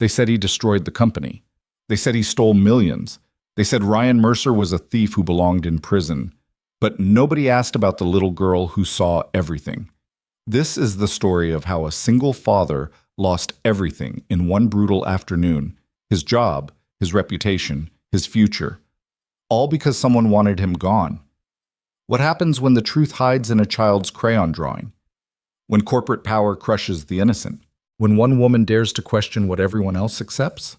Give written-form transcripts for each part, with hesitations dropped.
They said he destroyed the company. They said he stole millions. They said Ryan Mercer was a thief who belonged in prison. But nobody asked about the little girl who saw everything. This is the story of how a single father lost everything in one brutal afternoon: his job, his reputation, his future, all because someone wanted him gone. What happens when the truth hides in a child's crayon drawing? When corporate power crushes the innocent? When one woman dares to question what everyone else accepts?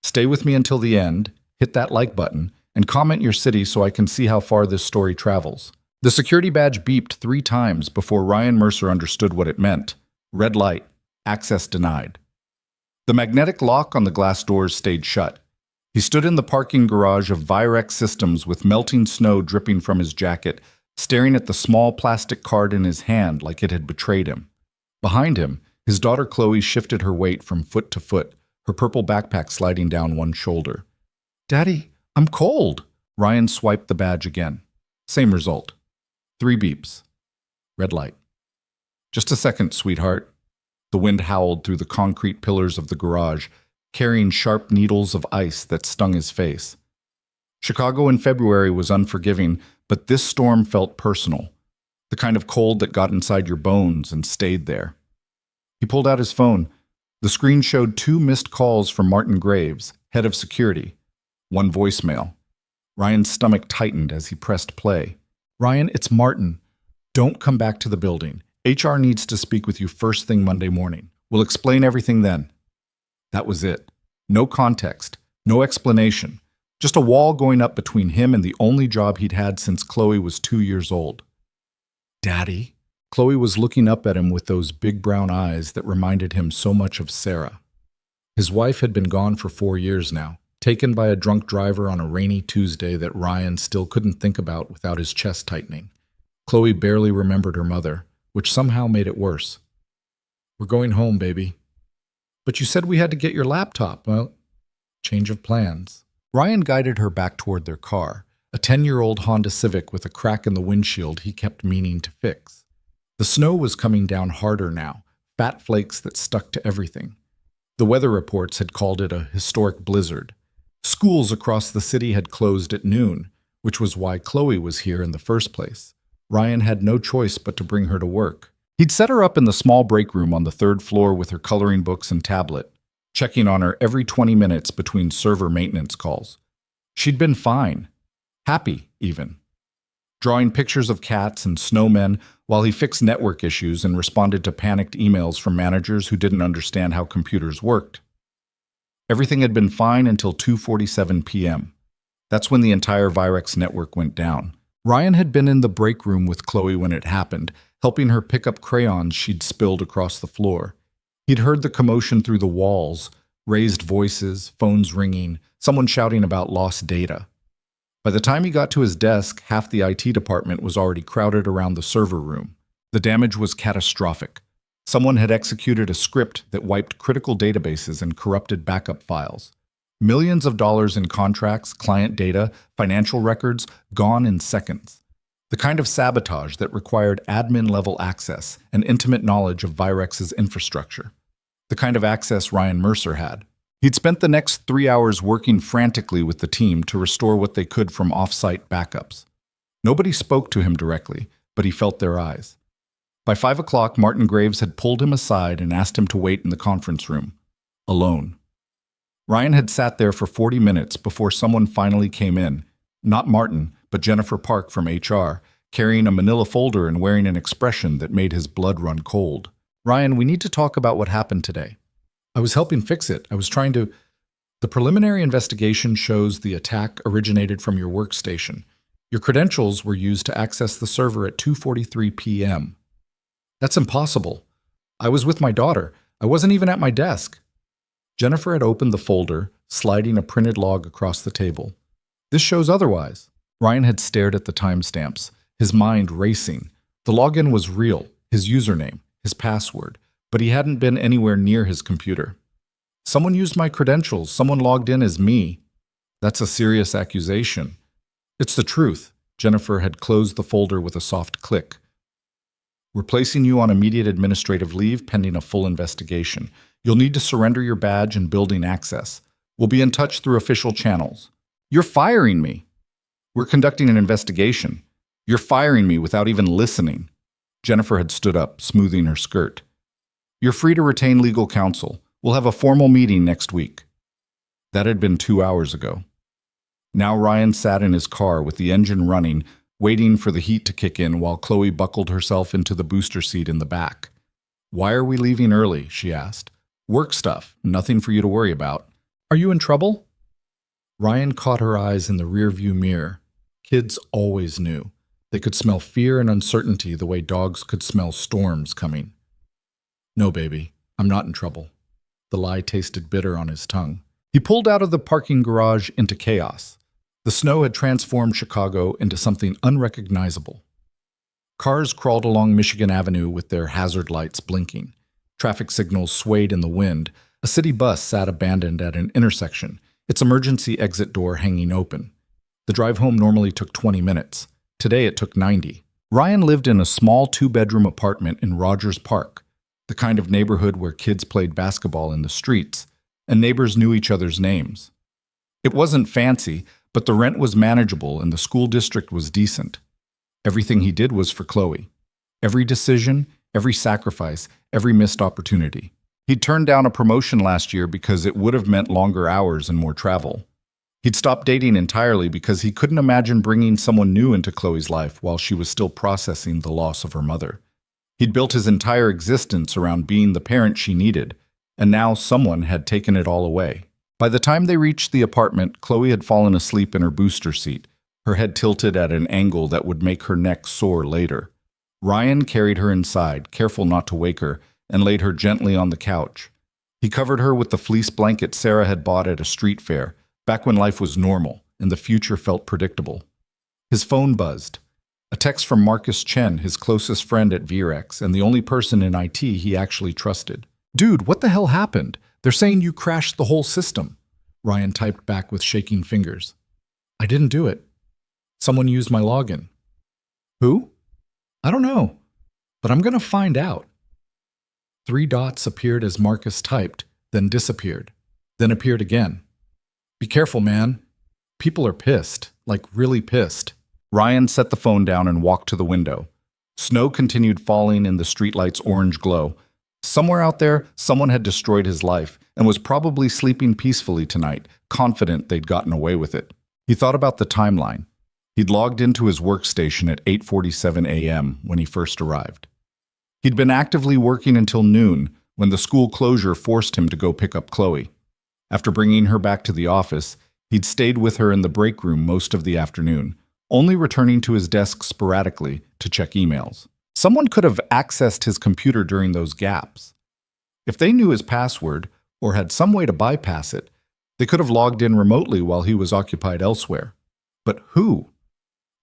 Stay with me until the end, hit that like button, and comment your city so I can see how far this story travels. The security badge beeped 3 times before Ryan Mercer understood what it meant. Red light, access denied. The magnetic lock on the glass doors stayed shut. He stood in the parking garage of Virex Systems with melting snow dripping from his jacket, staring at the small plastic card in his hand like it had betrayed him. Behind him, his daughter Chloe shifted her weight from foot to foot, her purple backpack sliding down one shoulder. "Daddy, I'm cold." Ryan swiped the badge again. Same result. 3 beeps. Red light. "Just a second, sweetheart." The wind howled through the concrete pillars of the garage, carrying sharp needles of ice that stung his face. Chicago in February was unforgiving, but this storm felt personal. The kind of cold that got inside your bones and stayed there. He pulled out his phone. The screen showed 2 missed calls from Martin Graves, head of security. 1 voicemail. Ryan's stomach tightened as he pressed play. "Ryan, it's Martin. Don't come back to the building. HR needs to speak with you first thing Monday morning. We'll explain everything then." That was it. No context, no explanation. Just a wall going up between him and the only job he'd had since Chloe was 2 years old. "Daddy?" Chloe was looking up at him with those big brown eyes that reminded him so much of Sarah. His wife had been gone for 4 years now, taken by a drunk driver on a rainy Tuesday that Ryan still couldn't think about without his chest tightening. Chloe barely remembered her mother, which somehow made it worse. "We're going home, baby." "But you said we had to get your laptop." "Well, change of plans." Ryan guided her back toward their car, a 10-year-old Honda Civic with a crack in the windshield he kept meaning to fix. The snow was coming down harder now, fat flakes that stuck to everything. The weather reports had called it a historic blizzard. Schools across the city had closed at noon, which was why Chloe was here in the first place. Ryan had no choice but to bring her to work. He'd set her up in the small break room on the 3rd floor with her coloring books and tablet, checking on her every 20 minutes between server maintenance calls. She'd been fine. Happy, even. Drawing pictures of cats and snowmen while he fixed network issues and responded to panicked emails from managers who didn't understand how computers worked. Everything had been fine until 2:47 p.m. That's when the entire Virex network went down. Ryan had been in the break room with Chloe when it happened, helping her pick up crayons she'd spilled across the floor. He'd heard the commotion through the walls, raised voices, phones ringing, someone shouting about lost data. By the time he got to his desk, half the IT department was already crowded around the server room. The damage was catastrophic. Someone had executed a script that wiped critical databases and corrupted backup files. Millions of dollars in contracts, client data, financial records, gone in seconds. The kind of sabotage that required admin-level access and intimate knowledge of Virex's infrastructure. The kind of access Ryan Mercer had. He'd spent the next 3 hours working frantically with the team to restore what they could from off-site backups. Nobody spoke to him directly, but he felt their eyes. By 5 o'clock, Martin Graves had pulled him aside and asked him to wait in the conference room. Alone. Ryan had sat there for 40 minutes before someone finally came in. Not Martin, but Jennifer Park from HR, carrying a manila folder and wearing an expression that made his blood run cold. "Ryan, we need to talk about what happened today." "I was helping fix it. I was trying to—" "The preliminary investigation shows the attack originated from your workstation. Your credentials were used to access the server at 2:43 p.m. "That's impossible. I was with my daughter. I wasn't even at my desk." Jennifer had opened the folder, sliding a printed log across the table. "This shows otherwise." Ryan had stared at the timestamps, his mind racing. The login was real, his username, his password, but he hadn't been anywhere near his computer. "Someone used my credentials. Someone logged in as me." "That's a serious accusation." "It's the truth." Jennifer had closed the folder with a soft click. "We're placing you on immediate administrative leave pending a full investigation. You'll need to surrender your badge and building access. We'll be in touch through official channels. You're firing me. We're conducting an investigation. You're firing me without even listening. Jennifer had stood up, smoothing her skirt. You're free to retain legal counsel. We'll have a formal meeting next week. That had been 2 hours ago. Now Ryan sat in his car with the engine running, waiting for the heat to kick in while Chloe buckled herself into the booster seat in the back. Why are we leaving early? She asked. Work stuff, nothing for you to worry about. Are you in trouble? Ryan caught her eyes in the rearview mirror. Kids always knew. They could smell fear and uncertainty the way dogs could smell storms coming. No, baby, I'm not in trouble. The lie tasted bitter on his tongue. He pulled out of the parking garage into chaos. The snow had transformed Chicago into something unrecognizable. Cars crawled along Michigan Avenue with their hazard lights blinking. Traffic signals swayed in the wind. A city bus sat abandoned at an intersection, its emergency exit door hanging open. The drive home normally took 20 minutes. Today it took 90. Ryan lived in a small 2-bedroom apartment in Rogers Park, the kind of neighborhood where kids played basketball in the streets, and neighbors knew each other's names. It wasn't fancy, but the rent was manageable and the school district was decent. Everything he did was for Chloe. Every decision, every sacrifice, every missed opportunity. He'd turned down a promotion last year because it would have meant longer hours and more travel. He'd stopped dating entirely because he couldn't imagine bringing someone new into Chloe's life while she was still processing the loss of her mother. He'd built his entire existence around being the parent she needed, and now someone had taken it all away. By the time they reached the apartment, Chloe had fallen asleep in her booster seat, her head tilted at an angle that would make her neck sore later. Ryan carried her inside, careful not to wake her, and laid her gently on the couch. He covered her with the fleece blanket Sarah had bought at a street fair, back when life was normal and the future felt predictable. His phone buzzed. A text from Marcus Chen, his closest friend at Virex and the only person in IT he actually trusted. Dude, what the hell happened? They're saying you crashed the whole system. Ryan typed back with shaking fingers. I didn't do it. Someone used my login. Who? I don't know, but I'm going to find out. 3 dots appeared as Marcus typed, then disappeared, then appeared again. Be careful, man. People are pissed, like really pissed. Ryan set the phone down and walked to the window. Snow continued falling in the streetlight's orange glow. Somewhere out there, someone had destroyed his life and was probably sleeping peacefully tonight, confident they'd gotten away with it. He thought about the timeline. He'd logged into his workstation at 8:47 a.m. when he first arrived. He'd been actively working until noon when the school closure forced him to go pick up Chloe. After bringing her back to the office, he'd stayed with her in the break room most of the afternoon, only returning to his desk sporadically to check emails. Someone could have accessed his computer during those gaps. If they knew his password or had some way to bypass it, they could have logged in remotely while he was occupied elsewhere. But who?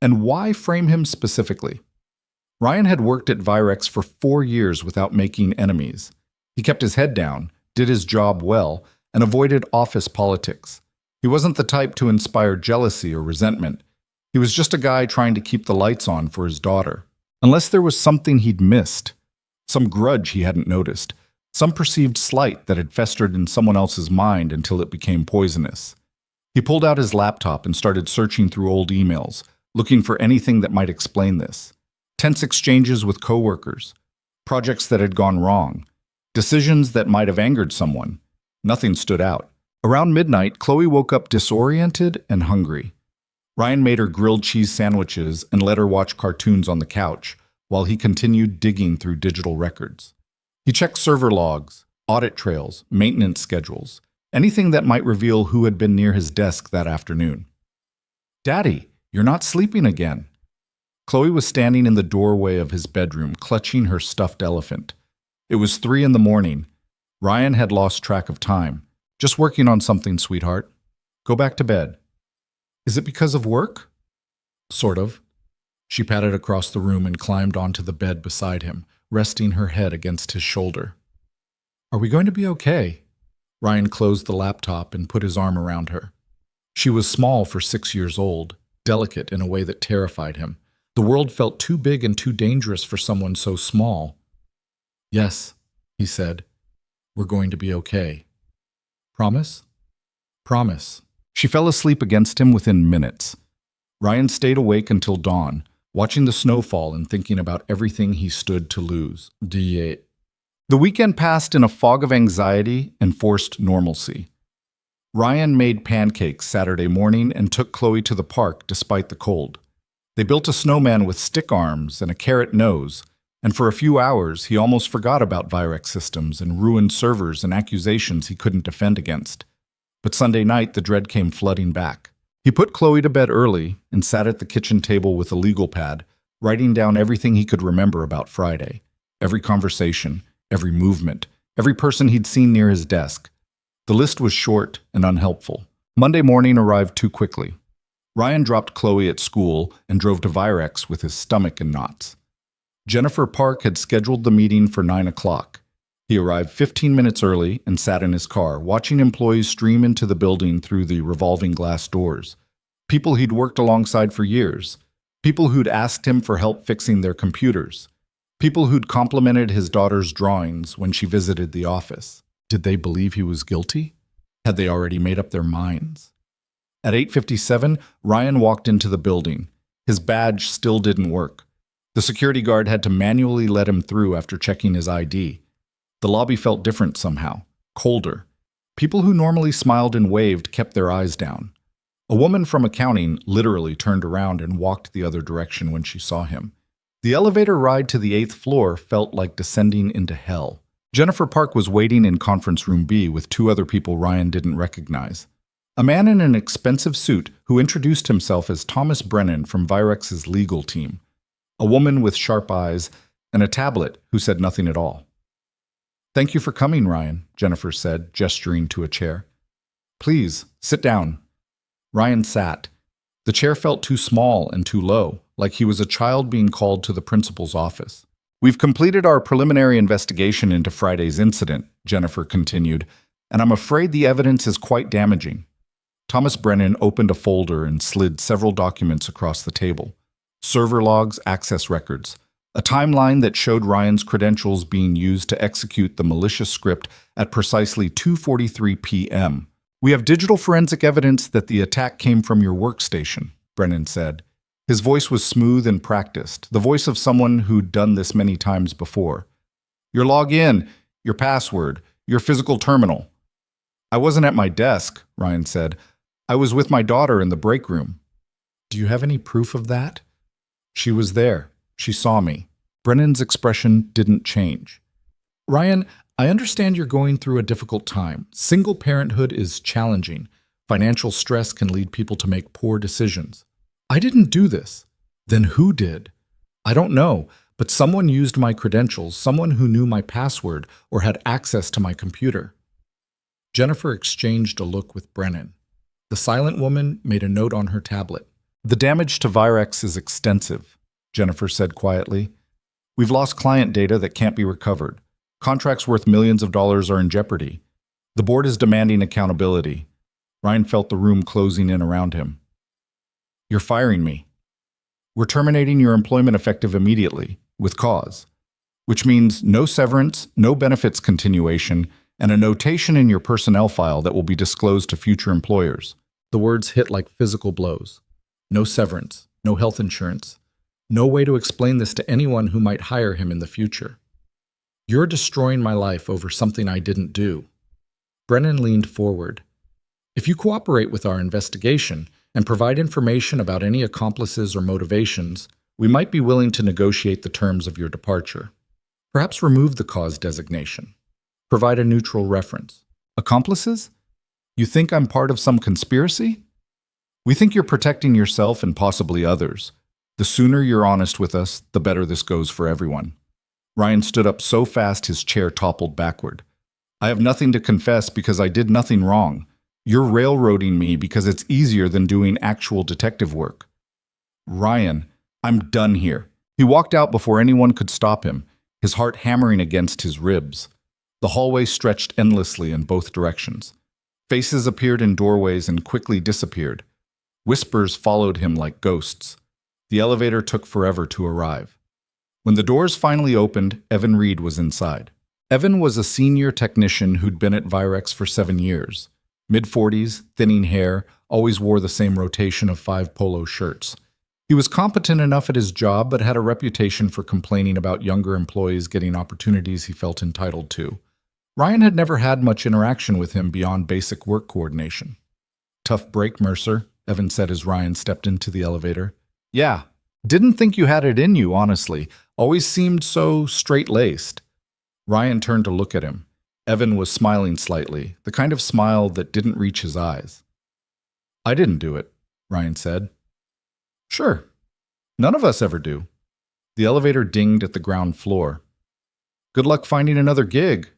And why frame him specifically? Ryan had worked at Virex for 4 years without making enemies. He kept his head down, did his job well, and avoided office politics. He wasn't the type to inspire jealousy or resentment. He was just a guy trying to keep the lights on for his daughter. Unless there was something he'd missed, some grudge he hadn't noticed, some perceived slight that had festered in someone else's mind until it became poisonous. He pulled out his laptop and started searching through old emails, looking for anything that might explain this. Tense exchanges with coworkers, projects that had gone wrong, decisions that might have angered someone. Nothing stood out. Around midnight, Chloe woke up disoriented and hungry. Ryan made her grilled cheese sandwiches and let her watch cartoons on the couch while he continued digging through digital records. He checked server logs, audit trails, maintenance schedules, anything that might reveal who had been near his desk that afternoon. Daddy, you're not sleeping again. Chloe was standing in the doorway of his bedroom, clutching her stuffed elephant. It was 3 a.m. Ryan had lost track of time. Just working on something, sweetheart. Go back to bed. Is it because of work? Sort of. She padded across the room and climbed onto the bed beside him, resting her head against his shoulder. Are we going to be okay? Ryan closed the laptop and put his arm around her. She was small for 6 years old, delicate in a way that terrified him. The world felt too big and too dangerous for someone so small. Yes, he said. We're going to be okay. Promise? Promise. She fell asleep against him within minutes. Ryan stayed awake until dawn, watching the snow fall and thinking about everything he stood to lose. The weekend passed in a fog of anxiety and forced normalcy. Ryan made pancakes Saturday morning and took Chloe to the park despite the cold. They built a snowman with stick arms and a carrot nose, and for a few hours he almost forgot about Virex systems and ruined servers and accusations he couldn't defend against. But Sunday night the dread came flooding back. He put Chloe to bed early and sat at the kitchen table with a legal pad, writing down everything he could remember about Friday. Every conversation, every movement, every person he'd seen near his desk. The list was short and unhelpful. Monday morning arrived too quickly. Ryan dropped Chloe at school and drove to Virex with his stomach in knots. Jennifer Park had scheduled the meeting for 9 o'clock. He arrived 15 minutes early and sat in his car, watching employees stream into the building through the revolving glass doors. People he'd worked alongside for years. People who'd asked him for help fixing their computers. People who'd complimented his daughter's drawings when she visited the office. Did they believe he was guilty? Had they already made up their minds? At 8:57, Ryan walked into the building. His badge still didn't work. The security guard had to manually let him through after checking his ID. The lobby felt different somehow, colder. People who normally smiled and waved kept their eyes down. A woman from accounting literally turned around and walked the other direction when she saw him. The elevator ride to the 8th floor felt like descending into hell. Jennifer Park was waiting in conference room B with 2 other people Ryan didn't recognize. A man in an expensive suit who introduced himself as Thomas Brennan from Virex's legal team. A woman with sharp eyes and a tablet who said nothing at all. "Thank you for coming, Ryan," Jennifer said, gesturing to a chair. "Please, sit down." Ryan sat. The chair felt too small and too low, like he was a child being called to the principal's office. "We've completed our preliminary investigation into Friday's incident," Jennifer continued, "and I'm afraid the evidence is quite damaging." Thomas Brennan opened a folder and slid several documents across the table. Server logs, access records. A timeline that showed Ryan's credentials being used to execute the malicious script at precisely 2:43 p.m. "We have digital forensic evidence that the attack came from your workstation," Brennan said. His voice was smooth and practiced, the voice of someone who'd done this many times before. "Your login, your password, your physical terminal." "I wasn't at my desk," Ryan said. "I was with my daughter in the break room." "Do you have any proof of that?" "She was there. She saw me." Brennan's expression didn't change. "Ryan, I understand you're going through a difficult time. Single parenthood is challenging. Financial stress can lead people to make poor decisions. I didn't do this." "Then who did?" "I don't know, but someone used my credentials, someone who knew my password or had access to my computer." Jennifer exchanged a look with Brennan. The silent woman made a note on her tablet. "The damage to Virex is extensive," Jennifer said quietly. "We've lost client data that can't be recovered. Contracts worth millions of dollars are in jeopardy. The board is demanding accountability." Ryan felt the room closing in around him. "You're firing me. We're terminating your employment effective immediately, with cause, which means no severance, no benefits continuation, and a notation in your personnel file that will be disclosed to future employers." The words hit like physical blows. No severance, no health insurance, no way to explain this to anyone who might hire him in the future. "You're destroying my life over something I didn't do." Brennan leaned forward. "If you cooperate with our investigation and provide information about any accomplices or motivations, we might be willing to negotiate the terms of your departure. Perhaps remove the cause designation. Provide a neutral reference." "Accomplices? You think I'm part of some conspiracy?" "We think you're protecting yourself and possibly others. The sooner you're honest with us, the better this goes for everyone." Ryan stood up so fast his chair toppled backward. "I have nothing to confess because I did nothing wrong. You're railroading me because it's easier than doing actual detective work." "Ryan, I'm done here." He walked out before anyone could stop him, his heart hammering against his ribs. The hallway stretched endlessly in both directions. Faces appeared in doorways and quickly disappeared. Whispers followed him like ghosts. The elevator took forever to arrive. When the doors finally opened, Evan Reed was inside. Evan was a senior technician who'd been at Virex for 7 years. Mid-40s, thinning hair, always wore the same rotation of 5 polo shirts. He was competent enough at his job, but had a reputation for complaining about younger employees getting opportunities he felt entitled to. Ryan had never had much interaction with him beyond basic work coordination. "Tough break, Mercer," Evan said as Ryan stepped into the elevator. "Yeah. Didn't think you had it in you, honestly. Always seemed so straight-laced." Ryan turned to look at him. Evan was smiling slightly, the kind of smile that didn't reach his eyes. "I didn't do it," Ryan said. "Sure. None of us ever do." The elevator dinged at the ground floor. "Good luck finding another gig.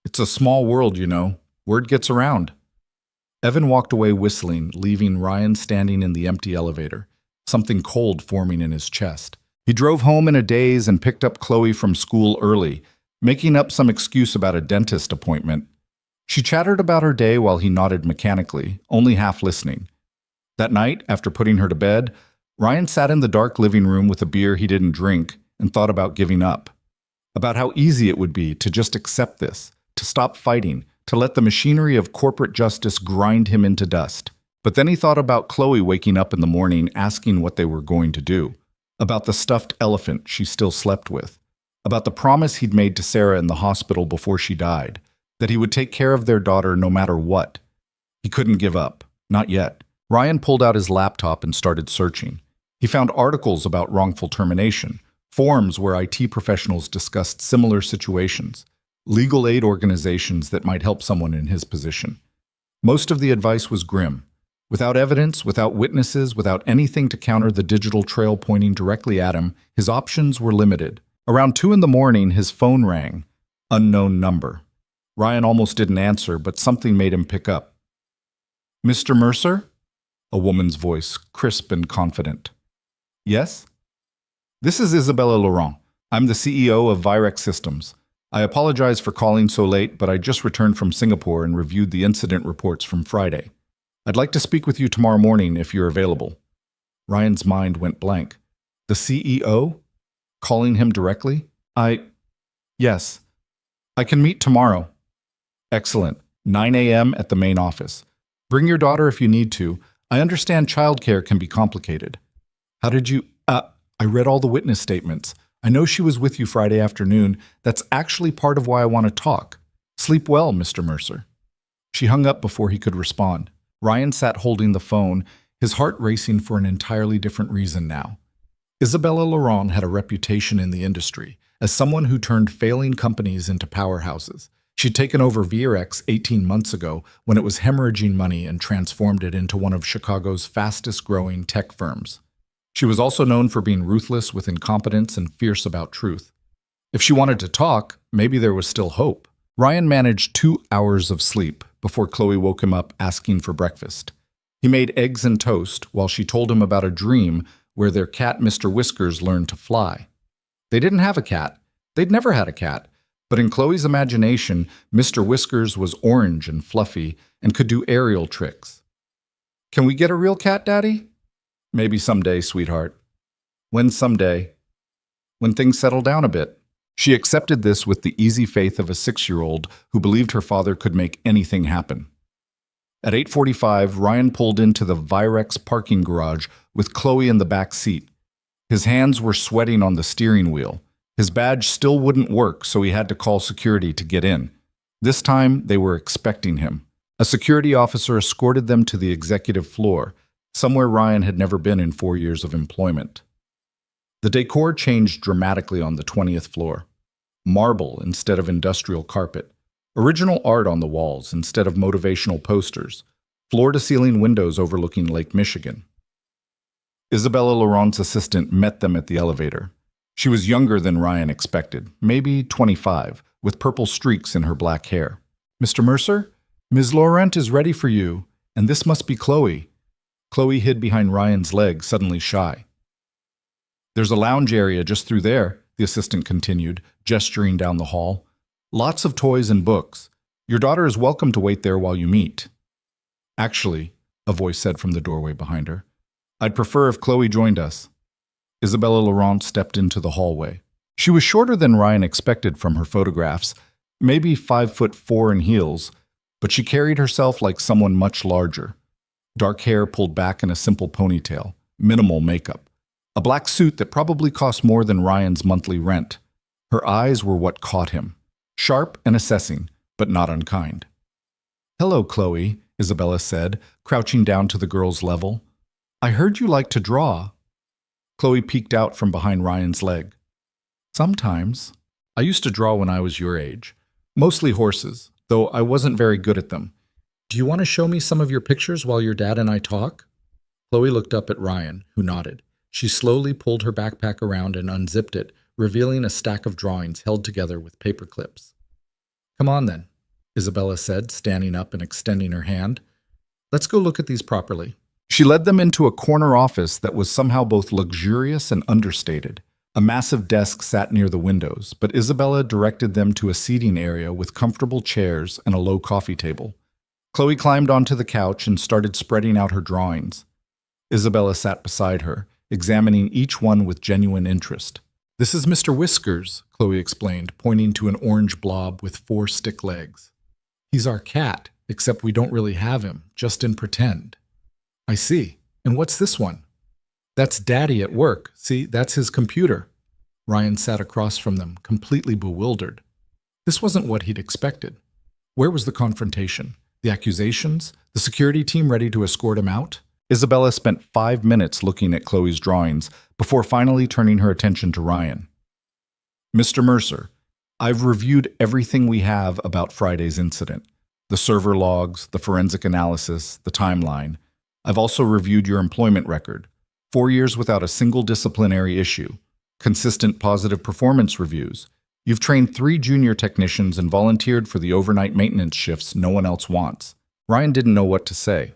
It's a small world, you know. Word gets around." Evan walked away whistling, leaving Ryan standing in the empty elevator, something cold forming in his chest. He drove home in a daze and picked up Chloe from school early, making up some excuse about a dentist appointment. She chattered about her day while he nodded mechanically, only half listening. That night, after putting her to bed, Ryan sat in the dark living room with a beer he didn't drink and thought about giving up. About how easy it would be to just accept this, to stop fighting, to let the machinery of corporate justice grind him into dust. But then he thought about Chloe waking up in the morning asking what they were going to do, about the stuffed elephant she still slept with, about the promise he'd made to Sarah in the hospital before she died, that he would take care of their daughter no matter what. He couldn't give up. Not yet. Ryan pulled out his laptop and started searching. He found articles about wrongful termination, forums where IT professionals discussed similar situations, legal aid organizations that might help someone in his position. Most of the advice was grim. Without evidence, without witnesses, without anything to counter the digital trail pointing directly at him, his options were limited. Around 2 a.m, his phone rang. Unknown number. Ryan almost didn't answer, but something made him pick up. "Mr. Mercer?" A woman's voice, crisp and confident. "Yes?" "This is Isabella Laurent. I'm the CEO of Virex Systems. I apologize for calling so late, but I just returned from Singapore and reviewed the incident reports from Friday. I'd like to speak with you tomorrow morning if you're available." Ryan's mind went blank. The CEO? Calling him directly? Yes. I can meet tomorrow." "Excellent. 9 a.m. at the main office. Bring your daughter if you need to. I understand childcare can be complicated." "How did you—" I read all the witness statements. I know she was with you Friday afternoon. That's actually part of why I want to talk. Sleep well, Mr. Mercer." She hung up before he could respond. Ryan sat holding the phone, his heart racing for an entirely different reason now. Isabella Laurent had a reputation in the industry as someone who turned failing companies into powerhouses. She'd taken over Virex 18 months ago when it was hemorrhaging money and transformed it into one of Chicago's fastest-growing tech firms. She was also known for being ruthless with incompetence and fierce about truth. If she wanted to talk, maybe there was still hope. Ryan managed 2 hours of sleep before Chloe woke him up asking for breakfast. He made eggs and toast while she told him about a dream where their cat Mr. Whiskers learned to fly. They didn't have a cat. They'd never had a cat. But in Chloe's imagination, Mr. Whiskers was orange and fluffy and could do aerial tricks. "Can we get a real cat, Daddy?" "Maybe someday, sweetheart." "When someday?" "When things settle down a bit." She accepted this with the easy faith of a 6-year-old who believed her father could make anything happen. At 8:45, Ryan pulled into the Virex parking garage with Chloe in the back seat. His hands were sweating on the steering wheel. His badge still wouldn't work, so he had to call security to get in. This time, they were expecting him. A security officer escorted them to the executive floor, somewhere Ryan had never been in 4 years of employment. The decor changed dramatically on the 20th floor. Marble instead of industrial carpet. Original art on the walls instead of motivational posters. Floor-to-ceiling windows overlooking Lake Michigan. Isabella Laurent's assistant met them at the elevator. She was younger than Ryan expected, maybe 25, with purple streaks in her black hair. "Mr. Mercer, Ms. Laurent is ready for you, and this must be Chloe." Chloe hid behind Ryan's leg, suddenly shy. "There's a lounge area just through there," the assistant continued, gesturing down the hall. "Lots of toys and books. Your daughter is welcome to wait there while you meet." "Actually," a voice said from the doorway behind her, "I'd prefer if Chloe joined us." Isabella Laurent stepped into the hallway. She was shorter than Ryan expected from her photographs, maybe 5'4" in heels, but she carried herself like someone much larger. Dark hair pulled back in a simple ponytail, minimal makeup. A black suit that probably cost more than Ryan's monthly rent. Her eyes were what caught him. Sharp and assessing, but not unkind. "Hello, Chloe," Isabella said, crouching down to the girl's level. "I heard you like to draw." Chloe peeked out from behind Ryan's leg. "Sometimes. I used to draw when I was your age. Mostly horses, though I wasn't very good at them. Do you want to show me some of your pictures while your dad and I talk?" Chloe looked up at Ryan, who nodded. She slowly pulled her backpack around and unzipped it, revealing a stack of drawings held together with paper clips. "Come on then," Isabella said, standing up and extending her hand. "Let's go look at these properly." She led them into a corner office that was somehow both luxurious and understated. A massive desk sat near the windows, but Isabella directed them to a seating area with comfortable chairs and a low coffee table. Chloe climbed onto the couch and started spreading out her drawings. Isabella sat beside her, examining each one with genuine interest. "This is Mr. Whiskers," Chloe explained, pointing to an orange blob with 4 stick legs. "He's our cat, except we don't really have him, just in pretend." "I see. And what's this one?" "That's Daddy at work. See, that's his computer." Ryan sat across from them, completely bewildered. This wasn't what he'd expected. Where was the confrontation? The accusations? The security team ready to escort him out? Isabella spent 5 minutes looking at Chloe's drawings before finally turning her attention to Ryan. "Mr. Mercer, I've reviewed everything we have about Friday's incident. The server logs, the forensic analysis, the timeline. I've also reviewed your employment record. 4 years without a single disciplinary issue. Consistent positive performance reviews. You've trained 3 junior technicians and volunteered for the overnight maintenance shifts no one else wants." Ryan didn't know what to say.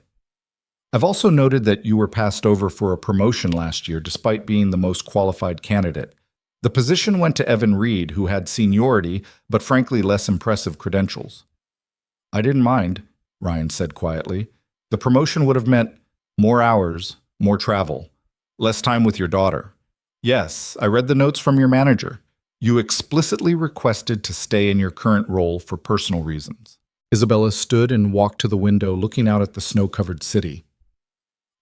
"I've also noted that you were passed over for a promotion last year despite being the most qualified candidate. The position went to Evan Reed, who had seniority, but frankly less impressive credentials." "I didn't mind," Ryan said quietly. "The promotion would have meant more hours, more travel, less time with your daughter. Yes, I read the notes from your manager. You explicitly requested to stay in your current role for personal reasons." Isabella stood and walked to the window, looking out at the snow-covered city.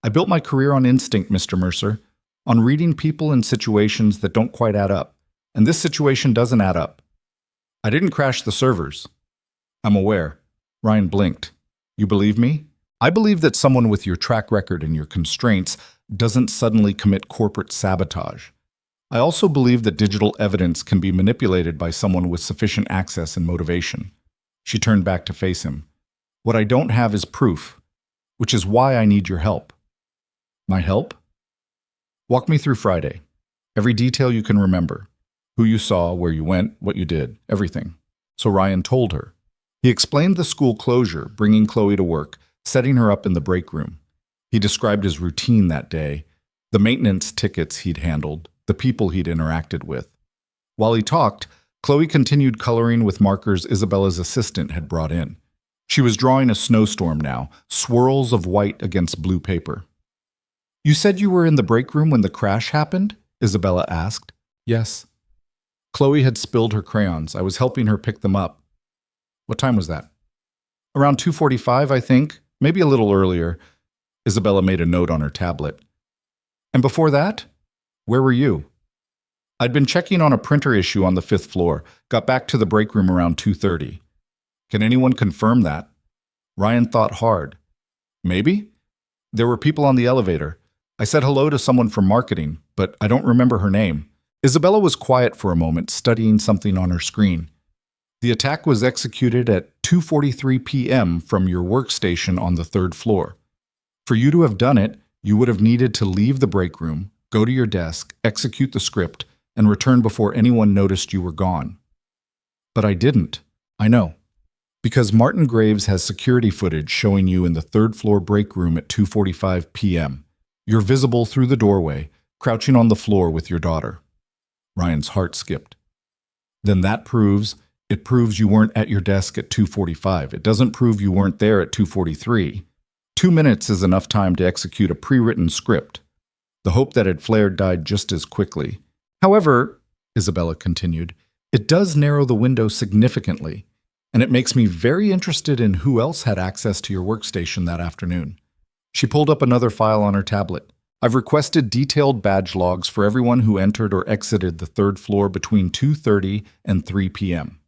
"I built my career on instinct, Mr. Mercer, on reading people and situations that don't quite add up. And this situation doesn't add up. I didn't crash the servers." "I'm aware." Ryan blinked. "You believe me?" "I believe that someone with your track record and your constraints doesn't suddenly commit corporate sabotage. I also believe that digital evidence can be manipulated by someone with sufficient access and motivation." She turned back to face him. "What I don't have is proof, which is why I need your help." "My help?" "Walk me through Friday. Every detail you can remember. Who you saw, where you went, what you did, everything." So Ryan told her. He explained the school closure, bringing Chloe to work, setting her up in the break room. He described his routine that day, the maintenance tickets he'd handled, the people he'd interacted with. While he talked, Chloe continued coloring with markers Isabella's assistant had brought in. She was drawing a snowstorm now, swirls of white against blue paper. "You said you were in the break room when the crash happened?" Isabella asked. "Yes." Chloe had spilled her crayons. I was helping her pick them up. "What time was that?" "Around 2:45, I think. Maybe a little earlier." Isabella made a note on her tablet. "And before that? Where were you?" "I'd been checking on a printer issue on the 5th floor. Got back to the break room around 2:30. "Can anyone confirm that?" Ryan thought hard. "Maybe. There were people on the elevator. I said hello to someone from marketing, but I don't remember her name." Isabella was quiet for a moment, studying something on her screen. "The attack was executed at 2:43 p.m. from your workstation on the 3rd floor. For you to have done it, you would have needed to leave the break room, go to your desk, execute the script, and return before anyone noticed you were gone." "But I didn't." "I know. Because Martin Graves has security footage showing you in the 3rd floor break room at 2:45 p.m. You're visible through the doorway, crouching on the floor with your daughter." Ryan's heart skipped. "Then that proves you weren't at your desk at 2:45. It doesn't prove you weren't there at 2:43. 2 minutes is enough time to execute a pre-written script." The hope that had flared died just as quickly. "However," Isabella continued, "it does narrow the window significantly. and it makes me very interested in who else had access to your workstation that afternoon. She pulled up another file on her tablet. I've requested detailed badge logs for everyone who entered or exited the third floor between 2:30 and 3 p.m.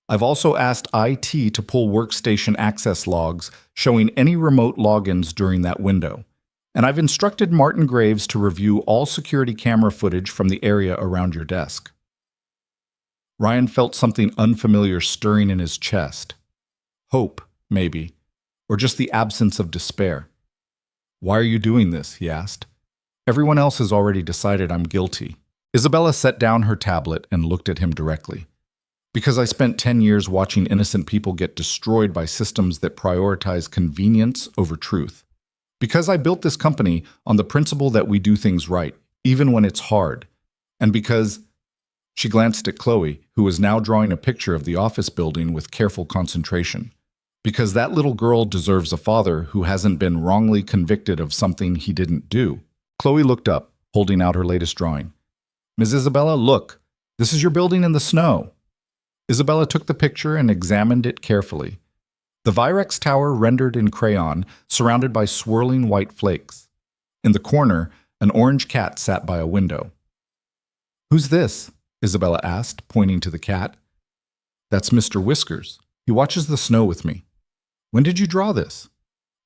I've also asked IT to pull workstation access logs showing any remote logins during that window. And I've instructed Martin Graves to review all security camera footage from the area around your desk. Ryan felt something unfamiliar stirring in his chest. Hope, maybe, or just the absence of despair. Why are you doing this? He asked. Everyone else has already decided I'm guilty. Isabella set down her tablet and looked at him directly. Because I spent 10 years watching innocent people get destroyed by systems that prioritize convenience over truth. Because I built this company on the principle that we do things right, even when it's hard. And because... She glanced at Chloe, who was now drawing a picture of the office building with careful concentration. Because that little girl deserves a father who hasn't been wrongly convicted of something he didn't do. Chloe looked up, holding out her latest drawing. Ms. Isabella, look, this is your building in the snow. Isabella took the picture and examined it carefully. The Virex Tower rendered in crayon, surrounded by swirling white flakes. In the corner, an orange cat sat by a window. Who's this? Isabella asked, pointing to the cat. That's Mr. Whiskers. He watches the snow with me. When did you draw this?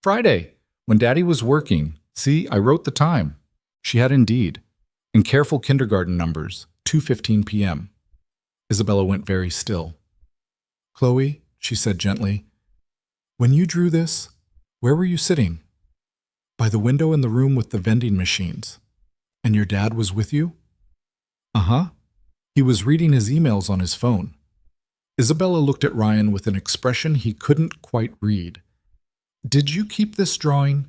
Friday, when Daddy was working. See, I wrote the time. She had indeed. In careful kindergarten numbers, 2:15 p.m. Isabella went very still. Chloe, she said gently, when you drew this, where were you sitting? By the window in the room with the vending machines. And your dad was with you? Uh-huh. He was reading his emails on his phone. Isabella looked at Ryan with an expression he couldn't quite read. Did you keep this drawing?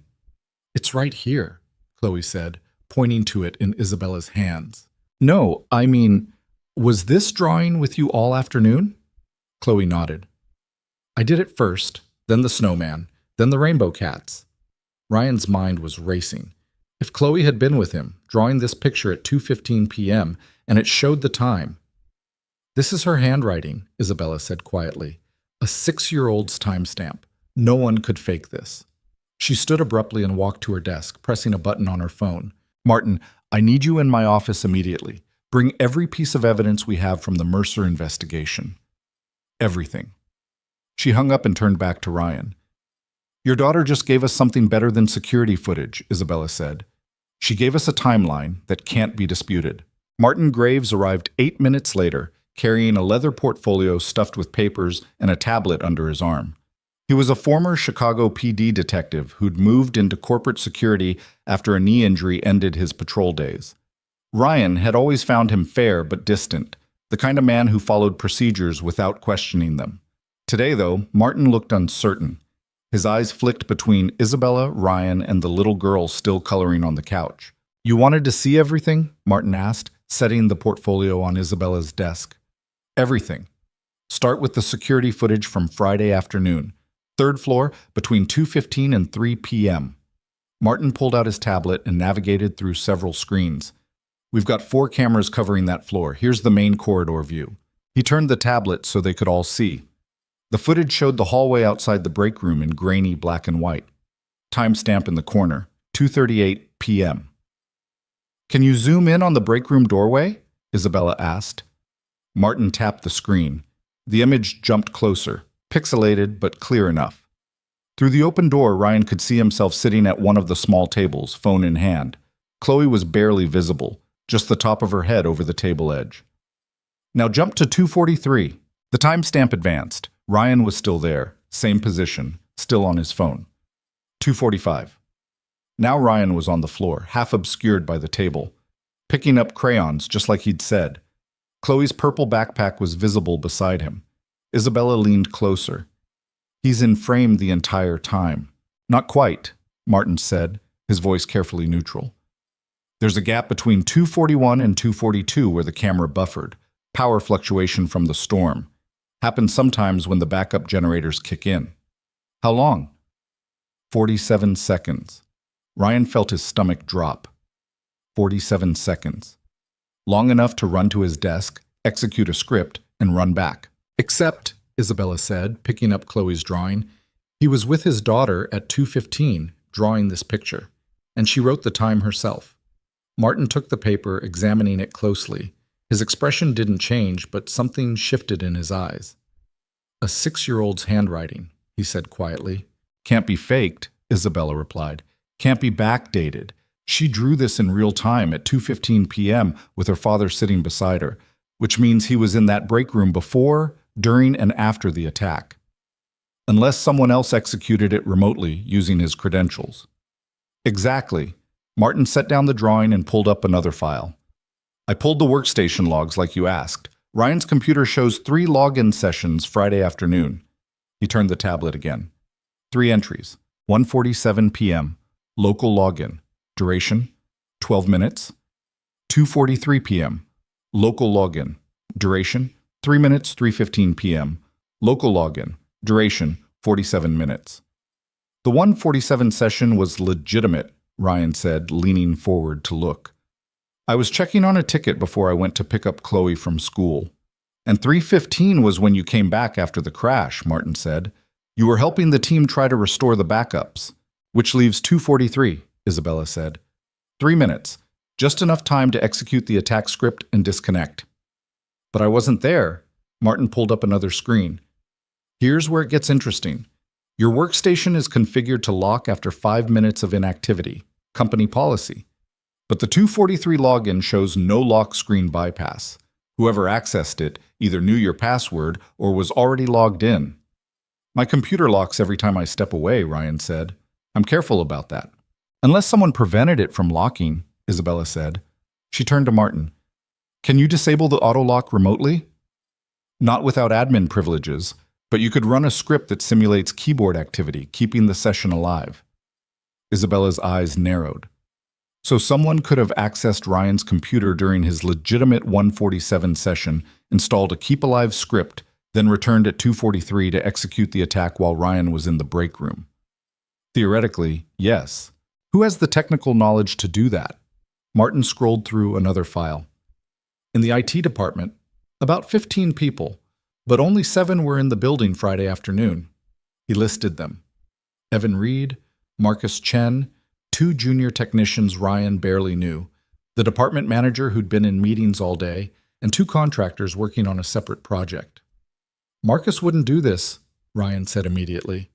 It's right here, Chloe said, pointing to it in Isabella's hands. No, I mean, was this drawing with you all afternoon? Chloe nodded. I did it first, then the snowman, then the rainbow cats. Ryan's mind was racing. If Chloe had been with him, drawing this picture at 2:15 p.m., and it showed the time. This is her handwriting, Isabella said quietly. A 6-year-old's timestamp. No one could fake this. She stood abruptly and walked to her desk, pressing a button on her phone. Martin, I need you in my office immediately. Bring every piece of evidence we have from the Mercer investigation. Everything. She hung up and turned back to Ryan. Your daughter just gave us something better than security footage, Isabella said. She gave us a timeline that can't be disputed. Martin Graves arrived 8 minutes later, carrying a leather portfolio stuffed with papers and a tablet under his arm. He was a former Chicago PD detective who'd moved into corporate security after a knee injury ended his patrol days. Ryan had always found him fair but distant, the kind of man who followed procedures without questioning them. Today, though, Martin looked uncertain. His eyes flicked between Isabella, Ryan, and the little girl still coloring on the couch. You wanted to see everything? Martin asked, setting the portfolio on Isabella's desk. Everything. Start with the security footage from Friday afternoon. Third floor, between 2:15 and 3 p.m. Martin pulled out his tablet and navigated through several screens. We've got 4 cameras covering that floor. Here's the main corridor view. He turned the tablet so they could all see. The footage showed the hallway outside the break room in grainy black and white. Timestamp in the corner, 2:38 p.m. Can you zoom in on the break room doorway? Isabella asked. Martin tapped the screen. The image jumped closer, pixelated but clear enough. Through the open door, Ryan could see himself sitting at one of the small tables, phone in hand. Chloe was barely visible, just the top of her head over the table edge. Now jump to 2:43. The timestamp advanced. Ryan was still there, same position, still on his phone. 2:45. Now Ryan was on the floor, half obscured by the table, picking up crayons just like he'd said. Chloe's purple backpack was visible beside him. Isabella leaned closer. He's in frame the entire time. Not quite, Martin said, his voice carefully neutral. There's a gap between 2:41 and 2:42 where the camera buffered. Power fluctuation from the storm. Happens sometimes when the backup generators kick in. How long? 47 seconds. Ryan felt his stomach drop. 47 seconds. Long enough to run to his desk, execute a script, and run back. Except, Isabella said, picking up Chloe's drawing. He was with his daughter at 2:15, drawing this picture, and she wrote the time herself. Martin took the paper, examining it closely. His expression didn't change, but something shifted in his eyes. A 6-year-old's handwriting, he said quietly. Can't be faked, Isabella replied. Can't be backdated. She drew this in real time at 2:15 p.m. with her father sitting beside her, which means he was in that break room before, during, and after the attack. Unless someone else executed it remotely using his credentials. Exactly. Martin set down the drawing and pulled up another file. I pulled the workstation logs like you asked. Ryan's computer shows 3 login sessions Friday afternoon. He turned the tablet again. 3 entries. 1:47 p.m. Local login. Duration, 12 minutes. 2:43 p.m. Local login. Duration, 3 minutes, 3:15 p.m. Local login. Duration, 47 minutes. The 1:47 session was legitimate, Ryan said, leaning forward to look. I was checking on a ticket before I went to pick up Chloe from school. And 3:15 was when you came back after the crash, Martin said. You were helping the team try to restore the backups, which leaves 2:43, Isabella said. 3 minutes, just enough time to execute the attack script and disconnect. But I wasn't there. Martin pulled up another screen. Here's where it gets interesting. Your workstation is configured to lock after 5 minutes of inactivity, company policy. But the 2:43 login shows no lock screen bypass. Whoever accessed it either knew your password or was already logged in. My computer locks every time I step away, Ryan said. I'm careful about that. Unless someone prevented it from locking, Isabella said. She turned to Martin. Can you disable the auto lock remotely? Not without admin privileges, but you could run a script that simulates keyboard activity, keeping the session alive. Isabella's eyes narrowed. So someone could have accessed Ryan's computer during his legitimate 1:47 session, installed a Keep Alive script, then returned at 2:43 to execute the attack while Ryan was in the break room. Theoretically, yes. Who has the technical knowledge to do that? Martin scrolled through another file. In the IT department, about 15 people, but only 7 were in the building Friday afternoon. He listed them. Evan Reed, Marcus Chen, 2 junior technicians Ryan barely knew, the department manager who'd been in meetings all day, and 2 contractors working on a separate project. Marcus wouldn't do this, Ryan said immediately.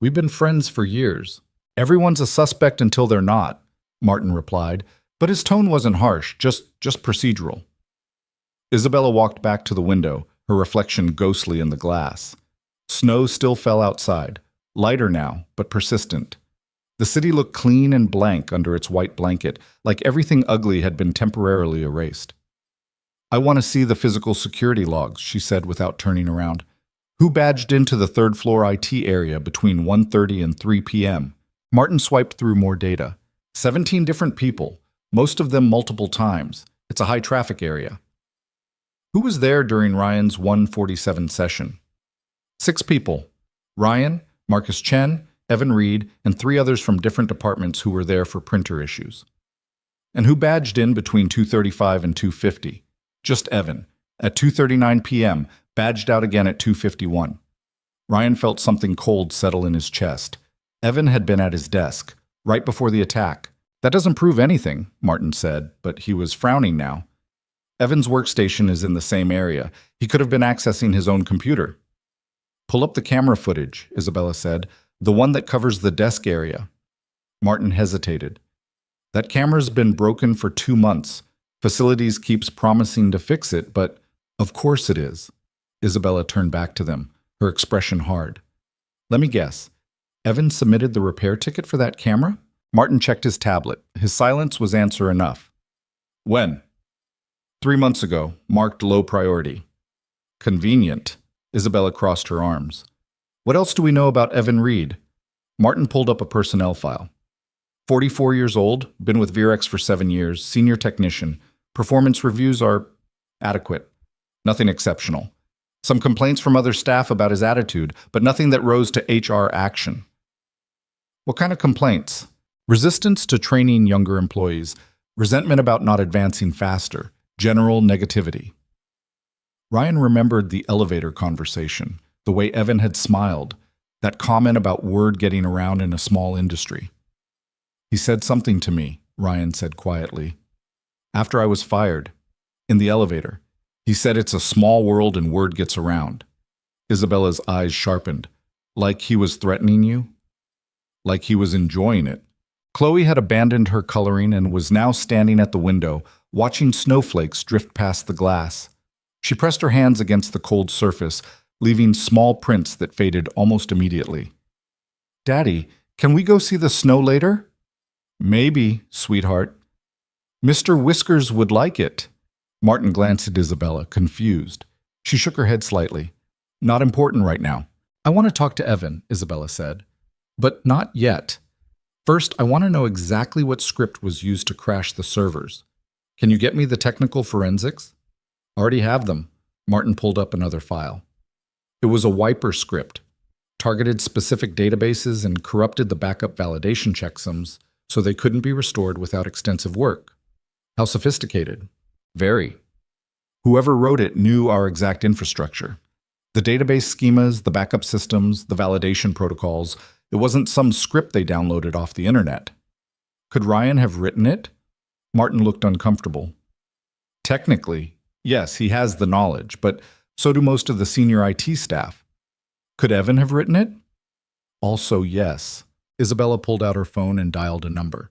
We've been friends for years. Everyone's a suspect until they're not, Martin replied, but his tone wasn't harsh, just procedural. Isabella walked back to the window, her reflection ghostly in the glass. Snow still fell outside, lighter now, but persistent. The city looked clean and blank under its white blanket, like everything ugly had been temporarily erased. I want to see the physical security logs, she said without turning around. Who badged into the 3rd floor IT area between 1:30 and 3 p.m.? Martin swiped through more data. 17 different people, most of them multiple times. It's a high-traffic area. Who was there during Ryan's 1:47 session? 6 people. Ryan, Marcus Chen, Evan Reed, and 3 others from different departments who were there for printer issues. And who badged in between 2:35 and 2:50? Just Evan. At 2:39 p.m., badged out again at 2:51. Ryan felt something cold settle in his chest. Evan had been at his desk, right before the attack. That doesn't prove anything, Martin said, but he was frowning now. Evan's workstation is in the same area. He could have been accessing his own computer. Pull up the camera footage, Isabella said, the one that covers the desk area. Martin hesitated. That camera's been broken for 2 months. Facilities keeps promising to fix it, but of course it is. Isabella turned back to them, her expression hard. Let me guess. Evan submitted the repair ticket for that camera? Martin checked his tablet. His silence was answer enough. When? 3 months ago, marked low priority. Convenient. Isabella crossed her arms. What else do we know about Evan Reed? Martin pulled up a personnel file. 44 years old, been with Virex for 7 years, senior technician. Performance reviews are adequate. Nothing exceptional. Some complaints from other staff about his attitude, but nothing that rose to HR action. What kind of complaints? Resistance to training younger employees, resentment about not advancing faster, general negativity. Ryan remembered the elevator conversation, the way Evan had smiled, that comment about word getting around in a small industry. He said something to me, Ryan said quietly. After I was fired, in the elevator, he said it's a small world and word gets around. Isabella's eyes sharpened. Like he was threatening you? Like he was enjoying it. Chloe had abandoned her coloring and was now standing at the window, watching snowflakes drift past the glass. She pressed her hands against the cold surface, leaving small prints that faded almost immediately. Daddy, can we go see the snow later? Maybe, sweetheart. Mr. Whiskers would like it. Martin glanced at Isabella, confused. She shook her head slightly. Not important right now. I want to talk to Evan, Isabella said. But not yet. First, I want to know exactly what script was used to crash the servers. Can you get me the technical forensics? Already have them. Martin pulled up another file. It was a wiper script, targeted specific databases and corrupted the backup validation checksums so they couldn't be restored without extensive work. How sophisticated. Very. Whoever wrote it knew our exact infrastructure. The database schemas, the backup systems, the validation protocols. It wasn't some script they downloaded off the internet. Could Ryan have written it? Martin looked uncomfortable. Technically, yes, he has the knowledge, but so do most of the senior IT staff. Could Evan have written it? Also, yes. Isabella pulled out her phone and dialed a number.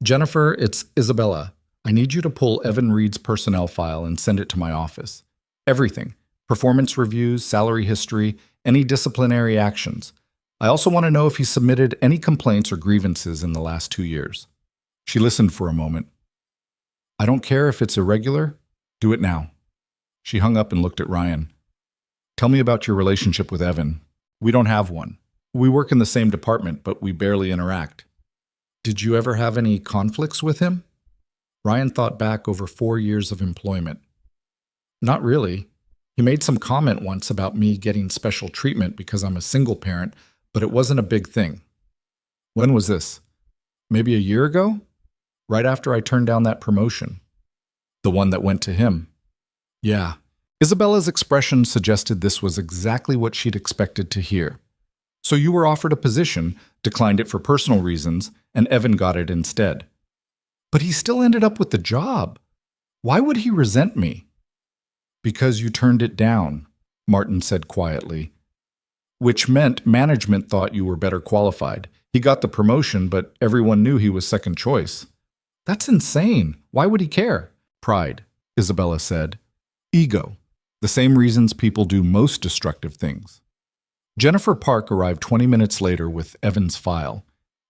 Jennifer, it's Isabella. I need you to pull Evan Reed's personnel file and send it to my office. Everything. Performance reviews, salary history, any disciplinary actions. I also want to know if he submitted any complaints or grievances in the last 2 years. She listened for a moment. I don't care if it's irregular. Do it now. She hung up and looked at Ryan. Tell me about your relationship with Evan. We don't have one. We work in the same department, but we barely interact. Did you ever have any conflicts with him? Ryan thought back over 4 years of employment. Not really. He made some comment once about me getting special treatment because I'm a single parent, but it wasn't a big thing. When was this? Maybe a year ago? Right after I turned down that promotion. The one that went to him. Yeah. Isabella's expression suggested this was exactly what she'd expected to hear. So you were offered a position, declined it for personal reasons, and Evan got it instead. But he still ended up with the job. Why would he resent me? Because you turned it down, Martin said quietly. Which meant management thought you were better qualified. He got the promotion, but everyone knew he was second choice. That's insane. Why would he care? Pride, Isabella said. Ego. The same reasons people do most destructive things. Jennifer Park arrived 20 minutes later with Evan's file.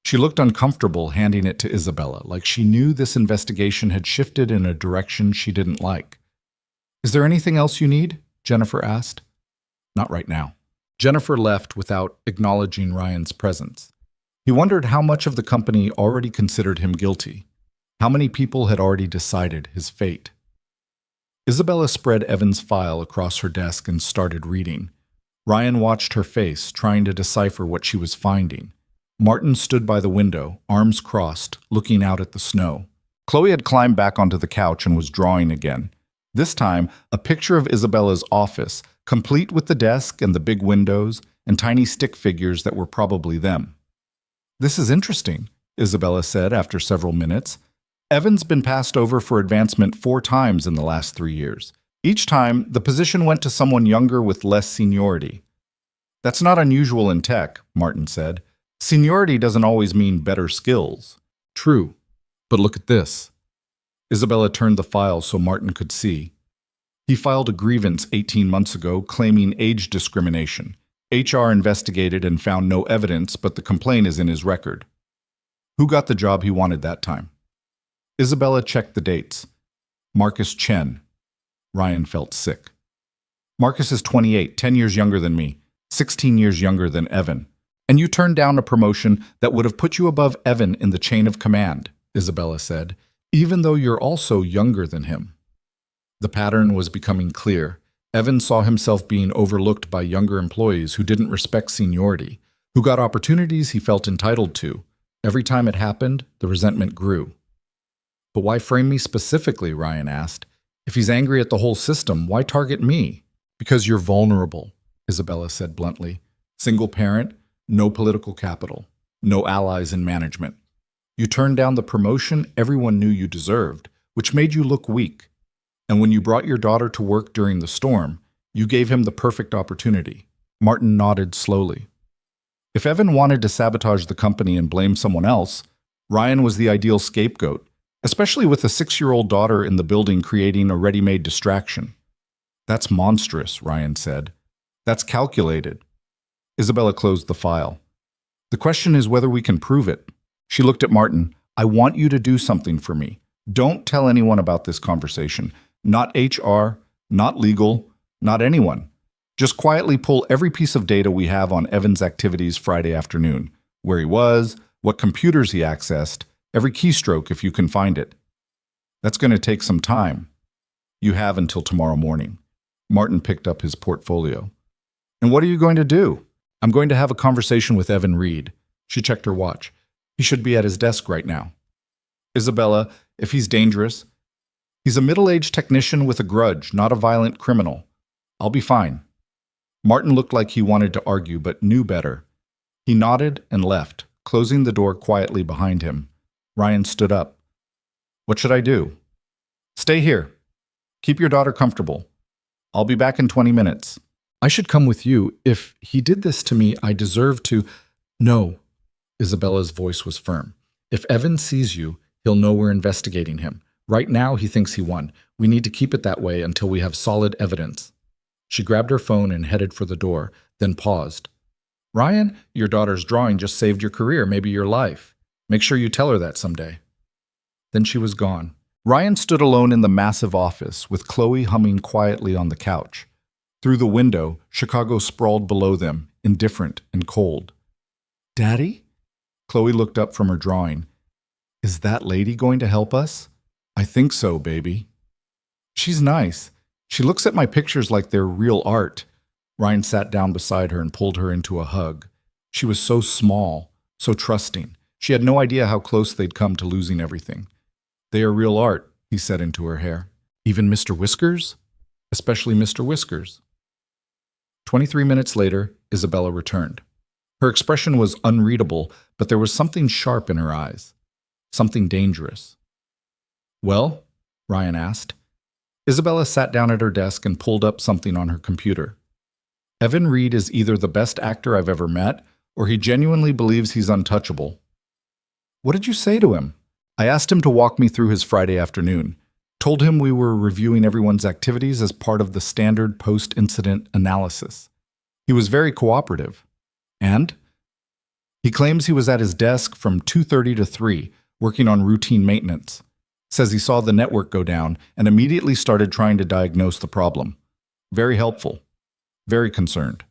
She looked uncomfortable handing it to Isabella, like she knew this investigation had shifted in a direction she didn't like. Is there anything else you need? Jennifer asked. Not right now. Jennifer left without acknowledging Ryan's presence. He wondered how much of the company already considered him guilty. How many people had already decided his fate? Isabella spread Evan's file across her desk and started reading. Ryan watched her face, trying to decipher what she was finding. Martin stood by the window, arms crossed, looking out at the snow. Chloe had climbed back onto the couch and was drawing again. This time, a picture of Isabella's office, complete with the desk and the big windows and tiny stick figures that were probably them. This is interesting, Isabella said after several minutes. Evan's been passed over for advancement 4 times in the last 3 years. Each time, the position went to someone younger with less seniority. That's not unusual in tech, Martin said. Seniority doesn't always mean better skills. True, but look at this. Isabella turned the file so Martin could see. He filed a grievance 18 months ago claiming age discrimination. HR investigated and found no evidence, but the complaint is in his record. Who got the job he wanted that time? Isabella checked the dates. Marcus Chen. Ryan felt sick. Marcus is 28, 10 years younger than me, 16 years younger than Evan. And you turned down a promotion that would have put you above Evan in the chain of command, Isabella said, even though you're also younger than him. The pattern was becoming clear. Evan saw himself being overlooked by younger employees who didn't respect seniority, who got opportunities he felt entitled to. Every time it happened, the resentment grew. But why frame me specifically, Ryan asked. If he's angry at the whole system, why target me? Because you're vulnerable, Isabella said bluntly. Single parent, no political capital, no allies in management. You turned down the promotion everyone knew you deserved, which made you look weak. And when you brought your daughter to work during the storm, you gave him the perfect opportunity. Martin nodded slowly. If Evan wanted to sabotage the company and blame someone else, Ryan was the ideal scapegoat, especially with a 6-year-old daughter in the building creating a ready-made distraction. That's monstrous, Ryan said. That's calculated. Isabella closed the file. The question is whether we can prove it. She looked at Martin. I want you to do something for me. Don't tell anyone about this conversation. Not HR, not legal, not anyone. Just quietly pull every piece of data we have on Evan's activities Friday afternoon. Where he was, what computers he accessed, every keystroke if you can find it. That's going to take some time. You have until tomorrow morning. Martin picked up his portfolio. And what are you going to do? I'm going to have a conversation with Evan Reed. She checked her watch. He should be at his desk right now. Isabella, if he's dangerous, he's a middle-aged technician with a grudge, not a violent criminal. I'll be fine. Martin looked like he wanted to argue, but knew better. He nodded and left, closing the door quietly behind him. Ryan stood up. What should I do? Stay here. Keep your daughter comfortable. I'll be back in 20 minutes. I should come with you. If he did this to me, I deserve to... No. Isabella's voice was firm. If Evan sees you, he'll know we're investigating him. Right now, he thinks he won. We need to keep it that way until we have solid evidence. She grabbed her phone and headed for the door, then paused. Ryan, your daughter's drawing just saved your career, maybe your life. Make sure you tell her that someday. Then she was gone. Ryan stood alone in the massive office, with Chloe humming quietly on the couch. Through the window, Chicago sprawled below them, indifferent and cold. Daddy? Chloe looked up from her drawing. Is that lady going to help us? I think so, baby. She's nice. She looks at my pictures like they're real art. Ryan sat down beside her and pulled her into a hug. She was so small, so trusting. She had no idea how close they'd come to losing everything. They are real art, he said into her hair. Even Mr. Whiskers? Especially Mr. Whiskers. 23 minutes later, Isabella returned. Her expression was unreadable, but there was something sharp in her eyes. Something dangerous. Well? Ryan asked. Isabella sat down at her desk and pulled up something on her computer. Evan Reed is either the best actor I've ever met, or he genuinely believes he's untouchable. What did you say to him? I asked him to walk me through his Friday afternoon. Told him we were reviewing everyone's activities as part of the standard post-incident analysis. He was very cooperative. And? He claims he was at his desk from 2:30 to 3, working on routine maintenance. Says he saw the network go down and immediately started trying to diagnose the problem. Very helpful. Very concerned.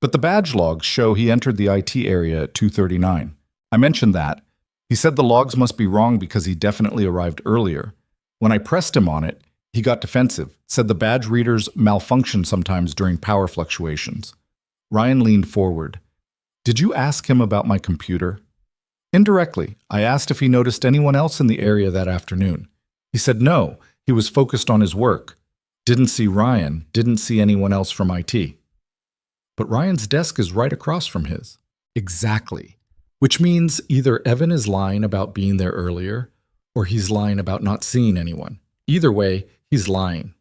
But the badge logs show he entered the IT area at 2:39. I mentioned that. He said the logs must be wrong because he definitely arrived earlier. When I pressed him on it, he got defensive, said the badge readers malfunction sometimes during power fluctuations. Ryan leaned forward. Did you ask him about my computer? Indirectly, I asked if he noticed anyone else in the area that afternoon. He said no, he was focused on his work. Didn't see Ryan, didn't see anyone else from IT. But Ryan's desk is right across from his. Exactly. Which means either Evan is lying about being there earlier, or he's lying about not seeing anyone. Either way, he's lying.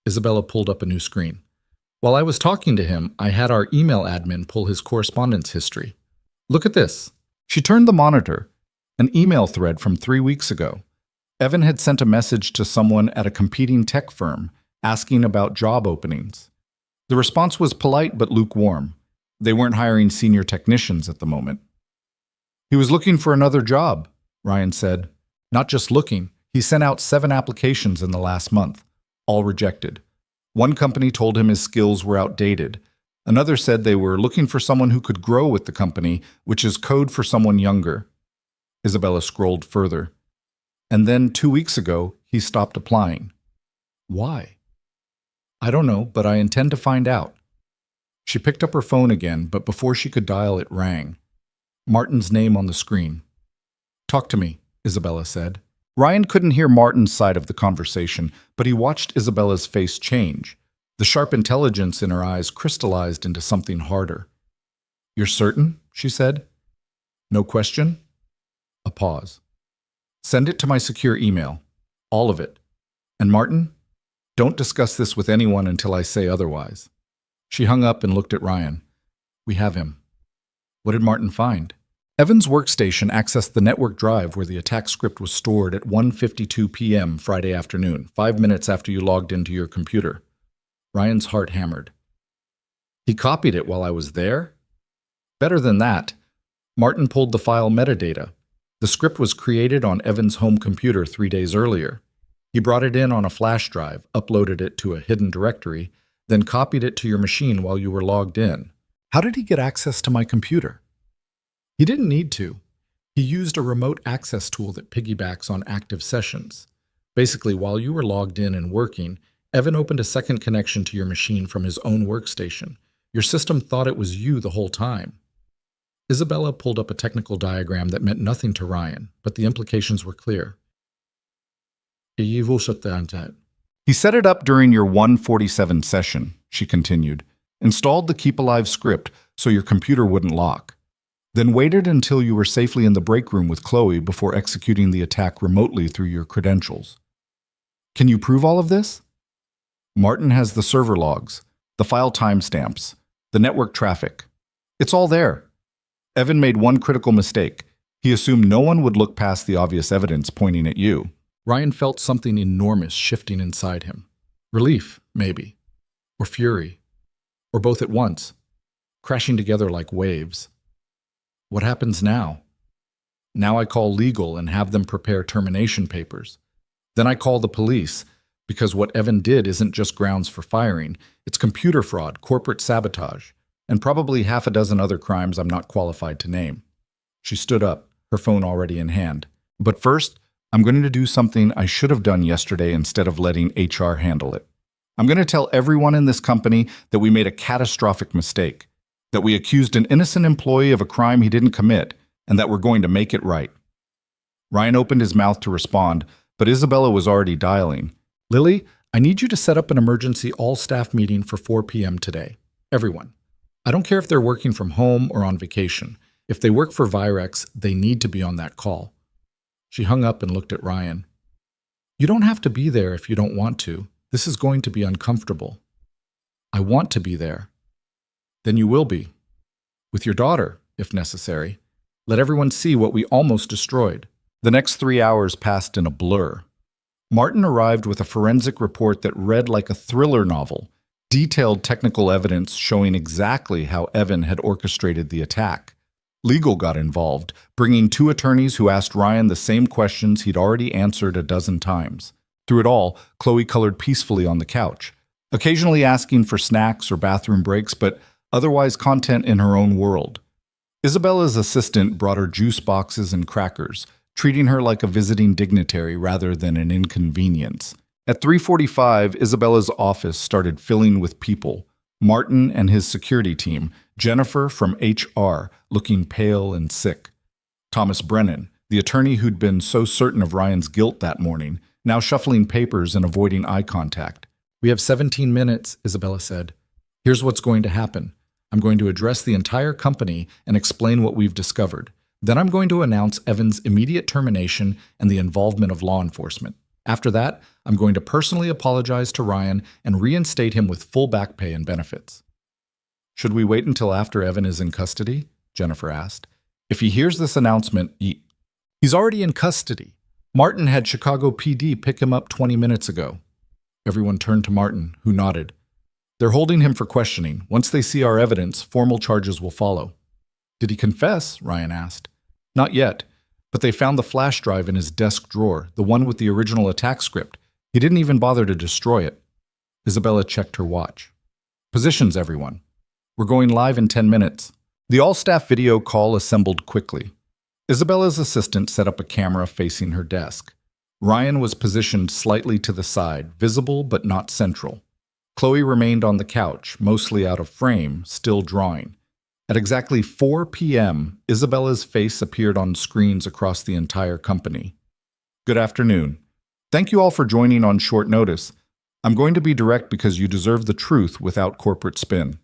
Isabella pulled up a new screen. While I was talking to him, I had our email admin pull his correspondence history. Look at this. She turned the monitor. An email thread from 3 weeks ago. Evan had sent a message to someone at a competing tech firm asking about job openings. The response was polite but lukewarm. They weren't hiring senior technicians at the moment. He was looking for another job, Ryan said. Not just looking. He sent out 7 applications in the last month, all rejected. One company told him his skills were outdated. Another said they were looking for someone who could grow with the company, which is code for someone younger. Isabella scrolled further. And then 2 weeks ago, he stopped applying. Why? I don't know, but I intend to find out. She picked up her phone again, but before she could dial, it rang. Martin's name on the screen. Talk to me, Isabella said. Ryan couldn't hear Martin's side of the conversation, but he watched Isabella's face change. The sharp intelligence in her eyes crystallized into something harder. "You're certain?" she said. "No question?" A pause. "Send it to my secure email. All of it. And Martin, don't discuss this with anyone until I say otherwise." She hung up and looked at Ryan. "We have him." "What did Martin find?" Evan's workstation accessed the network drive where the attack script was stored at 1:52 p.m. Friday afternoon, 5 minutes after you logged into your computer. Ryan's heart hammered. "He copied it while I was there?" "Better than that. Martin pulled the file metadata. The script was created on Evan's home computer 3 days earlier. He brought it in on a flash drive, uploaded it to a hidden directory, then copied it to your machine while you were logged in." "How did he get access to my computer?" "He didn't need to. He used a remote access tool that piggybacks on active sessions. Basically, while you were logged in and working, Evan opened a second connection to your machine from his own workstation. Your system thought it was you the whole time." Isabella pulled up a technical diagram that meant nothing to Ryan, but the implications were clear. "He set it up during your 147 session," she continued, "installed the Keep Alive script so your computer wouldn't lock. Then waited until you were safely in the break room with Chloe before executing the attack remotely through your credentials. Can you prove all of this?" "Martin has the server logs, the file timestamps, the network traffic. It's all there. Evan made one critical mistake. He assumed no one would look past the obvious evidence pointing at you." Ryan felt something enormous shifting inside him. Relief, maybe. Or fury. Or both at once, crashing together like waves. What happens now? Now I call legal and have them prepare termination papers. Then I call the police, because what Evan did isn't just grounds for firing. It's computer fraud, corporate sabotage, and probably half a dozen other crimes I'm not qualified to name. She stood up, her phone already in hand. "But first, I'm going to do something I should have done yesterday instead of letting HR handle it. I'm going to tell everyone in this company that we made a catastrophic mistake, that we accused an innocent employee of a crime he didn't commit, and that we're going to make it right." Ryan opened his mouth to respond, but Isabella was already dialing. "Lily, I need you to set up an emergency all-staff meeting for 4 p.m. today. Everyone. I don't care if they're working from home or on vacation. If they work for Virex, they need to be on that call." She hung up and looked at Ryan. "You don't have to be there if you don't want to. This is going to be uncomfortable." "I want to be there." "Then you will be. With your daughter, if necessary. Let everyone see what we almost destroyed." The next 3 hours passed in a blur. Martin arrived with a forensic report that read like a thriller novel, detailed technical evidence showing exactly how Evan had orchestrated the attack. Legal got involved, bringing 2 attorneys who asked Ryan the same questions he'd already answered a dozen times. Through it all, Chloe colored peacefully on the couch, occasionally asking for snacks or bathroom breaks, but otherwise content in her own world. Isabella's assistant brought her juice boxes and crackers, treating her like a visiting dignitary rather than an inconvenience. At 3:45, Isabella's office started filling with people. Martin and his security team, Jennifer from HR, looking pale and sick. Thomas Brennan, the attorney who'd been so certain of Ryan's guilt that morning, now shuffling papers and avoiding eye contact. "We have 17 minutes, Isabella said. "Here's what's going to happen. I'm going to address the entire company and explain what we've discovered. Then I'm going to announce Evan's immediate termination and the involvement of law enforcement. After that, I'm going to personally apologize to Ryan and reinstate him with full back pay and benefits." "Should we wait until after Evan is in custody?" Jennifer asked. "If he hears this announcement, he's already in custody. Martin had Chicago PD pick him up 20 minutes ago." Everyone turned to Martin, who nodded. "They're holding him for questioning. Once they see our evidence, formal charges will follow." "Did he confess?" Ryan asked. "Not yet, but they found the flash drive in his desk drawer, the one with the original attack script. He didn't even bother to destroy it." Isabella checked her watch. "Positions, everyone. We're going live in 10 minutes. The all-staff video call assembled quickly. Isabella's assistant set up a camera facing her desk. Ryan was positioned slightly to the side, visible but not central. Chloe remained on the couch, mostly out of frame, still drawing. At exactly 4 p.m., Isabella's face appeared on screens across the entire company. Good afternoon. Thank you all for joining on short notice. I'm going to be direct because you deserve the truth without corporate spin.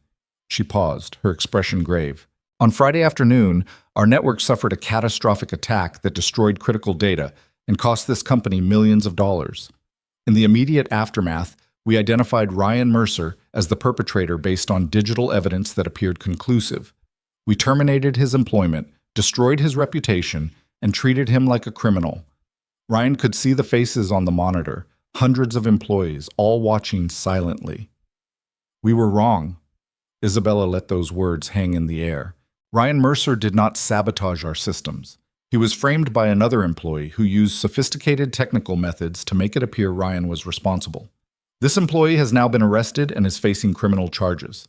She paused, her expression grave. On Friday afternoon, our network suffered a catastrophic attack that destroyed critical data and cost this company millions of dollars. In the immediate aftermath, we identified Ryan Mercer as the perpetrator based on digital evidence that appeared conclusive. We terminated his employment, destroyed his reputation, and treated him like a criminal. Ryan could see the faces on the monitor, hundreds of employees, all watching silently. We were wrong. Isabella let those words hang in the air. Ryan Mercer did not sabotage our systems. He was framed by another employee who used sophisticated technical methods to make it appear Ryan was responsible. This employee has now been arrested and is facing criminal charges.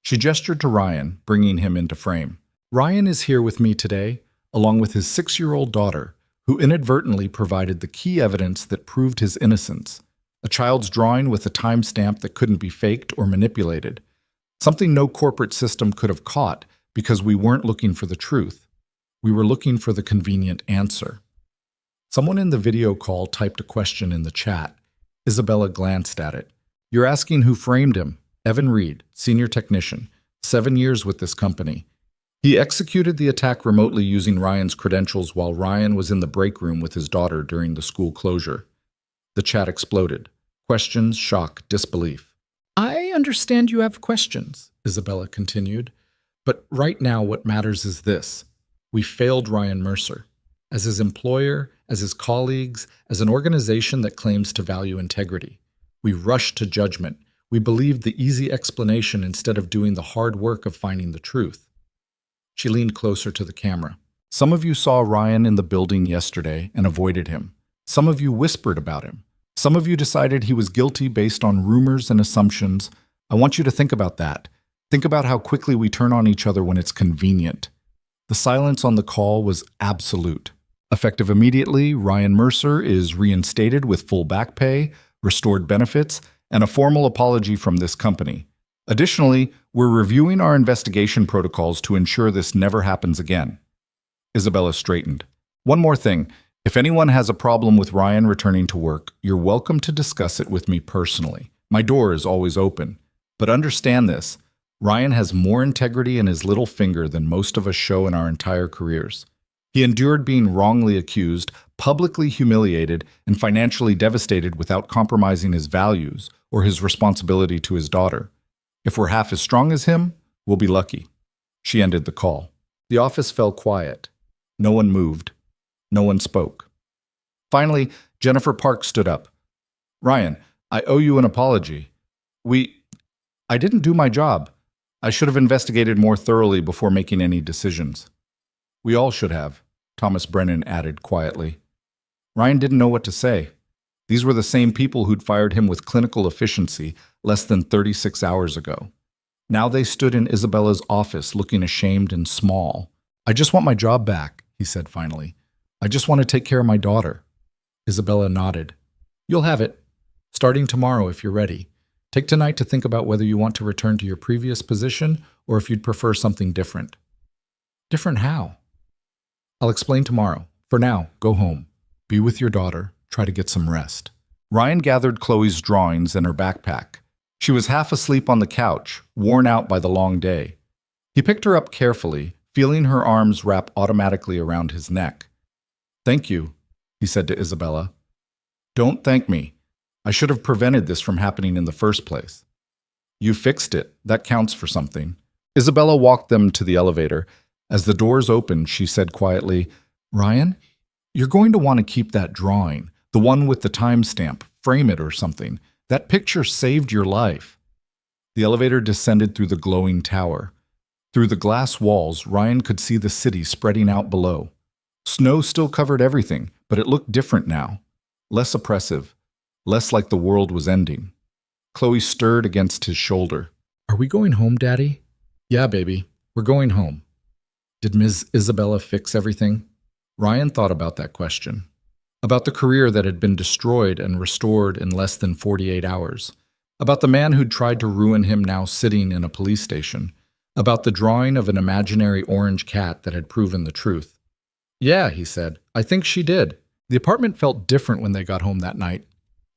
She gestured to Ryan, bringing him into frame. Ryan is here with me today, along with his 6-year-old daughter, who inadvertently provided the key evidence that proved his innocence. A child's drawing with a timestamp that couldn't be faked or manipulated. Something no corporate system could have caught because we weren't looking for the truth. We were looking for the convenient answer. Someone in the video call typed a question in the chat. Isabella glanced at it. You're asking who framed him? Evan Reed, senior technician, 7 years with this company. He executed the attack remotely using Ryan's credentials while Ryan was in the break room with his daughter during the school closure. The chat exploded. Questions, shock, disbelief. I understand you have questions, Isabella continued. But right now what matters is this. We failed Ryan Mercer. As his employer, as his colleagues, as an organization that claims to value integrity. We rushed to judgment. We believed the easy explanation instead of doing the hard work of finding the truth. She leaned closer to the camera. Some of you saw Ryan in the building yesterday and avoided him. Some of you whispered about him. Some of you decided he was guilty based on rumors and assumptions. I want you to think about that. Think about how quickly we turn on each other when it's convenient. The silence on the call was absolute. Effective immediately, Ryan Mercer is reinstated with full back pay, restored benefits, and a formal apology from this company. Additionally, we're reviewing our investigation protocols to ensure this never happens again. Isabella straightened. One more thing. If anyone has a problem with Ryan returning to work, you're welcome to discuss it with me personally. My door is always open. But understand this. Ryan has more integrity in his little finger than most of us show in our entire careers. He endured being wrongly accused, publicly humiliated, and financially devastated without compromising his values or his responsibility to his daughter. If we're half as strong as him, we'll be lucky. She ended the call. The office fell quiet. No one moved. No one spoke. Finally, Jennifer Park stood up. Ryan, I owe you an apology. I didn't do my job. I should have investigated more thoroughly before making any decisions. We all should have, Thomas Brennan added quietly. Ryan didn't know what to say. These were the same people who'd fired him with clinical efficiency less than 36 hours ago. Now they stood in Isabella's office looking ashamed and small. I just want my job back, he said finally. I just want to take care of my daughter. Isabella nodded. You'll have it. Starting tomorrow if you're ready. Take tonight to think about whether you want to return to your previous position or if you'd prefer something different. Different how? I'll explain tomorrow. For now, go home. Be with your daughter. Try to get some rest. Ryan gathered Chloe's drawings and her backpack. She was half asleep on the couch, worn out by the long day. He picked her up carefully, feeling her arms wrap automatically around his neck. Thank you, he said to Isabella. Don't thank me. I should have prevented this from happening in the first place. You fixed it. That counts for something. Isabella walked them to the elevator. As the doors opened, she said quietly, Ryan, you're going to want to keep that drawing, the one with the timestamp, frame it or something. That picture saved your life. The elevator descended through the glowing tower. Through the glass walls, Ryan could see the city spreading out below. Snow still covered everything, but it looked different now. Less oppressive, less like the world was ending. Chloe stirred against his shoulder. Are we going home, Daddy? Yeah, baby, we're going home. Did Ms. Isabella fix everything? Ryan thought about that question. About the career that had been destroyed and restored in less than 48 hours. About the man who'd tried to ruin him now sitting in a police station. About the drawing of an imaginary orange cat that had proven the truth. Yeah, he said, I think she did. The apartment felt different when they got home that night.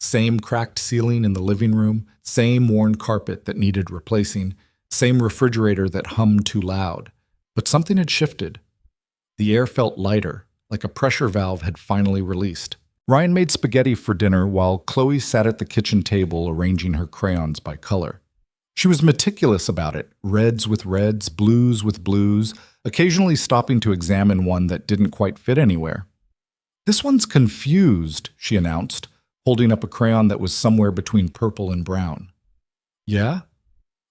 Same cracked ceiling in the living room, same worn carpet that needed replacing, same refrigerator that hummed too loud. But something had shifted. The air felt lighter, like a pressure valve had finally released. Ryan made spaghetti for dinner while Chloe sat at the kitchen table arranging her crayons by color. She was meticulous about it, reds with reds, blues with blues, occasionally stopping to examine one that didn't quite fit anywhere. "This one's confused," she announced, holding up a crayon that was somewhere between purple and brown. "Yeah?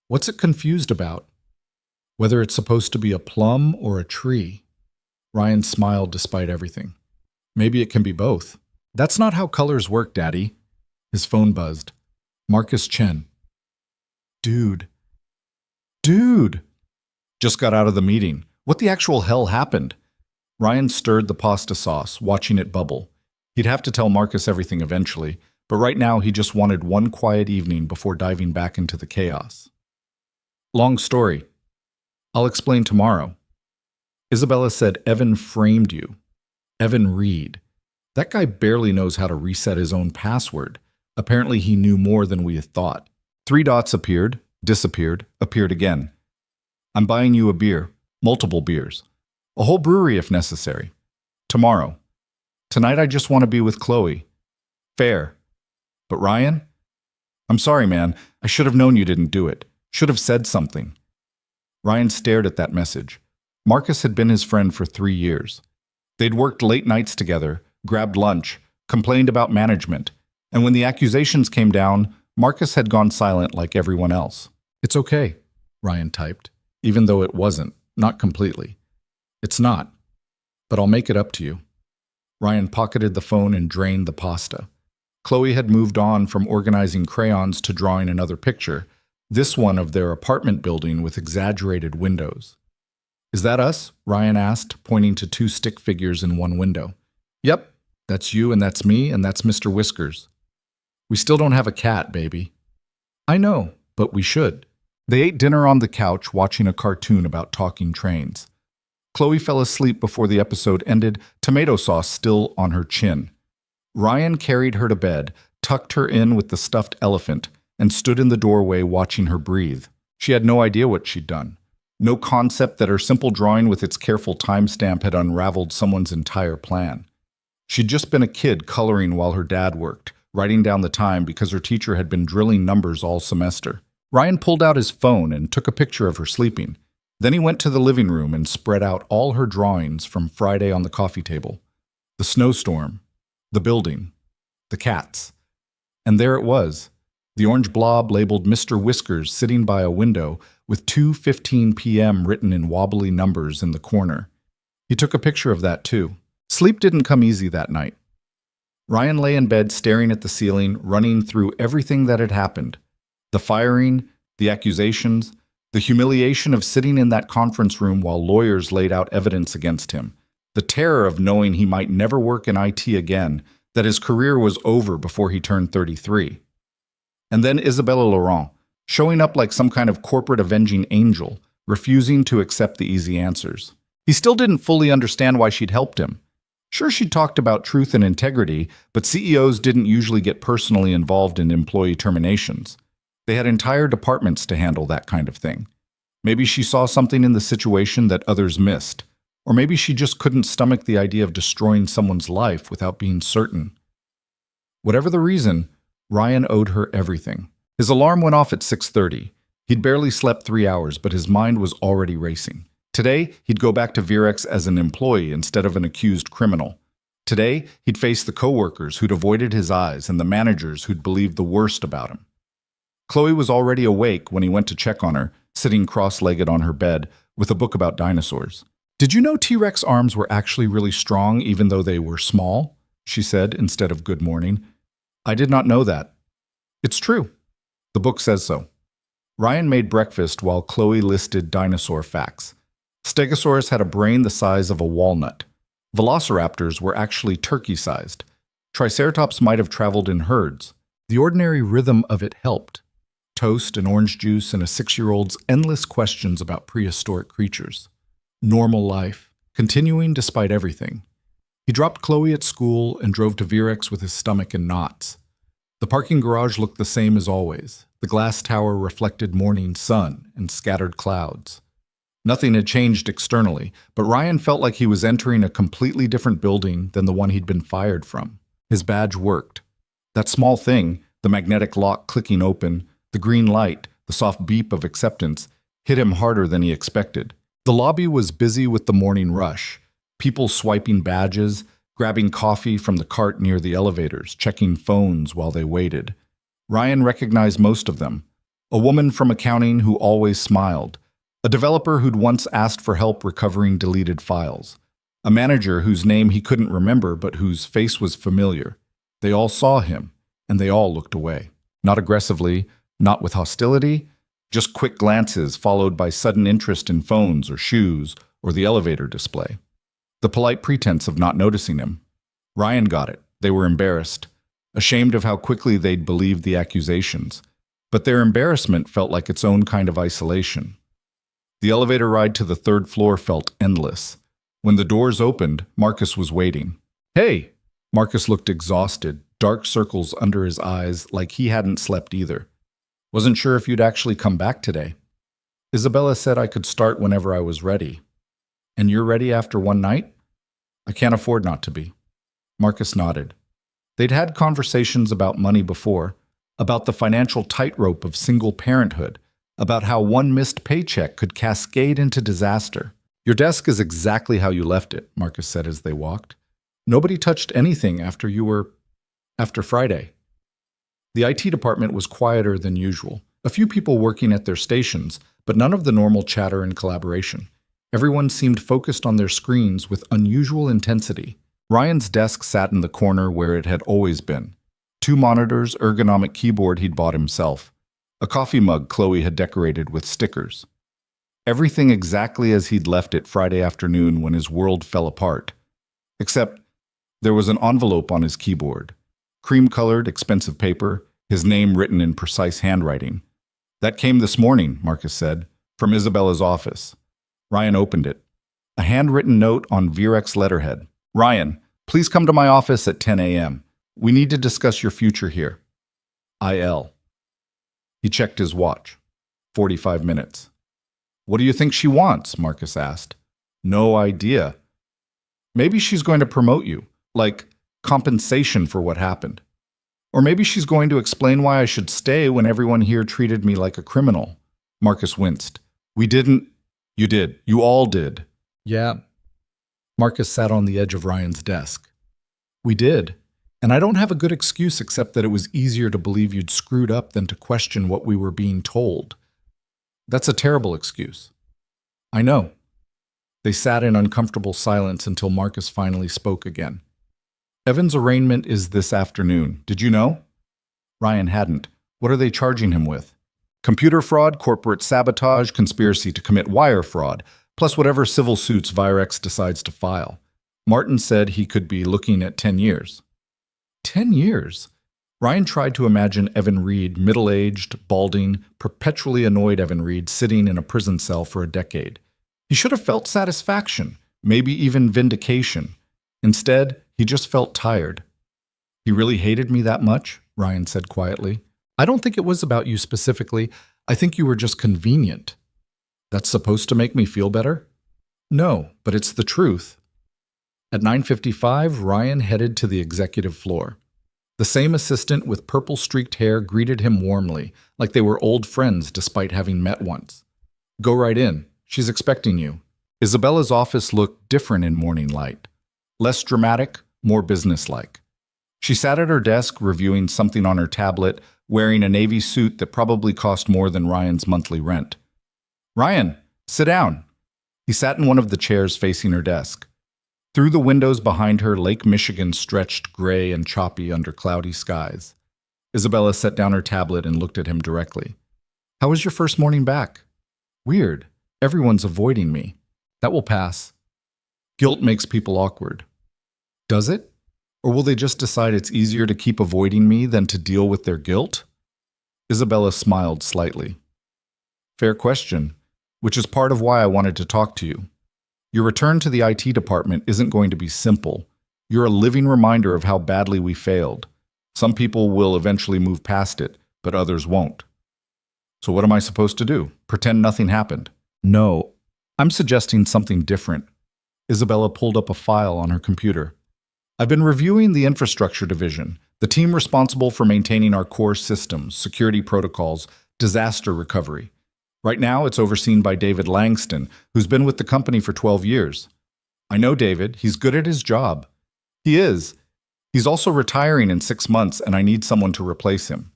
What's it confused about? Whether it's supposed to be a plum or a tree?" Ryan smiled despite everything. "Maybe it can be both." "That's not how colors work, Daddy." His phone buzzed. Marcus Chen. Dude. Just got out of the meeting. What the actual hell happened? Ryan stirred the pasta sauce, watching it bubble. He'd have to tell Marcus everything eventually, but right now he just wanted one quiet evening before diving back into the chaos. "Long story. I'll explain tomorrow." Isabella said Evan framed you. Evan Reed. That guy barely knows how to reset his own password. Apparently he knew more than we had thought. 3 dots appeared, disappeared, appeared again. "I'm buying you a beer. Multiple beers. A whole brewery if necessary. Tomorrow. Tonight I just want to be with Chloe. Fair. But Ryan? I'm sorry, man. I should have known you didn't do it. Should have said something." Ryan stared at that message. Marcus had been his friend for 3 years. They'd worked late nights together, grabbed lunch, complained about management, and when the accusations came down, Marcus had gone silent like everyone else. "It's okay," Ryan typed, even though it wasn't, not completely. "It's not, but I'll make it up to you." Ryan pocketed the phone and drained the pasta. Chloe had moved on from organizing crayons to drawing another picture, this one of their apartment building with exaggerated windows. "Is that us?" Ryan asked, pointing to 2 stick figures in one window. "Yep, that's you and that's me and that's Mr. Whiskers. We still don't have a cat, baby." "I know, but we should." They ate dinner on the couch watching a cartoon about talking trains. Chloe fell asleep before the episode ended, tomato sauce still on her chin. Ryan carried her to bed, tucked her in with the stuffed elephant, and stood in the doorway watching her breathe. She had no idea what she'd done. No concept that her simple drawing with its careful timestamp had unraveled someone's entire plan. She'd just been a kid coloring while her dad worked, writing down the time because her teacher had been drilling numbers all semester. Ryan pulled out his phone and took a picture of her sleeping. Then he went to the living room and spread out all her drawings from Friday on the coffee table. The snowstorm, the building, the cats. And there it was, the orange blob labeled Mr. Whiskers sitting by a window with 2:15 p.m. written in wobbly numbers in the corner. He took a picture of that too. Sleep didn't come easy that night. Ryan lay in bed staring at the ceiling, running through everything that had happened. The firing, the accusations, the humiliation of sitting in that conference room while lawyers laid out evidence against him, the terror of knowing he might never work in IT again, that his career was over before he turned 33. And then Isabella Laurent, showing up like some kind of corporate avenging angel, refusing to accept the easy answers. He still didn't fully understand why she'd helped him. Sure, she talked about truth and integrity, but CEOs didn't usually get personally involved in employee terminations. They had entire departments to handle that kind of thing. Maybe she saw something in the situation that others missed, or maybe she just couldn't stomach the idea of destroying someone's life without being certain. Whatever the reason, Ryan owed her everything. His alarm went off at 6:30. He'd barely slept 3 hours, but his mind was already racing. Today, he'd go back to Virex as an employee instead of an accused criminal. Today, he'd face the coworkers who'd avoided his eyes and the managers who'd believed the worst about him. Chloe was already awake when he went to check on her, sitting cross-legged on her bed with a book about dinosaurs. "Did you know T-Rex arms were actually really strong even though they were small?" she said instead of good morning. "I did not know that." "It's true. The book says so." Ryan made breakfast while Chloe listed dinosaur facts. Stegosaurus had a brain the size of a walnut. Velociraptors were actually turkey-sized. Triceratops might have traveled in herds. The ordinary rhythm of it helped. Toast and orange juice and a 6-year-old's endless questions about prehistoric creatures. Normal life, continuing despite everything. He dropped Chloe at school and drove to Virex with his stomach in knots. The parking garage looked the same as always. The glass tower reflected morning sun and scattered clouds. Nothing had changed externally, but Ryan felt like he was entering a completely different building than the one he'd been fired from. His badge worked. That small thing, the magnetic lock clicking open, the green light, the soft beep of acceptance, hit him harder than he expected. The lobby was busy with the morning rush. People swiping badges, grabbing coffee from the cart near the elevators, checking phones while they waited. Ryan recognized most of them. A woman from accounting who always smiled. A developer who'd once asked for help recovering deleted files. A manager whose name he couldn't remember but whose face was familiar. They all saw him, and they all looked away. Not aggressively, not with hostility, just quick glances followed by sudden interest in phones or shoes or the elevator display. The polite pretense of not noticing him. Ryan got it. They were embarrassed, ashamed of how quickly they'd believed the accusations. But their embarrassment felt like its own kind of isolation. The elevator ride to the third floor felt endless. When the doors opened, Marcus was waiting. "Hey!" Marcus looked exhausted, dark circles under his eyes like he hadn't slept either. "Wasn't sure if you'd actually come back today. Isabella said I could start whenever I was ready. And you're ready after one night? I can't afford not to be." Marcus nodded. They'd had conversations about money before, about the financial tightrope of single parenthood, about how one missed paycheck could cascade into disaster. "Your desk is exactly how you left it," Marcus said as they walked. "Nobody touched anything after Friday." The IT department was quieter than usual. A few people working at their stations, but none of the normal chatter and collaboration. Everyone seemed focused on their screens with unusual intensity. Ryan's desk sat in the corner where it had always been. 2 monitors, ergonomic keyboard he'd bought himself. A coffee mug Chloe had decorated with stickers. Everything exactly as he'd left it Friday afternoon when his world fell apart. Except there was an envelope on his keyboard. Cream-colored, expensive paper, his name written in precise handwriting. "That came this morning," Marcus said, "from Isabella's office." Ryan opened it. A handwritten note on Virex letterhead. "Ryan, please come to my office at 10 a.m. We need to discuss your future here. IL." He checked his watch. 45 minutes. "What do you think she wants?" Marcus asked. "No idea. Maybe she's going to promote you, like compensation for what happened. Or maybe she's going to explain why I should stay when everyone here treated me like a criminal." Marcus winced. "We didn't." "You did. You all did." "Yeah." Marcus sat on the edge of Ryan's desk. "We did. And I don't have a good excuse except that it was easier to believe you'd screwed up than to question what we were being told." "That's a terrible excuse." "I know." They sat in uncomfortable silence until Marcus finally spoke again. "Evan's arraignment is this afternoon. Did you know?" Ryan hadn't. "What are they charging him with?" "Computer fraud, corporate sabotage, conspiracy to commit wire fraud, plus whatever civil suits Virex decides to file. Martin said he could be looking at 10 years. 10 years? Ryan tried to imagine Evan Reed, middle-aged, balding, perpetually annoyed Evan Reed, sitting in a prison cell for a decade. He should have felt satisfaction, maybe even vindication. Instead, he just felt tired. "He really hated me that much?" Ryan said quietly. "I don't think it was about you specifically. I think you were just convenient." "That's supposed to make me feel better?" "No, but it's the truth." At 9:55, Ryan headed to the executive floor. The same assistant with purple-streaked hair greeted him warmly, like they were old friends despite having met once. "Go right in. She's expecting you." Isabella's office looked different in morning light. Less dramatic, more businesslike. She sat at her desk reviewing something on her tablet, wearing a navy suit that probably cost more than Ryan's monthly rent. "Ryan, sit down." He sat in one of the chairs facing her desk. Through the windows behind her, Lake Michigan stretched gray and choppy under cloudy skies. Isabella set down her tablet and looked at him directly. "How was your first morning back?" "Weird. Everyone's avoiding me." "That will pass." "Guilt makes people awkward." "Does it? Or will they just decide it's easier to keep avoiding me than to deal with their guilt?" Isabella smiled slightly. "Fair question, which is part of why I wanted to talk to you. Your return to the IT department isn't going to be simple. You're a living reminder of how badly we failed. Some people will eventually move past it, but others won't. So what am I supposed to do? Pretend nothing happened? No, I'm suggesting something different. Isabella pulled up a file on her computer. I've been reviewing the infrastructure division, the team responsible for maintaining our core systems, security protocols, disaster recovery. Right now, it's overseen by David Langston, who's been with the company for 12 years. I know David. He's good at his job. He is. He's also retiring in 6 months, and I need someone to replace him.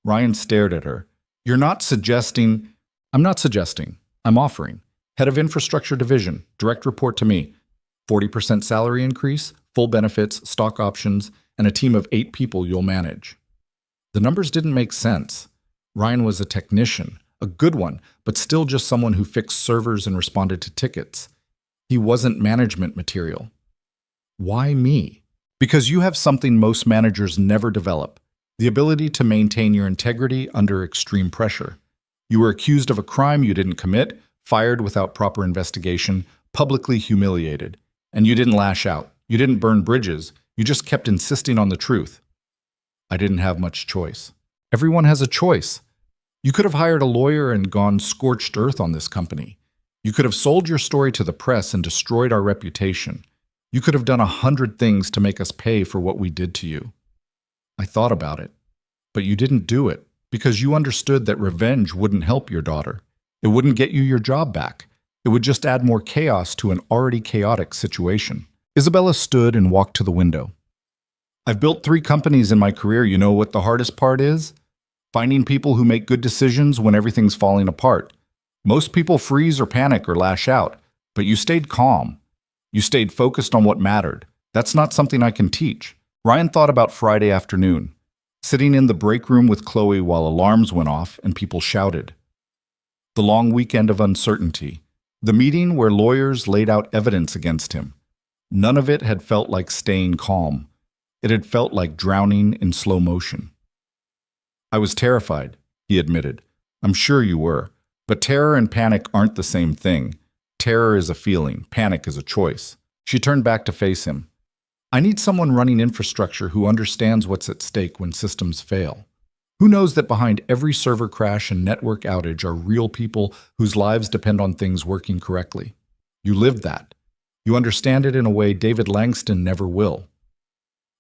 Ryan stared at her. You're not suggesting... I'm not suggesting. I'm offering. Head of Infrastructure Division, direct report to me. 40% salary increase, full benefits, stock options, and a team of 8 people you'll manage. The numbers didn't make sense. Ryan was a technician, a good one, but still just someone who fixed servers and responded to tickets. He wasn't management material. Why me? Because you have something most managers never develop, the ability to maintain your integrity under extreme pressure. You were accused of a crime you didn't commit, fired without proper investigation, publicly humiliated. And you didn't lash out. You didn't burn bridges. You just kept insisting on the truth. I didn't have much choice. Everyone has a choice. You could have hired a lawyer and gone scorched earth on this company. You could have sold your story to the press and destroyed our reputation. You could have done 100 things to make us pay for what we did to you. I thought about it. But you didn't do it because you understood that revenge wouldn't help your daughter. It wouldn't get you your job back. It would just add more chaos to an already chaotic situation. Isabella stood and walked to the window. I've built 3 companies in my career. You know what the hardest part is? Finding people who make good decisions when everything's falling apart. Most people freeze or panic or lash out, but you stayed calm. You stayed focused on what mattered. That's not something I can teach. Ryan thought about Friday afternoon, sitting in the break room with Chloe while alarms went off and people shouted. The long weekend of uncertainty. The meeting where lawyers laid out evidence against him. None of it had felt like staying calm. It had felt like drowning in slow motion. I was terrified, he admitted. I'm sure you were. But terror and panic aren't the same thing. Terror is a feeling. Panic is a choice. She turned back to face him. I need someone running infrastructure who understands what's at stake when systems fail. Who knows that behind every server crash and network outage are real people whose lives depend on things working correctly? You lived that. You understand it in a way David Langston never will.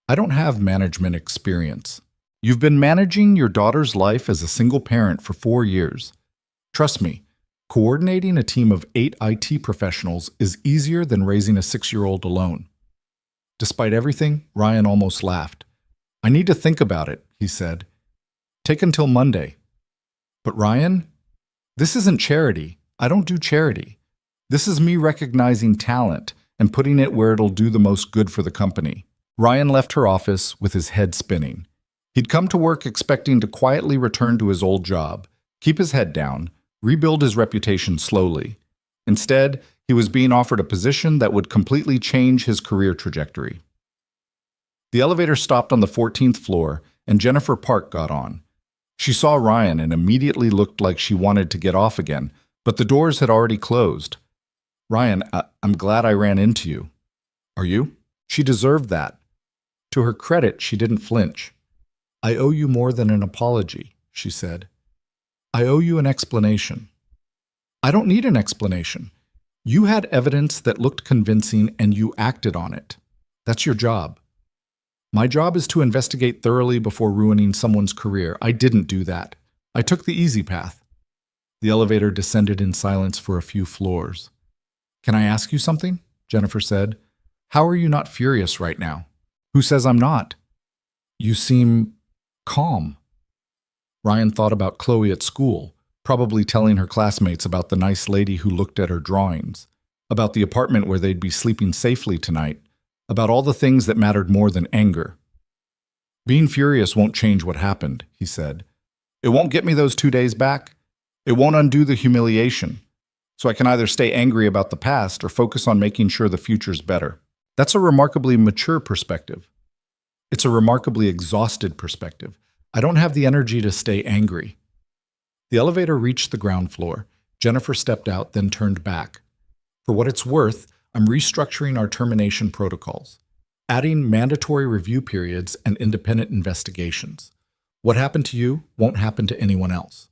I don't have management experience. You've been managing your daughter's life as a single parent for 4 years. Trust me, coordinating a team of 8 IT professionals is easier than raising a 6-year-old alone. Despite everything, Ryan almost laughed. I need to think about it, he said. Take until Monday. But Ryan, this isn't charity. I don't do charity. This is me recognizing talent and putting it where it'll do the most good for the company. Ryan left her office with his head spinning. He'd come to work expecting to quietly return to his old job, keep his head down, rebuild his reputation slowly. Instead, he was being offered a position that would completely change his career trajectory. The elevator stopped on the 14th floor, and Jennifer Park got on. She saw Ryan and immediately looked like she wanted to get off again, but the doors had already closed. Ryan, I'm glad I ran into you. Are you? She deserved that. To her credit, she didn't flinch. I owe you more than an apology, she said. I owe you an explanation. I don't need an explanation. You had evidence that looked convincing and you acted on it. That's your job. My job is to investigate thoroughly before ruining someone's career. I didn't do that. I took the easy path. The elevator descended in silence for a few floors. Can I ask you something? Jennifer said. How are you not furious right now? Who says I'm not? You seem calm. Ryan thought about Chloe at school, probably telling her classmates about the nice lady who looked at her drawings, about the apartment where they'd be sleeping safely tonight, about all the things that mattered more than anger. Being furious won't change what happened, he said. It won't get me those 2 days back. It won't undo the humiliation. So I can either stay angry about the past or focus on making sure the future's better. That's a remarkably mature perspective. It's a remarkably exhausted perspective. I don't have the energy to stay angry. The elevator reached the ground floor. Jennifer stepped out, then turned back. For what it's worth, I'm restructuring our termination protocols. adding mandatory review periods and independent investigations. What happened to you won't happen to anyone else.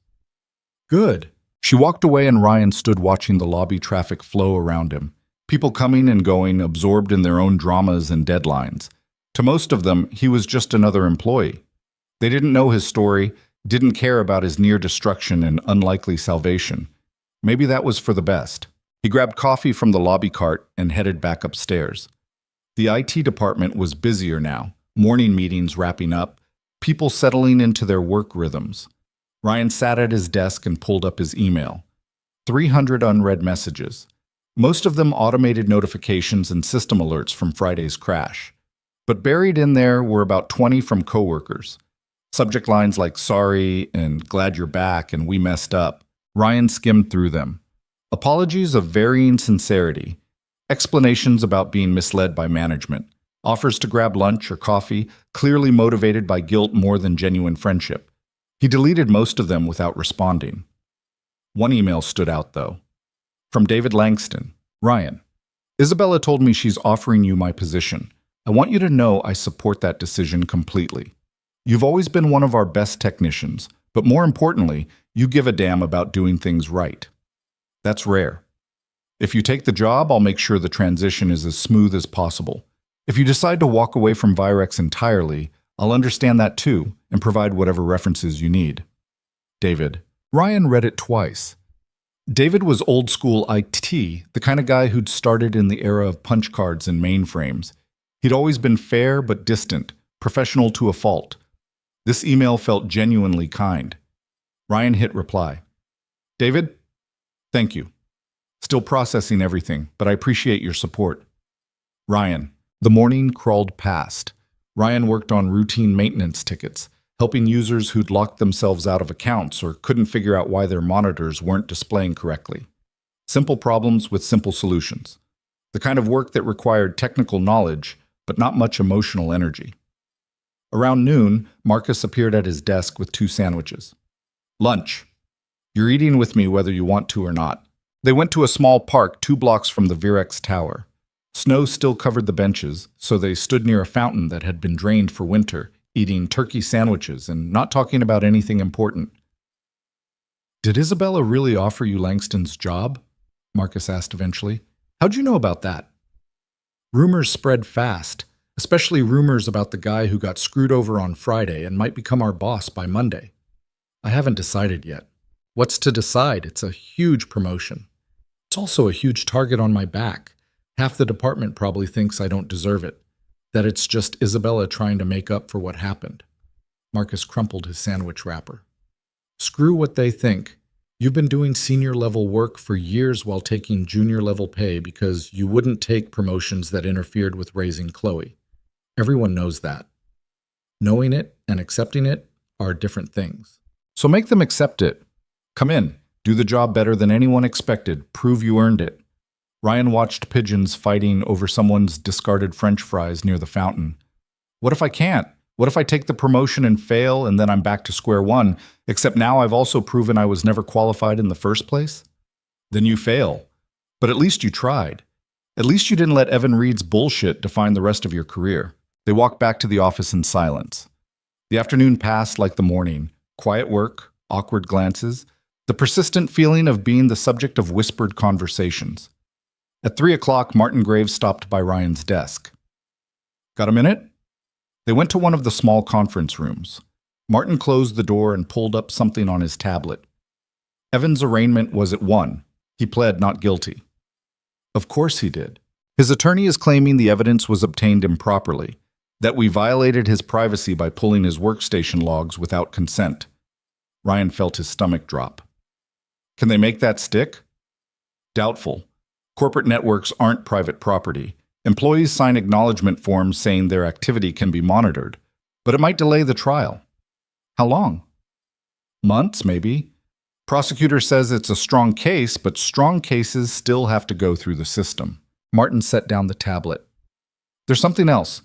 Good. She walked away and Ryan stood watching the lobby traffic flow around him. People coming and going, absorbed in their own dramas and deadlines. To most of them, he was just another employee. They didn't know his story, didn't care about his near destruction and unlikely salvation. Maybe that was for the best. He grabbed coffee from the lobby cart and headed back upstairs. The IT department was busier now, morning meetings wrapping up, people settling into their work rhythms. Ryan sat at his desk and pulled up his email. 300 unread messages. Most of them automated notifications and system alerts from Friday's crash. But buried in there were about 20 from coworkers. Subject lines like sorry and glad you're back and we messed up. Ryan skimmed through them. Apologies of varying sincerity. Explanations about being misled by management. Offers to grab lunch or coffee, clearly motivated by guilt more than genuine friendship. He deleted most of them without responding. One email stood out, though. From David Langston. Ryan, Isabella told me she's offering you my position. I want you to know I support that decision completely. You've always been one of our best technicians, but more importantly, you give a damn about doing things right. That's rare. If you take the job, I'll make sure the transition is as smooth as possible. If you decide to walk away from Virex entirely, I'll understand that too and provide whatever references you need. David. Ryan read it twice. David was old school IT, the kind of guy who'd started in the era of punch cards and mainframes. He'd always been fair but distant, professional to a fault. This email felt genuinely kind. Ryan hit reply. David, thank you. Still processing everything, but I appreciate your support. Ryan. The morning crawled past. Ryan worked on routine maintenance tickets, helping users who'd locked themselves out of accounts or couldn't figure out why their monitors weren't displaying correctly. Simple problems with simple solutions. The kind of work that required technical knowledge, but not much emotional energy. Around noon, Marcus appeared at his desk with 2 sandwiches. Lunch. You're eating with me whether you want to or not. They went to a small park 2 blocks from the Virex Tower. Snow still covered the benches, so they stood near a fountain that had been drained for winter, eating turkey sandwiches and not talking about anything important. Did Isabella really offer you Langston's job? Marcus asked eventually. How'd you know about that? Rumors spread fast, especially rumors about the guy who got screwed over on Friday and might become our boss by Monday. I haven't decided yet. What's to decide? It's a huge promotion. It's also a huge target on my back. Half the department probably thinks I don't deserve it, that it's just Isabella trying to make up for what happened. Marcus crumpled his sandwich wrapper. Screw what they think. You've been doing senior-level work for years while taking junior-level pay because you wouldn't take promotions that interfered with raising Chloe. Everyone knows that. Knowing it and accepting it are different things. So make them accept it. Come in, do the job better than anyone expected, prove you earned it. Ryan watched pigeons fighting over someone's discarded French fries near the fountain. What if I can't? What if I take the promotion and fail and then I'm back to square one, except now I've also proven I was never qualified in the first place? Then you fail. But at least you tried. At least you didn't let Evan Reed's bullshit define the rest of your career. They walked back to the office in silence. The afternoon passed like the morning. Quiet work, awkward glances, the persistent feeling of being the subject of whispered conversations. At 3 o'clock, Martin Graves stopped by Ryan's desk. Got a minute? They went to one of the small conference rooms. Martin closed the door and pulled up something on his tablet. Evan's arraignment was at 1. He pled not guilty. Of course he did. His attorney is claiming the evidence was obtained improperly, that we violated his privacy by pulling his workstation logs without consent. Ryan felt his stomach drop. Can they make that stick? Doubtful. Corporate networks aren't private property. Employees sign acknowledgement forms saying their activity can be monitored, but it might delay the trial. How long? Months, maybe. Prosecutor says it's a strong case, but strong cases still have to go through the system. Martin set down the tablet. There's something else.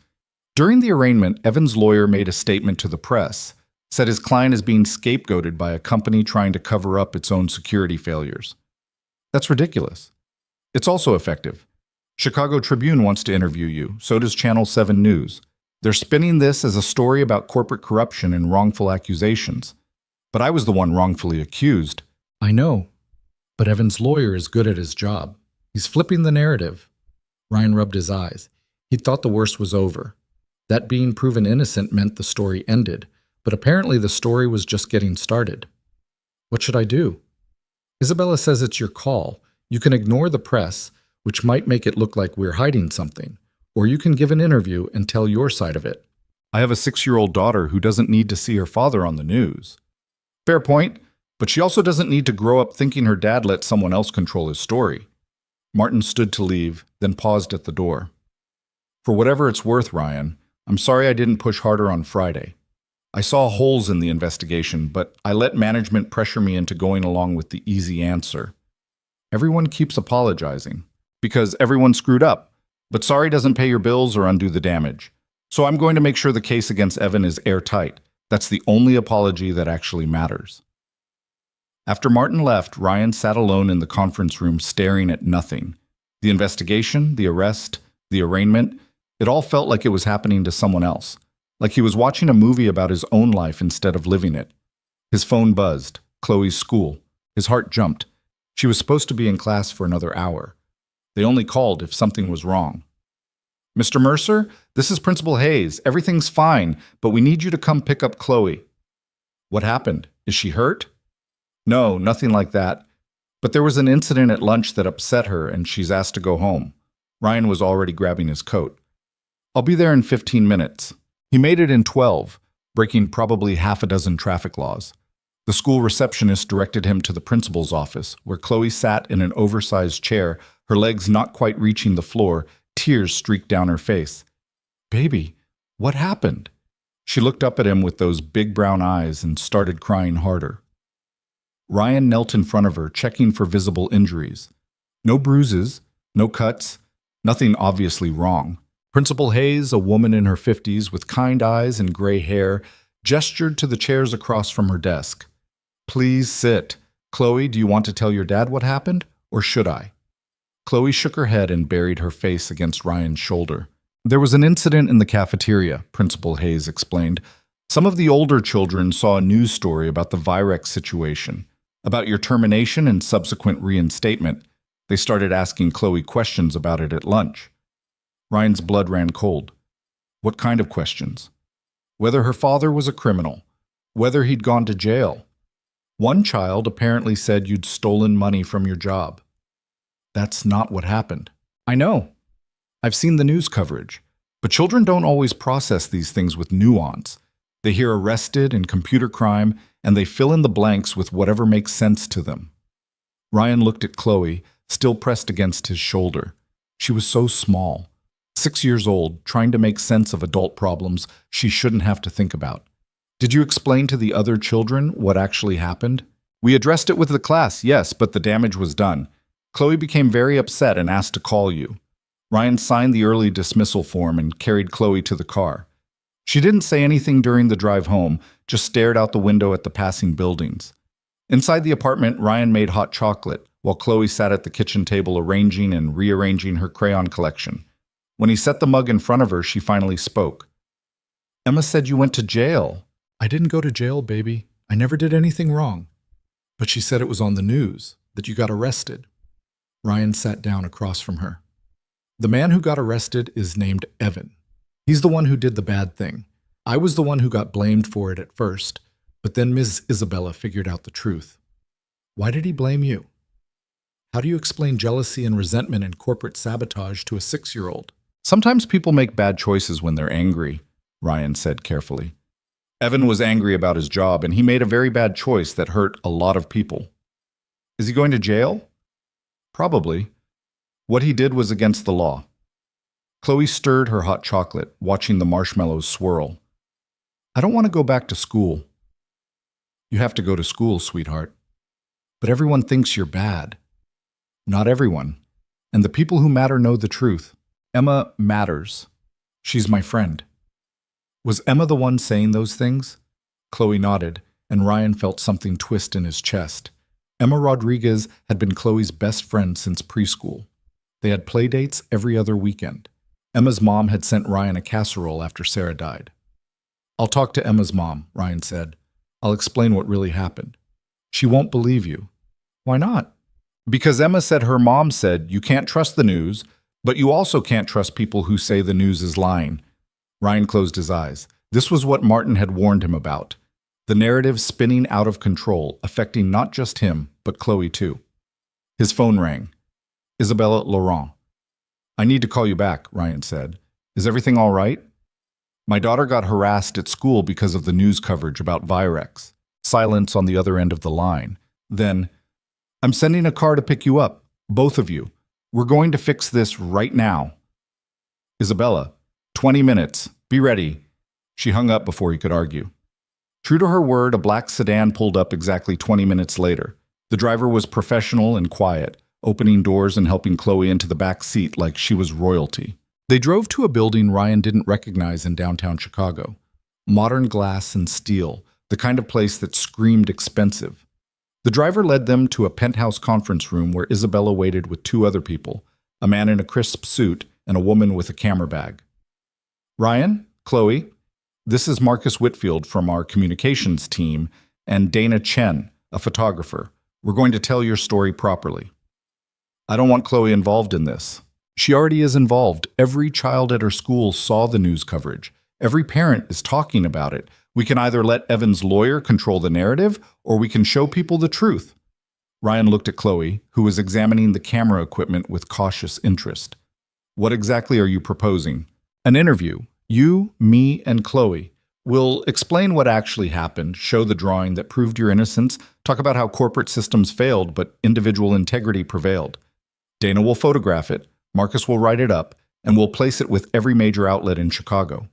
During the arraignment, Evan's lawyer made a statement to the press, said his client is being scapegoated by a company trying to cover up its own security failures. That's ridiculous. It's also effective. Chicago Tribune wants to interview you. So does Channel 7 News. They're spinning this as a story about corporate corruption and wrongful accusations. But I was the one wrongfully accused. I know, but Evan's lawyer is good at his job. He's flipping the narrative. Ryan rubbed his eyes. He thought the worst was over. That being proven innocent meant the story ended, but apparently the story was just getting started. What should I do? Isabella says it's your call. You can ignore the press, which might make it look like we're hiding something, or you can give an interview and tell your side of it. I have a 6-year-old daughter who doesn't need to see her father on the news. Fair point, but she also doesn't need to grow up thinking her dad let someone else control his story. Martin stood to leave, then paused at the door. For whatever it's worth, Ryan, I'm sorry I didn't push harder on Friday. I saw holes in the investigation, but I let management pressure me into going along with the easy answer. Everyone keeps apologizing, because everyone screwed up, but sorry doesn't pay your bills or undo the damage. So I'm going to make sure the case against Evan is airtight. That's the only apology that actually matters. After Martin left, Ryan sat alone in the conference room staring at nothing. The investigation, the arrest, the arraignment, it all felt like it was happening to someone else, like he was watching a movie about his own life instead of living it. His phone buzzed. Chloe's school. His heart jumped. She was supposed to be in class for another hour. They only called if something was wrong. Mr. Mercer, this is Principal Hayes. Everything's fine, but we need you to come pick up Chloe. What happened? Is she hurt? No, nothing like that. But there was an incident at lunch that upset her and she's asked to go home. Ryan was already grabbing his coat. I'll be there in 15 minutes. He made it in 12, breaking probably half a dozen traffic laws. The school receptionist directed him to the principal's office, where Chloe sat in an oversized chair, her legs not quite reaching the floor, tears streaked down her face. Baby, what happened? She looked up at him with those big brown eyes and started crying harder. Ryan knelt in front of her, checking for visible injuries. No bruises, no cuts, nothing obviously wrong. Principal Hayes, a woman in her 50s with kind eyes and gray hair, gestured to the chairs across from her desk. Please sit. Chloe, do you want to tell your dad what happened, or should I? Chloe shook her head and buried her face against Ryan's shoulder. There was an incident in the cafeteria, Principal Hayes explained. Some of the older children saw a news story about the Virex situation, about your termination and subsequent reinstatement. They started asking Chloe questions about it at lunch. Ryan's blood ran cold. What kind of questions? Whether her father was a criminal, whether he'd gone to jail. One child apparently said you'd stolen money from your job. That's not what happened. I know. I've seen the news coverage. But children don't always process these things with nuance. They hear arrested and computer crime, and they fill in the blanks with whatever makes sense to them. Ryan looked at Chloe, still pressed against his shoulder. She was so small. 6 years old, trying to make sense of adult problems she shouldn't have to think about. Did you explain to the other children what actually happened? We addressed it with the class, yes, but the damage was done. Chloe became very upset and asked to call you. Ryan signed the early dismissal form and carried Chloe to the car. She didn't say anything during the drive home, just stared out the window at the passing buildings. Inside the apartment, Ryan made hot chocolate, while Chloe sat at the kitchen table arranging and rearranging her crayon collection. When he set the mug in front of her, she finally spoke. Emma said you went to jail. I didn't go to jail, baby. I never did anything wrong. But she said it was on the news, that you got arrested. Ryan sat down across from her. The man who got arrested is named Evan. He's the one who did the bad thing. I was the one who got blamed for it at first, but then Ms. Isabella figured out the truth. Why did he blame you? How do you explain jealousy and resentment and corporate sabotage to a 6-year-old? Sometimes people make bad choices when they're angry, Ryan said carefully. Evan was angry about his job, and he made a very bad choice that hurt a lot of people. Is he going to jail? Probably. What he did was against the law. Chloe stirred her hot chocolate, watching the marshmallows swirl. I don't want to go back to school. You have to go to school, sweetheart. But everyone thinks you're bad. Not everyone. And the people who matter know the truth. Emma matters. She's my friend. Was Emma the one saying those things? Chloe nodded, and Ryan felt something twist in his chest. Emma Rodriguez had been Chloe's best friend since preschool. They had play dates every other weekend. Emma's mom had sent Ryan a casserole after Sarah died. "I'll talk to Emma's mom," Ryan said. "I'll explain what really happened." "She won't believe you." "Why not?" "Because Emma said her mom said you can't trust the news, but you also can't trust people who say the news is lying." Ryan closed his eyes. This was what Martin had warned him about. The narrative spinning out of control, affecting not just him, but Chloe too. His phone rang. "Isabella Laurent." "I need to call you back," Ryan said. "Is everything all right?" "My daughter got harassed at school because of the news coverage about Virex." Silence on the other end of the line. Then, "I'm sending a car to pick you up, both of you. We're going to fix this right now." "Isabella, 20 minutes. Be ready." She hung up before he could argue. True to her word, a black sedan pulled up exactly 20 minutes later. The driver was professional and quiet, opening doors and helping Chloe into the back seat like she was royalty. They drove to a building Ryan didn't recognize in downtown Chicago. Modern glass and steel, the kind of place that screamed expensive. The driver led them to a penthouse conference room where Isabella waited with two other people, a man in a crisp suit and a woman with a camera bag. "Ryan, Chloe, this is Marcus Whitfield from our communications team, and Dana Chen, a photographer. We're going to tell your story properly." "I don't want Chloe involved in this." "She already is involved. Every child at her school saw the news coverage. Every parent is talking about it. We can either let Evan's lawyer control the narrative, or we can show people the truth." Ryan looked at Chloe, who was examining the camera equipment with cautious interest. "What exactly are you proposing?" "An interview. You, me, and Chloe. We'll explain what actually happened, show the drawing that proved your innocence, talk about how corporate systems failed but individual integrity prevailed. Dana will photograph it, Marcus will write it up, and we'll place it with every major outlet in Chicago."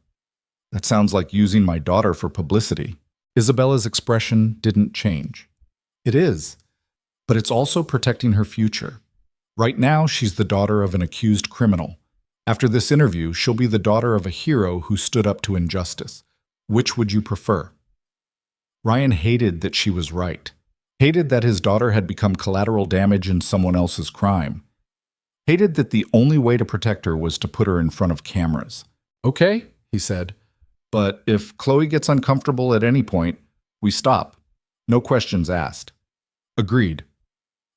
"That sounds like using my daughter for publicity." Isabella's expression didn't change. "It is, but it's also protecting her future. Right now, she's the daughter of an accused criminal. After this interview, she'll be the daughter of a hero who stood up to injustice. Which would you prefer?" Ryan hated that she was right. Hated that his daughter had become collateral damage in someone else's crime. Hated that the only way to protect her was to put her in front of cameras. "Okay," he said. "But if Chloe gets uncomfortable at any point, we stop. No questions asked." "Agreed."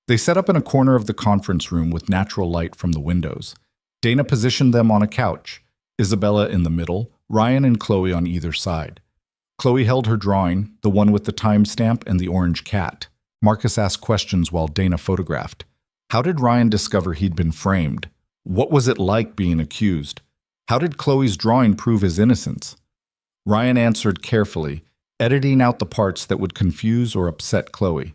They set up in a corner of the conference room with natural light from the windows. Dana positioned them on a couch, Isabella in the middle, Ryan and Chloe on either side. Chloe held her drawing, the one with the timestamp and the orange cat. Marcus asked questions while Dana photographed. How did Ryan discover he'd been framed? What was it like being accused? How did Chloe's drawing prove his innocence? Ryan answered carefully, editing out the parts that would confuse or upset Chloe.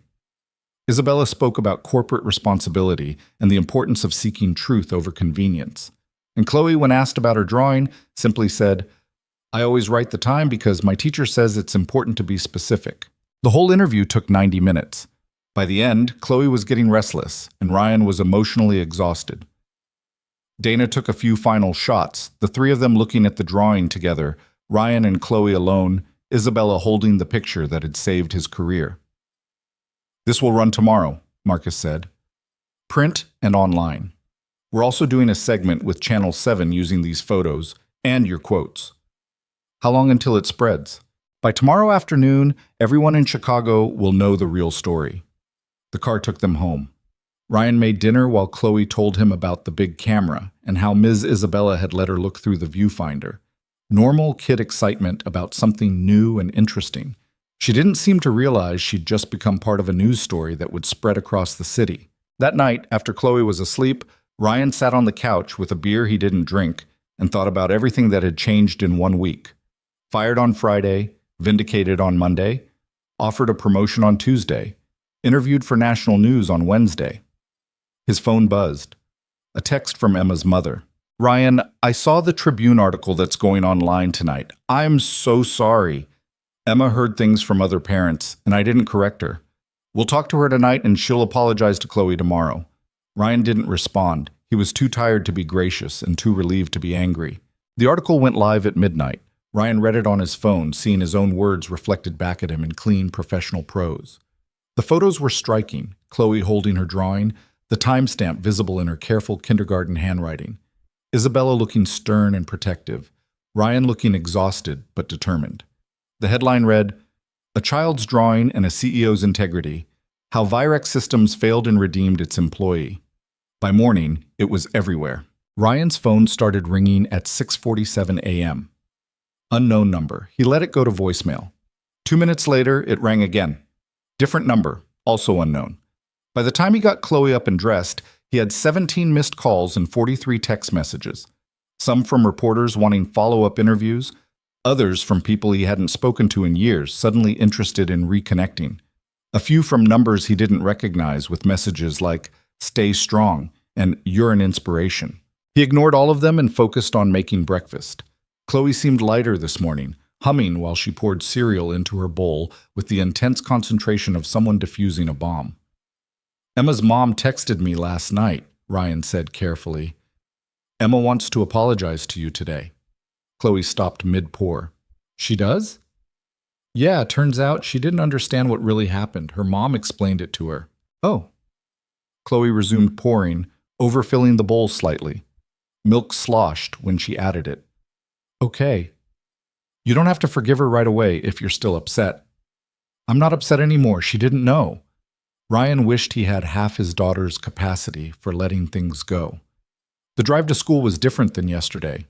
Isabella spoke about corporate responsibility and the importance of seeking truth over convenience. And Chloe, when asked about her drawing, simply said, "I always write the time because my teacher says it's important to be specific." The whole interview took 90 minutes. By the end, Chloe was getting restless, and Ryan was emotionally exhausted. Dana took a few final shots, the three of them looking at the drawing together, Ryan and Chloe alone, Isabella holding the picture that had saved his career. "This will run tomorrow," Marcus said. "Print and online. We're also doing a segment with Channel 7 using these photos and your quotes." "How long until it spreads?" "By tomorrow afternoon, everyone in Chicago will know the real story." The car took them home. Ryan made dinner while Chloe told him about the big camera and how Ms. Isabella had let her look through the viewfinder. Normal kid excitement about something new and interesting. She didn't seem to realize she'd just become part of a news story that would spread across the city. That night, after Chloe was asleep, Ryan sat on the couch with a beer he didn't drink and thought about everything that had changed in 1 week. Fired on Friday, vindicated on Monday, offered a promotion on Tuesday, interviewed for national news on Wednesday. His phone buzzed. A text from Emma's mother. "Ryan, I saw the Tribune article that's going online tonight. I'm so sorry. Emma heard things from other parents, and I didn't correct her. We'll talk to her tonight, and she'll apologize to Chloe tomorrow." Ryan didn't respond. He was too tired to be gracious and too relieved to be angry. The article went live at midnight. Ryan read it on his phone, seeing his own words reflected back at him in clean, professional prose. The photos were striking, Chloe holding her drawing, the timestamp visible in her careful kindergarten handwriting. Isabella looking stern and protective, Ryan looking exhausted but determined. The headline read, "A Child's Drawing and a CEO's Integrity, How Virex Systems Failed and Redeemed Its Employee." By morning, it was everywhere. Ryan's phone started ringing at 6:47 a.m. Unknown number. He let it go to voicemail. 2 minutes later, it rang again. Different number, also unknown. By the time he got Chloe up and dressed, he had 17 missed calls and 43 text messages. Some from reporters wanting follow-up interviews, others from people he hadn't spoken to in years, suddenly interested in reconnecting. A few from numbers he didn't recognize with messages like, "Stay strong," and "You're an inspiration." He ignored all of them and focused on making breakfast. Chloe seemed lighter this morning, humming while she poured cereal into her bowl with the intense concentration of someone defusing a bomb. "Emma's mom texted me last night," Ryan said carefully. "Emma wants to apologize to you today." Chloe stopped mid-pour. "She does?" "Yeah, turns out she didn't understand what really happened. Her mom explained it to her." "Oh." Chloe resumed pouring, overfilling the bowl slightly. Milk sloshed when she added it. "Okay. You don't have to forgive her right away if you're still upset." "I'm not upset anymore. She didn't know." Ryan wished he had half his daughter's capacity for letting things go. The drive to school was different than yesterday.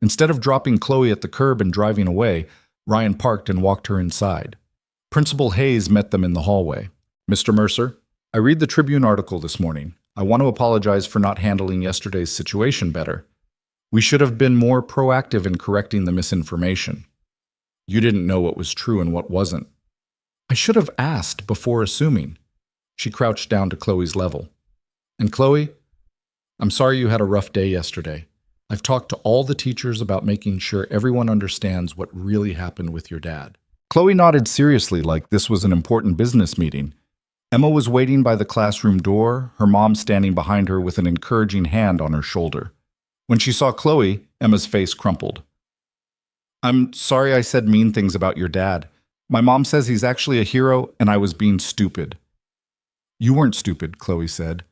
Instead of dropping Chloe at the curb and driving away, Ryan parked and walked her inside. Principal Hayes met them in the hallway. "Mr. Mercer, I read the Tribune article this morning. I want to apologize for not handling yesterday's situation better. We should have been more proactive in correcting the misinformation. You didn't know what was true and what wasn't. I should have asked before assuming." She crouched down to Chloe's level. "And Chloe, I'm sorry you had a rough day yesterday. I've talked to all the teachers about making sure everyone understands what really happened with your dad." Chloe nodded seriously like this was an important business meeting. Emma was waiting by the classroom door, her mom standing behind her with an encouraging hand on her shoulder. When she saw Chloe, Emma's face crumpled. "I'm sorry I said mean things about your dad. My mom says he's actually a hero and I was being stupid." "You weren't stupid," Chloe said.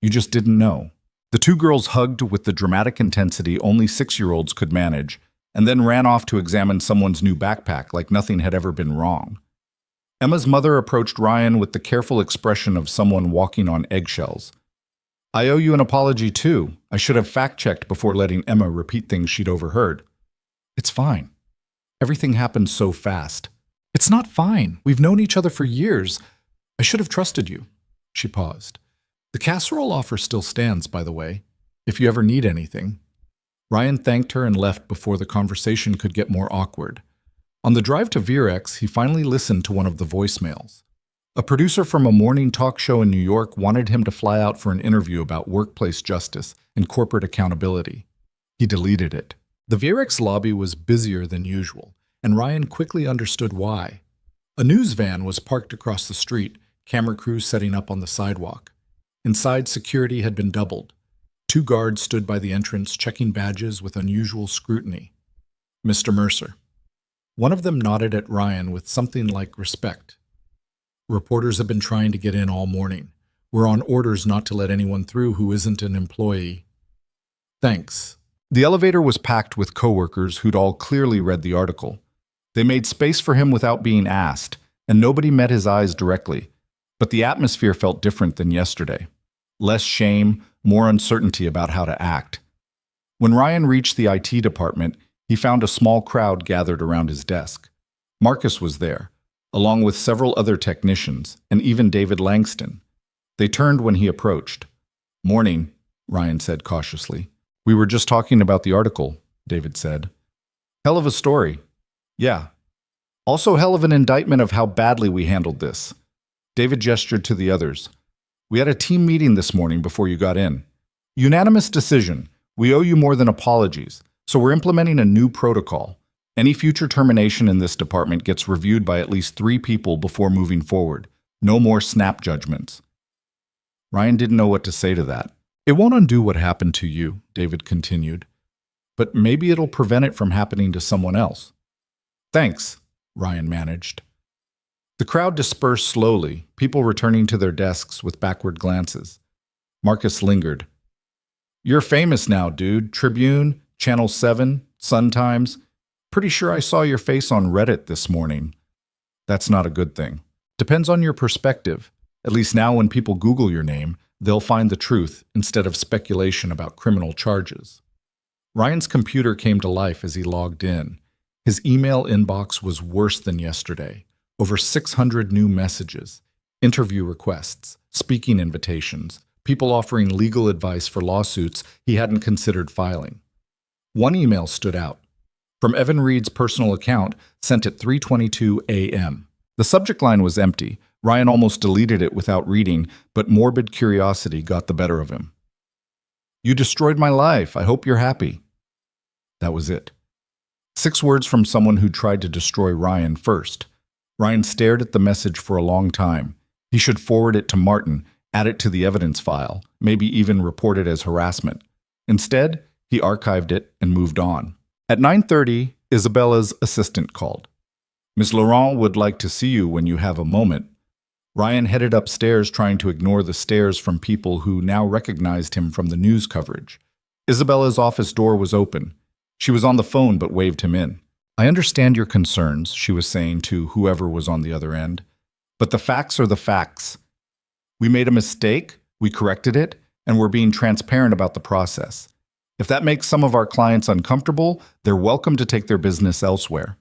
"You just didn't know." The two girls hugged with the dramatic intensity only 6-year-olds could manage, and then ran off to examine someone's new backpack like nothing had ever been wrong. Emma's mother approached Ryan with the careful expression of someone walking on eggshells. "I owe you an apology too. I should have fact-checked before letting Emma repeat things she'd overheard." "It's fine. Everything happened so fast." "It's not fine. We've known each other for years. I should have trusted you." She paused. "The casserole offer still stands, by the way, if you ever need anything." Ryan thanked her and left before the conversation could get more awkward. On the drive to Virex, he finally listened to one of the voicemails. A producer from a morning talk show in New York wanted him to fly out for an interview about workplace justice and corporate accountability. He deleted it. The Virex lobby was busier than usual, and Ryan quickly understood why. A news van was parked across the street, camera crews setting up on the sidewalk. Inside, security had been doubled. 2 guards stood by the entrance, checking badges with unusual scrutiny. "Mr. Mercer." One of them nodded at Ryan with something like respect. "Reporters have been trying to get in all morning. We're on orders not to let anyone through who isn't an employee." "Thanks." The elevator was packed with coworkers who'd all clearly read the article. They made space for him without being asked, and nobody met his eyes directly. But the atmosphere felt different than yesterday. Less shame, more uncertainty about how to act. When Ryan reached the IT department, he found a small crowd gathered around his desk. Marcus was there, along with several other technicians, and even David Langston. They turned when he approached. "Morning," Ryan said cautiously. "We were just talking about the article," David said. "Hell of a story." "Yeah. Also hell of an indictment of how badly we handled this." David gestured to the others. "We had a team meeting this morning before you got in. Unanimous decision. We owe you more than apologies, so we're implementing a new protocol. Any future termination in this department gets reviewed by at least 3 people before moving forward. No more snap judgments." Ryan didn't know what to say to that. "It won't undo what happened to you," David continued, "but maybe it'll prevent it from happening to someone else." "Thanks," Ryan managed. The crowd dispersed slowly, people returning to their desks with backward glances. Marcus lingered. You're famous now, dude. Tribune, Channel 7, Sun Times. Pretty sure I saw your face on Reddit this morning. That's not a good thing. Depends on your perspective. At least now when people Google your name, they'll find the truth instead of speculation about criminal charges. Ryan's computer came to life as he logged in. His email inbox was worse than yesterday. Over 600 new messages, interview requests, speaking invitations, people offering legal advice for lawsuits he hadn't considered filing. One email stood out. From Evan Reed's personal account, sent at 3:22 a.m. The subject line was empty. Ryan almost deleted it without reading, but morbid curiosity got the better of him. You destroyed my life. I hope you're happy. That was it. 6 words from someone who tried to destroy Ryan first. Ryan stared at the message for a long time. He should forward it to Martin, add it to the evidence file, maybe even report it as harassment. Instead, he archived it and moved on. At 9:30, Isabella's assistant called. Miss Laurent would like to see you when you have a moment. Ryan headed upstairs trying to ignore the stares from people who now recognized him from the news coverage. Isabella's office door was open. She was on the phone but waved him in. I understand your concerns, she was saying to whoever was on the other end. But the facts are the facts. We made a mistake, we corrected it, and we're being transparent about the process. If that makes some of our clients uncomfortable, they're welcome to take their business elsewhere.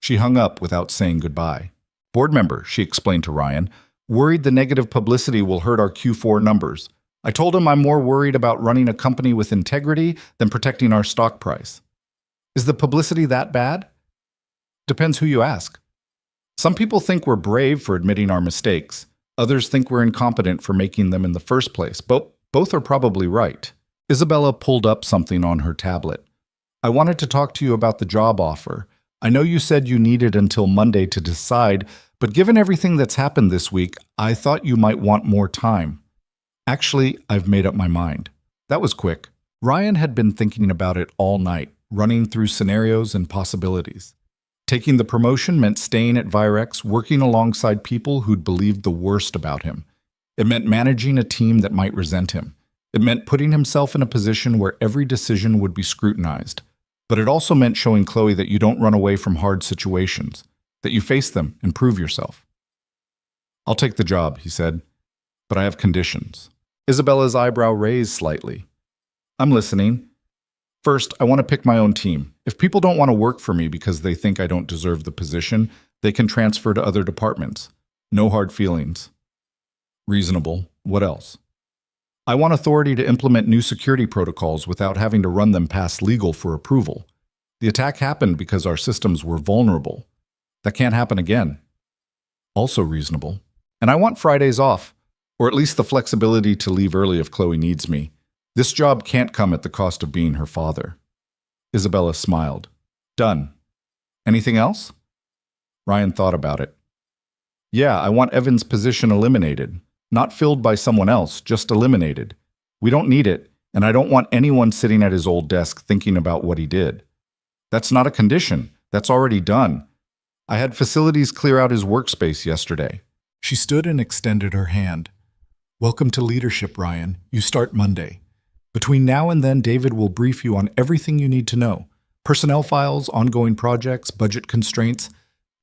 She hung up without saying goodbye. Board member, she explained to Ryan, worried the negative publicity will hurt our Q4 numbers. I told him I'm more worried about running a company with integrity than protecting our stock price. Is the publicity that bad? Depends who you ask. Some people think we're brave for admitting our mistakes. Others think we're incompetent for making them in the first place. Both are probably right. Isabella pulled up something on her tablet. I wanted to talk to you about the job offer. I know you said you needed until Monday to decide, but given everything that's happened this week, I thought you might want more time. Actually, I've made up my mind. That was quick. Ryan had been thinking about it all night, running through scenarios and possibilities. Taking the promotion meant staying at Virex, working alongside people who'd believed the worst about him. It meant managing a team that might resent him. It meant putting himself in a position where every decision would be scrutinized. But it also meant showing Chloe that you don't run away from hard situations, that you face them and prove yourself. I'll take the job, he said, but I have conditions. Isabella's eyebrow raised slightly. I'm listening. First, I want to pick my own team. If people don't want to work for me because they think I don't deserve the position, they can transfer to other departments. No hard feelings. Reasonable. What else? I want authority to implement new security protocols without having to run them past legal for approval. The attack happened because our systems were vulnerable. That can't happen again. Also reasonable. And I want Fridays off, or at least the flexibility to leave early if Chloe needs me. This job can't come at the cost of being her father. Isabella smiled. Done. Anything else? Ryan thought about it. Yeah, I want Evan's position eliminated. Not filled by someone else, just eliminated. We don't need it, and I don't want anyone sitting at his old desk thinking about what he did. That's not a condition. That's already done. I had facilities clear out his workspace yesterday. She stood and extended her hand. Welcome to leadership, Ryan. You start Monday. Between now and then, David will brief you on everything you need to know. Personnel files, ongoing projects, budget constraints.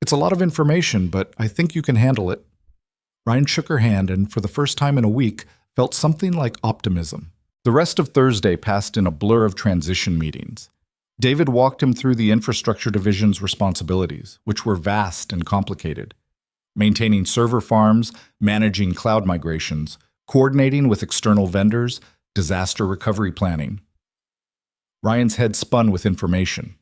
It's a lot of information, but I think you can handle it. Ryan shook her hand and, for the first time in a week, felt something like optimism. The rest of Thursday passed in a blur of transition meetings. David walked him through the infrastructure division's responsibilities, which were vast and complicated. Maintaining server farms, managing cloud migrations, coordinating with external vendors, disaster recovery planning. Ryan's head spun with information.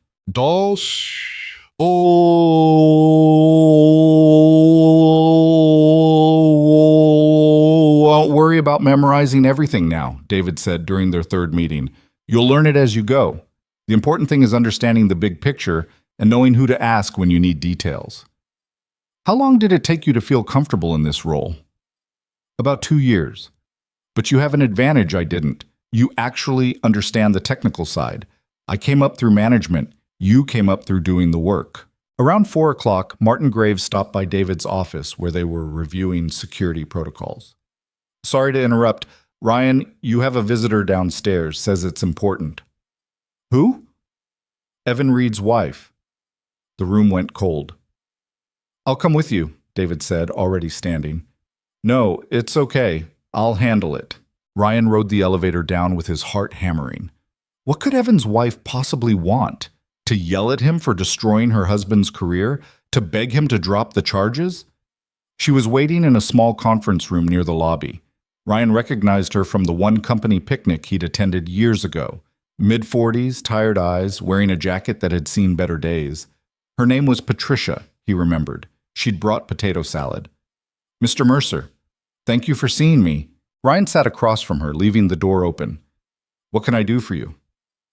Won't worry about memorizing everything now, David said during their third meeting. You'll learn it as you go. The important thing is understanding the big picture and knowing who to ask when you need details. How long did it take you to feel comfortable in this role? About 2 years. But you have an advantage I didn't. You actually understand the technical side. I came up through management. You came up through doing the work. Around 4 o'clock, Martin Graves stopped by David's office where they were reviewing security protocols. Sorry to interrupt, Ryan, you have a visitor downstairs, says it's important. Who? Evan Reed's wife. The room went cold. I'll come with you, David said, already standing. No, it's okay. I'll handle it. Ryan rode the elevator down with his heart hammering. What could Evan's wife possibly want? To yell at him for destroying her husband's career? To beg him to drop the charges? She was waiting in a small conference room near the lobby. Ryan recognized her from the one company picnic he'd attended years ago. Mid-40s, tired eyes, wearing a jacket that had seen better days. Her name was Patricia, he remembered. She'd brought potato salad. Mr. Mercer, thank you for seeing me. Ryan sat across from her, leaving the door open. What can I do for you?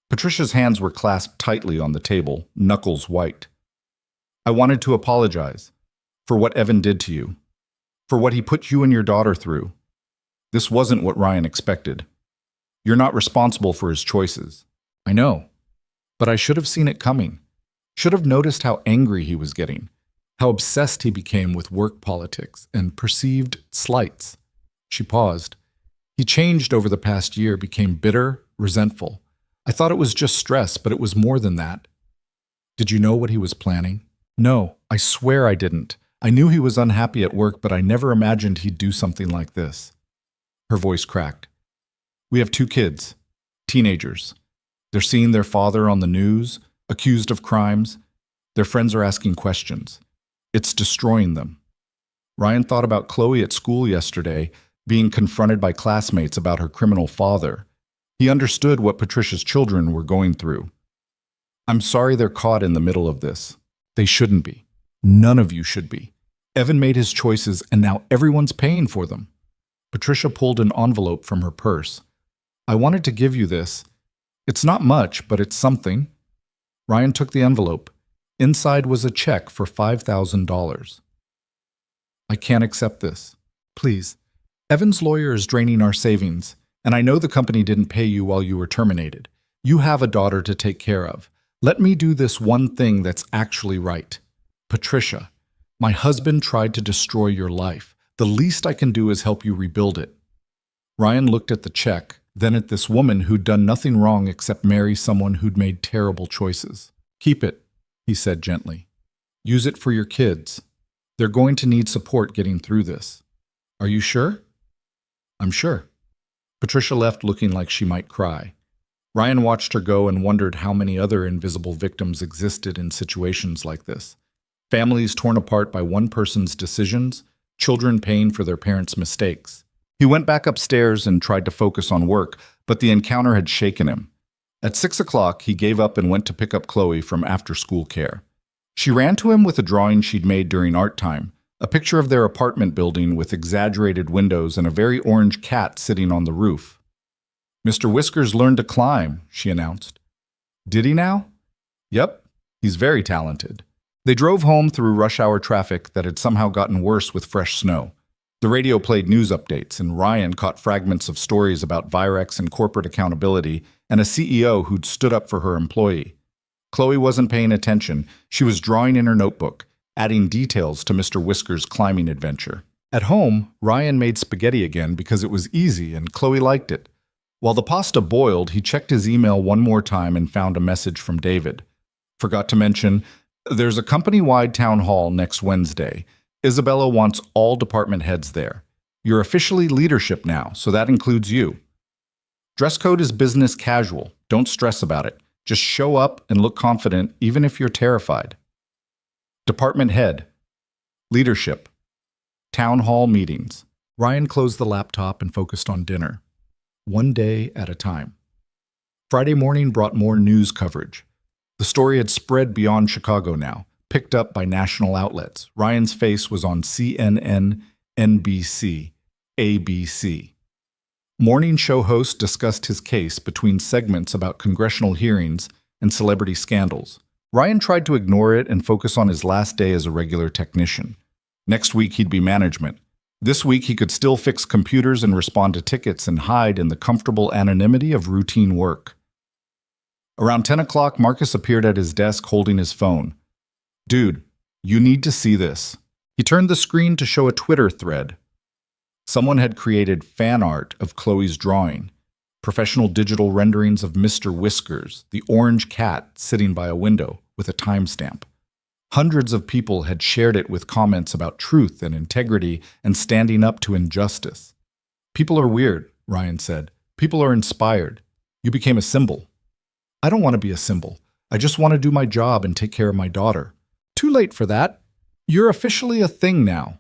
Patricia's hands were clasped tightly on the table, knuckles white. I wanted to apologize for what Evan did to you, for what he put you and your daughter through. This wasn't what Ryan expected. You're not responsible for his choices. I know, but I should have seen it coming. Should have noticed how angry he was getting, how obsessed he became with work politics and perceived slights. She paused. He changed over the past year, became bitter, resentful. I thought it was just stress, but it was more than that. Did you know what he was planning? No, I swear I didn't. I knew he was unhappy at work, but I never imagined he'd do something like this. Her voice cracked. We have 2 kids, teenagers. They're seeing their father on the news, accused of crimes. Their friends are asking questions. It's destroying them. Ryan thought about Chloe at school yesterday, being confronted by classmates about her criminal father. He understood what Patricia's children were going through. I'm sorry they're caught in the middle of this. They shouldn't be. None of you should be. Evan made his choices, and now everyone's paying for them. Patricia pulled an envelope from her purse. I wanted to give you this. It's not much, but it's something. Ryan took the envelope. Inside was a check for $5,000. I can't accept this. Please. Evan's lawyer is draining our savings, and I know the company didn't pay you while you were terminated. You have a daughter to take care of. Let me do this one thing that's actually right. Patricia, my husband tried to destroy your life. The least I can do is help you rebuild it. Ryan looked at the check, then at this woman who'd done nothing wrong except marry someone who'd made terrible choices. Keep it, he said gently. Use it for your kids. They're going to need support getting through this. Are you sure? I'm sure. Patricia left looking like she might cry. Ryan watched her go and wondered how many other invisible victims existed in situations like this. Families torn apart by one person's decisions, children paying for their parents' mistakes. He went back upstairs and tried to focus on work, but the encounter had shaken him. At 6 o'clock, he gave up and went to pick up Chloe from after-school care. She ran to him with a drawing she'd made during art time, a picture of their apartment building with exaggerated windows and a very orange cat sitting on the roof. Mr. Whiskers learned to climb, she announced. Did he now? Yep, he's very talented. They drove home through rush-hour traffic that had somehow gotten worse with fresh snow. The radio played news updates, and Ryan caught fragments of stories about Virex and corporate accountability and a CEO who'd stood up for her employee. Chloe wasn't paying attention. She was drawing in her notebook, adding details to Mr. Whiskers' climbing adventure. At home, Ryan made spaghetti again because it was easy and Chloe liked it. While the pasta boiled, he checked his email one more time and found a message from David. Forgot to mention, there's a company-wide town hall next Wednesday. Isabella wants all department heads there. You're officially leadership now, so that includes you. Dress code is business casual. Don't stress about it. Just show up and look confident even if you're terrified. Department head. Leadership. Town hall meetings. Ryan closed the laptop and focused on dinner. One day at a time. Friday morning brought more news coverage. The story had spread beyond Chicago now, picked up by national outlets. Ryan's face was on CNN, NBC, ABC. Morning show hosts discussed his case between segments about congressional hearings and celebrity scandals. Ryan tried to ignore it and focus on his last day as a regular technician. Next week he'd be management. This week he could still fix computers and respond to tickets and hide in the comfortable anonymity of routine work. Around 10 o'clock, Marcus appeared at his desk holding his phone. Dude, you need to see this. He turned the screen to show a Twitter thread. Someone had created fan art of Chloe's drawing, professional digital renderings of Mr. Whiskers, the orange cat sitting by a window with a timestamp. Hundreds of people had shared it with comments about truth and integrity and standing up to injustice. People are weird, Ryan said. People are inspired. You became a symbol. I don't want to be a symbol. I just want to do my job and take care of my daughter. Too late for that. You're officially a thing now.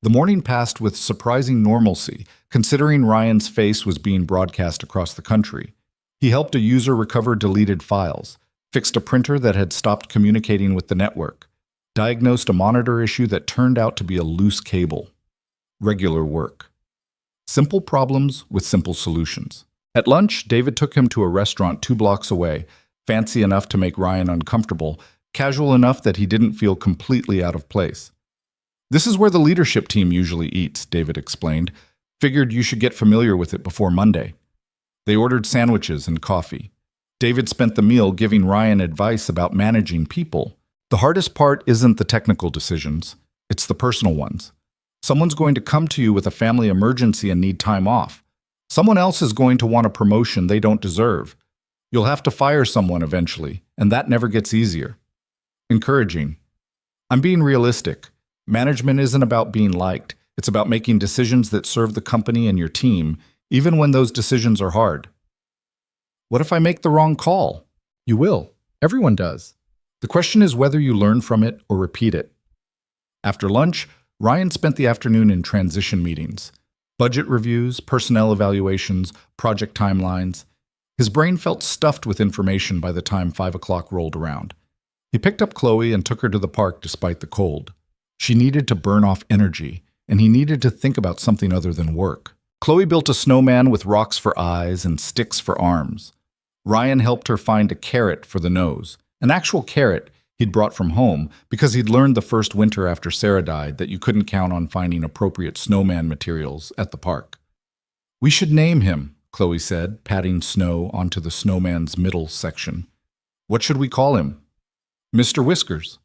The morning passed with surprising normalcy, considering Ryan's face was being broadcast across the country. He helped a user recover deleted files, fixed a printer that had stopped communicating with the network, diagnosed a monitor issue that turned out to be a loose cable. Regular work. Simple problems with simple solutions. At lunch, David took him to a restaurant 2 blocks away, fancy enough to make Ryan uncomfortable, casual enough that he didn't feel completely out of place. This is where the leadership team usually eats, David explained. Figured you should get familiar with it before Monday. They ordered sandwiches and coffee. David spent the meal giving Ryan advice about managing people. The hardest part isn't the technical decisions, it's the personal ones. Someone's going to come to you with a family emergency and need time off. Someone else is going to want a promotion they don't deserve. You'll have to fire someone eventually, and that never gets easier. Encouraging. I'm being realistic. Management isn't about being liked. It's about making decisions that serve the company and your team, even when those decisions are hard. What if I make the wrong call? You will. Everyone does. The question is whether you learn from it or repeat it. After lunch, Ryan spent the afternoon in transition meetings. Budget reviews, personnel evaluations, project timelines. His brain felt stuffed with information by the time 5 o'clock rolled around. He picked up Chloe and took her to the park despite the cold. She needed to burn off energy, and he needed to think about something other than work. Chloe built a snowman with rocks for eyes and sticks for arms. Ryan helped her find a carrot for the nose, an actual carrot he'd brought from home because he'd learned the first winter after Sarah died that you couldn't count on finding appropriate snowman materials at the park. We should name him, Chloe said, patting snow onto the snowman's middle section. What should we call him? Mr. Whiskers.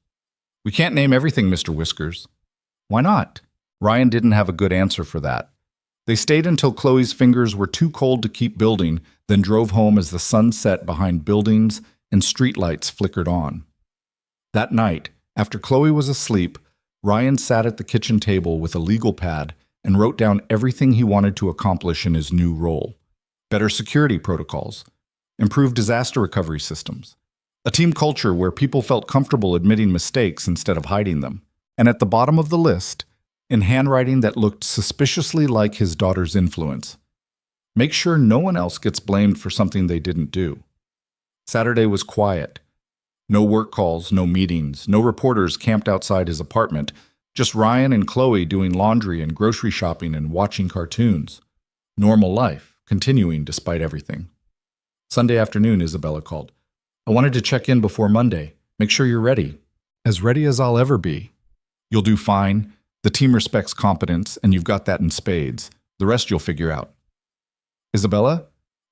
We can't name everything Mr. Whiskers. Why not? Ryan didn't have a good answer for that. They stayed until Chloe's fingers were too cold to keep building, then drove home as the sun set behind buildings and streetlights flickered on. That night, after Chloe was asleep, Ryan sat at the kitchen table with a legal pad and wrote down everything he wanted to accomplish in his new role. Better security protocols, improved disaster recovery systems, a team culture where people felt comfortable admitting mistakes instead of hiding them. And at the bottom of the list, in handwriting that looked suspiciously like his daughter's influence, make sure no one else gets blamed for something they didn't do. Saturday was quiet. No work calls, no meetings, no reporters camped outside his apartment, just Ryan and Chloe doing laundry and grocery shopping and watching cartoons. Normal life, continuing despite everything. Sunday afternoon, Isabella called. I wanted to check in before Monday. Make sure you're ready. As ready as I'll ever be. You'll do fine. The team respects competence, and you've got that in spades. The rest you'll figure out. Isabella,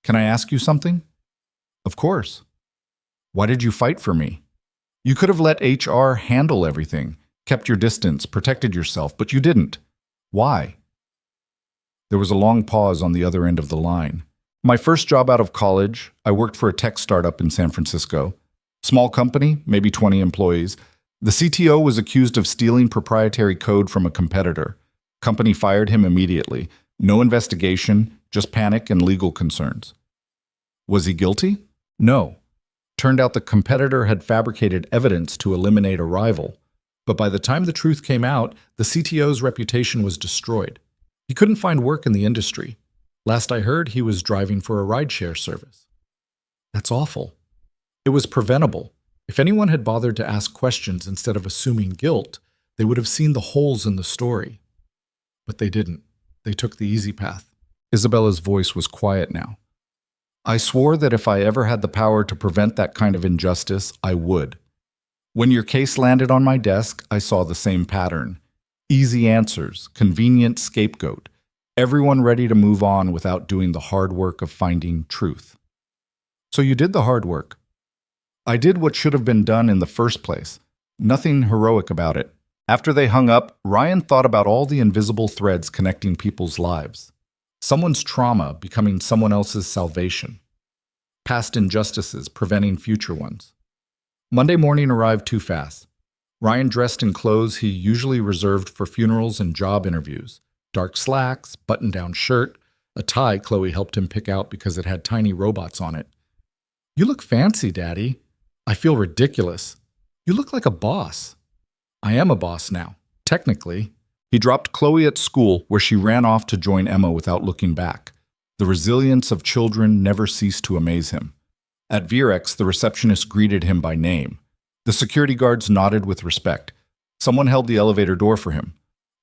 can I ask you something? Of course. Why did you fight for me? You could have let HR handle everything, kept your distance, protected yourself, but you didn't. Why? There was a long pause on the other end of the line. My first job out of college, I worked for a tech startup in San Francisco. Small company, maybe 20 employees. The CTO was accused of stealing proprietary code from a competitor. Company fired him immediately. No investigation, just panic and legal concerns. Was he guilty? No. Turned out the competitor had fabricated evidence to eliminate a rival. But by the time the truth came out, the CTO's reputation was destroyed. He couldn't find work in the industry. Last I heard, he was driving for a rideshare service. That's awful. It was preventable. If anyone had bothered to ask questions instead of assuming guilt, they would have seen the holes in the story. But they didn't. They took the easy path. Isabella's voice was quiet now. I swore that if I ever had the power to prevent that kind of injustice, I would. When your case landed on my desk, I saw the same pattern. Easy answers, convenient scapegoat, everyone ready to move on without doing the hard work of finding truth. So you did the hard work. I did what should have been done in the first place. Nothing heroic about it. After they hung up, Ryan thought about all the invisible threads connecting people's lives. Someone's trauma becoming someone else's salvation. Past injustices preventing future ones. Monday morning arrived too fast. Ryan dressed in clothes he usually reserved for funerals and job interviews. Dark slacks, button-down shirt, a tie Chloe helped him pick out because it had tiny robots on it. "You look fancy, Daddy." "I feel ridiculous." "You look like a boss." "I am a boss now, technically." He dropped Chloe at school, where she ran off to join Emma without looking back. The resilience of children never ceased to amaze him. At Virex, the receptionist greeted him by name. The security guards nodded with respect. Someone held the elevator door for him.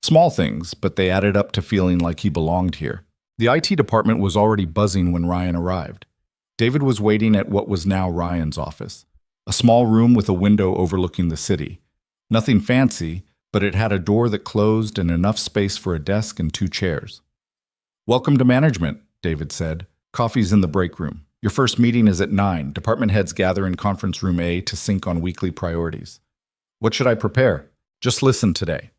Small things, but they added up to feeling like he belonged here. The IT department was already buzzing when Ryan arrived. David was waiting at what was now Ryan's office, a small room with a window overlooking the city. Nothing fancy, but it had a door that closed and enough space for a desk and 2 chairs. "Welcome to management," David said. "Coffee's in the break room. Your first meeting is at 9. Department heads gather in conference room A to sync on weekly priorities." "What should I prepare?" "Just listen today.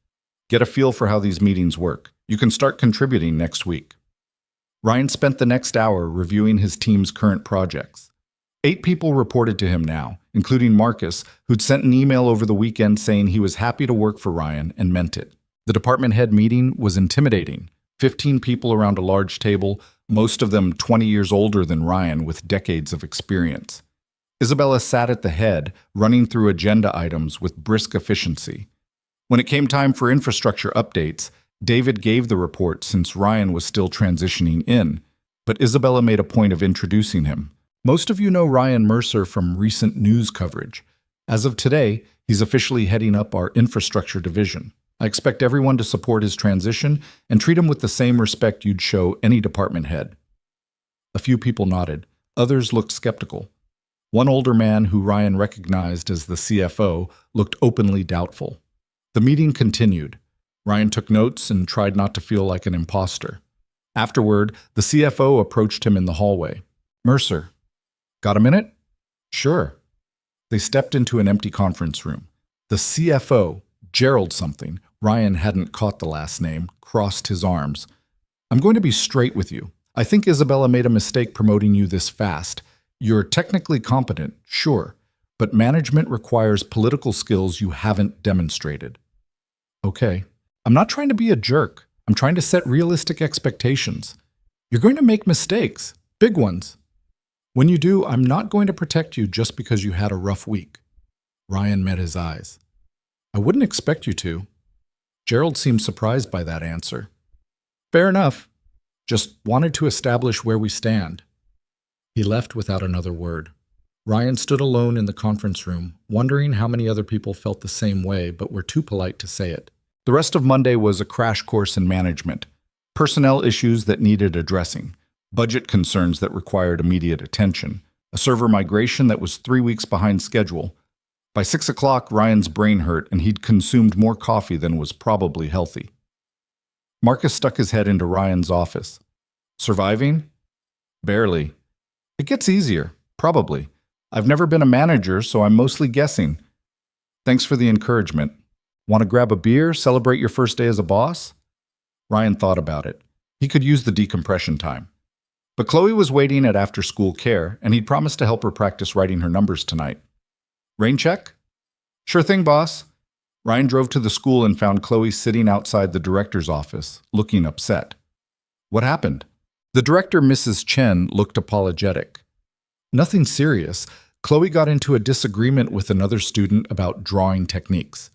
Get a feel for how these meetings work. You can start contributing next week." Ryan spent the next hour reviewing his team's current projects. 8 people reported to him now, including Marcus, who'd sent an email over the weekend saying he was happy to work for Ryan and meant it. The department head meeting was intimidating. 15 people around a large table, most of them 20 years older than Ryan with decades of experience. Isabella sat at the head, running through agenda items with brisk efficiency. When it came time for infrastructure updates, David gave the report since Ryan was still transitioning in, but Isabella made a point of introducing him. "Most of you know Ryan Mercer from recent news coverage. As of today, he's officially heading up our infrastructure division. I expect everyone to support his transition and treat him with the same respect you'd show any department head." A few people nodded. Others looked skeptical. One older man, who Ryan recognized as the CFO, looked openly doubtful. The meeting continued. Ryan took notes and tried not to feel like an imposter. Afterward, the CFO approached him in the hallway. "Mercer, got a minute?" "Sure." They stepped into an empty conference room. The CFO, Gerald something, Ryan hadn't caught the last name, crossed his arms. "I'm going to be straight with you. I think Isabella made a mistake promoting you this fast. You're technically competent, sure, but management requires political skills you haven't demonstrated." "Okay. I'm not trying to be a jerk. I'm trying to set realistic expectations. You're going to make mistakes, big ones. When you do, I'm not going to protect you just because you had a rough week." Ryan met his eyes. "I wouldn't expect you to." Gerald seemed surprised by that answer. "Fair enough. Just wanted to establish where we stand." He left without another word. Ryan stood alone in the conference room, wondering how many other people felt the same way but were too polite to say it. The rest of Monday was a crash course in management. Personnel issues that needed addressing, budget concerns that required immediate attention, a server migration that was 3 weeks behind schedule. By 6 o'clock, Ryan's brain hurt and he'd consumed more coffee than was probably healthy. Marcus stuck his head into Ryan's office. "Surviving?" "Barely. It gets easier, probably. I've never been a manager, so I'm mostly guessing. Thanks for the encouragement. Want to grab a beer, celebrate your first day as a boss?" Ryan thought about it. He could use the decompression time. But Chloe was waiting at after-school care, and he'd promised to help her practice writing her numbers tonight. "Rain check?" "Sure thing, boss." Ryan drove to the school and found Chloe sitting outside the director's office, looking upset. "What happened?" The director, Mrs. Chen, looked apologetic. "Nothing serious. Chloe got into a disagreement with another student about drawing techniques.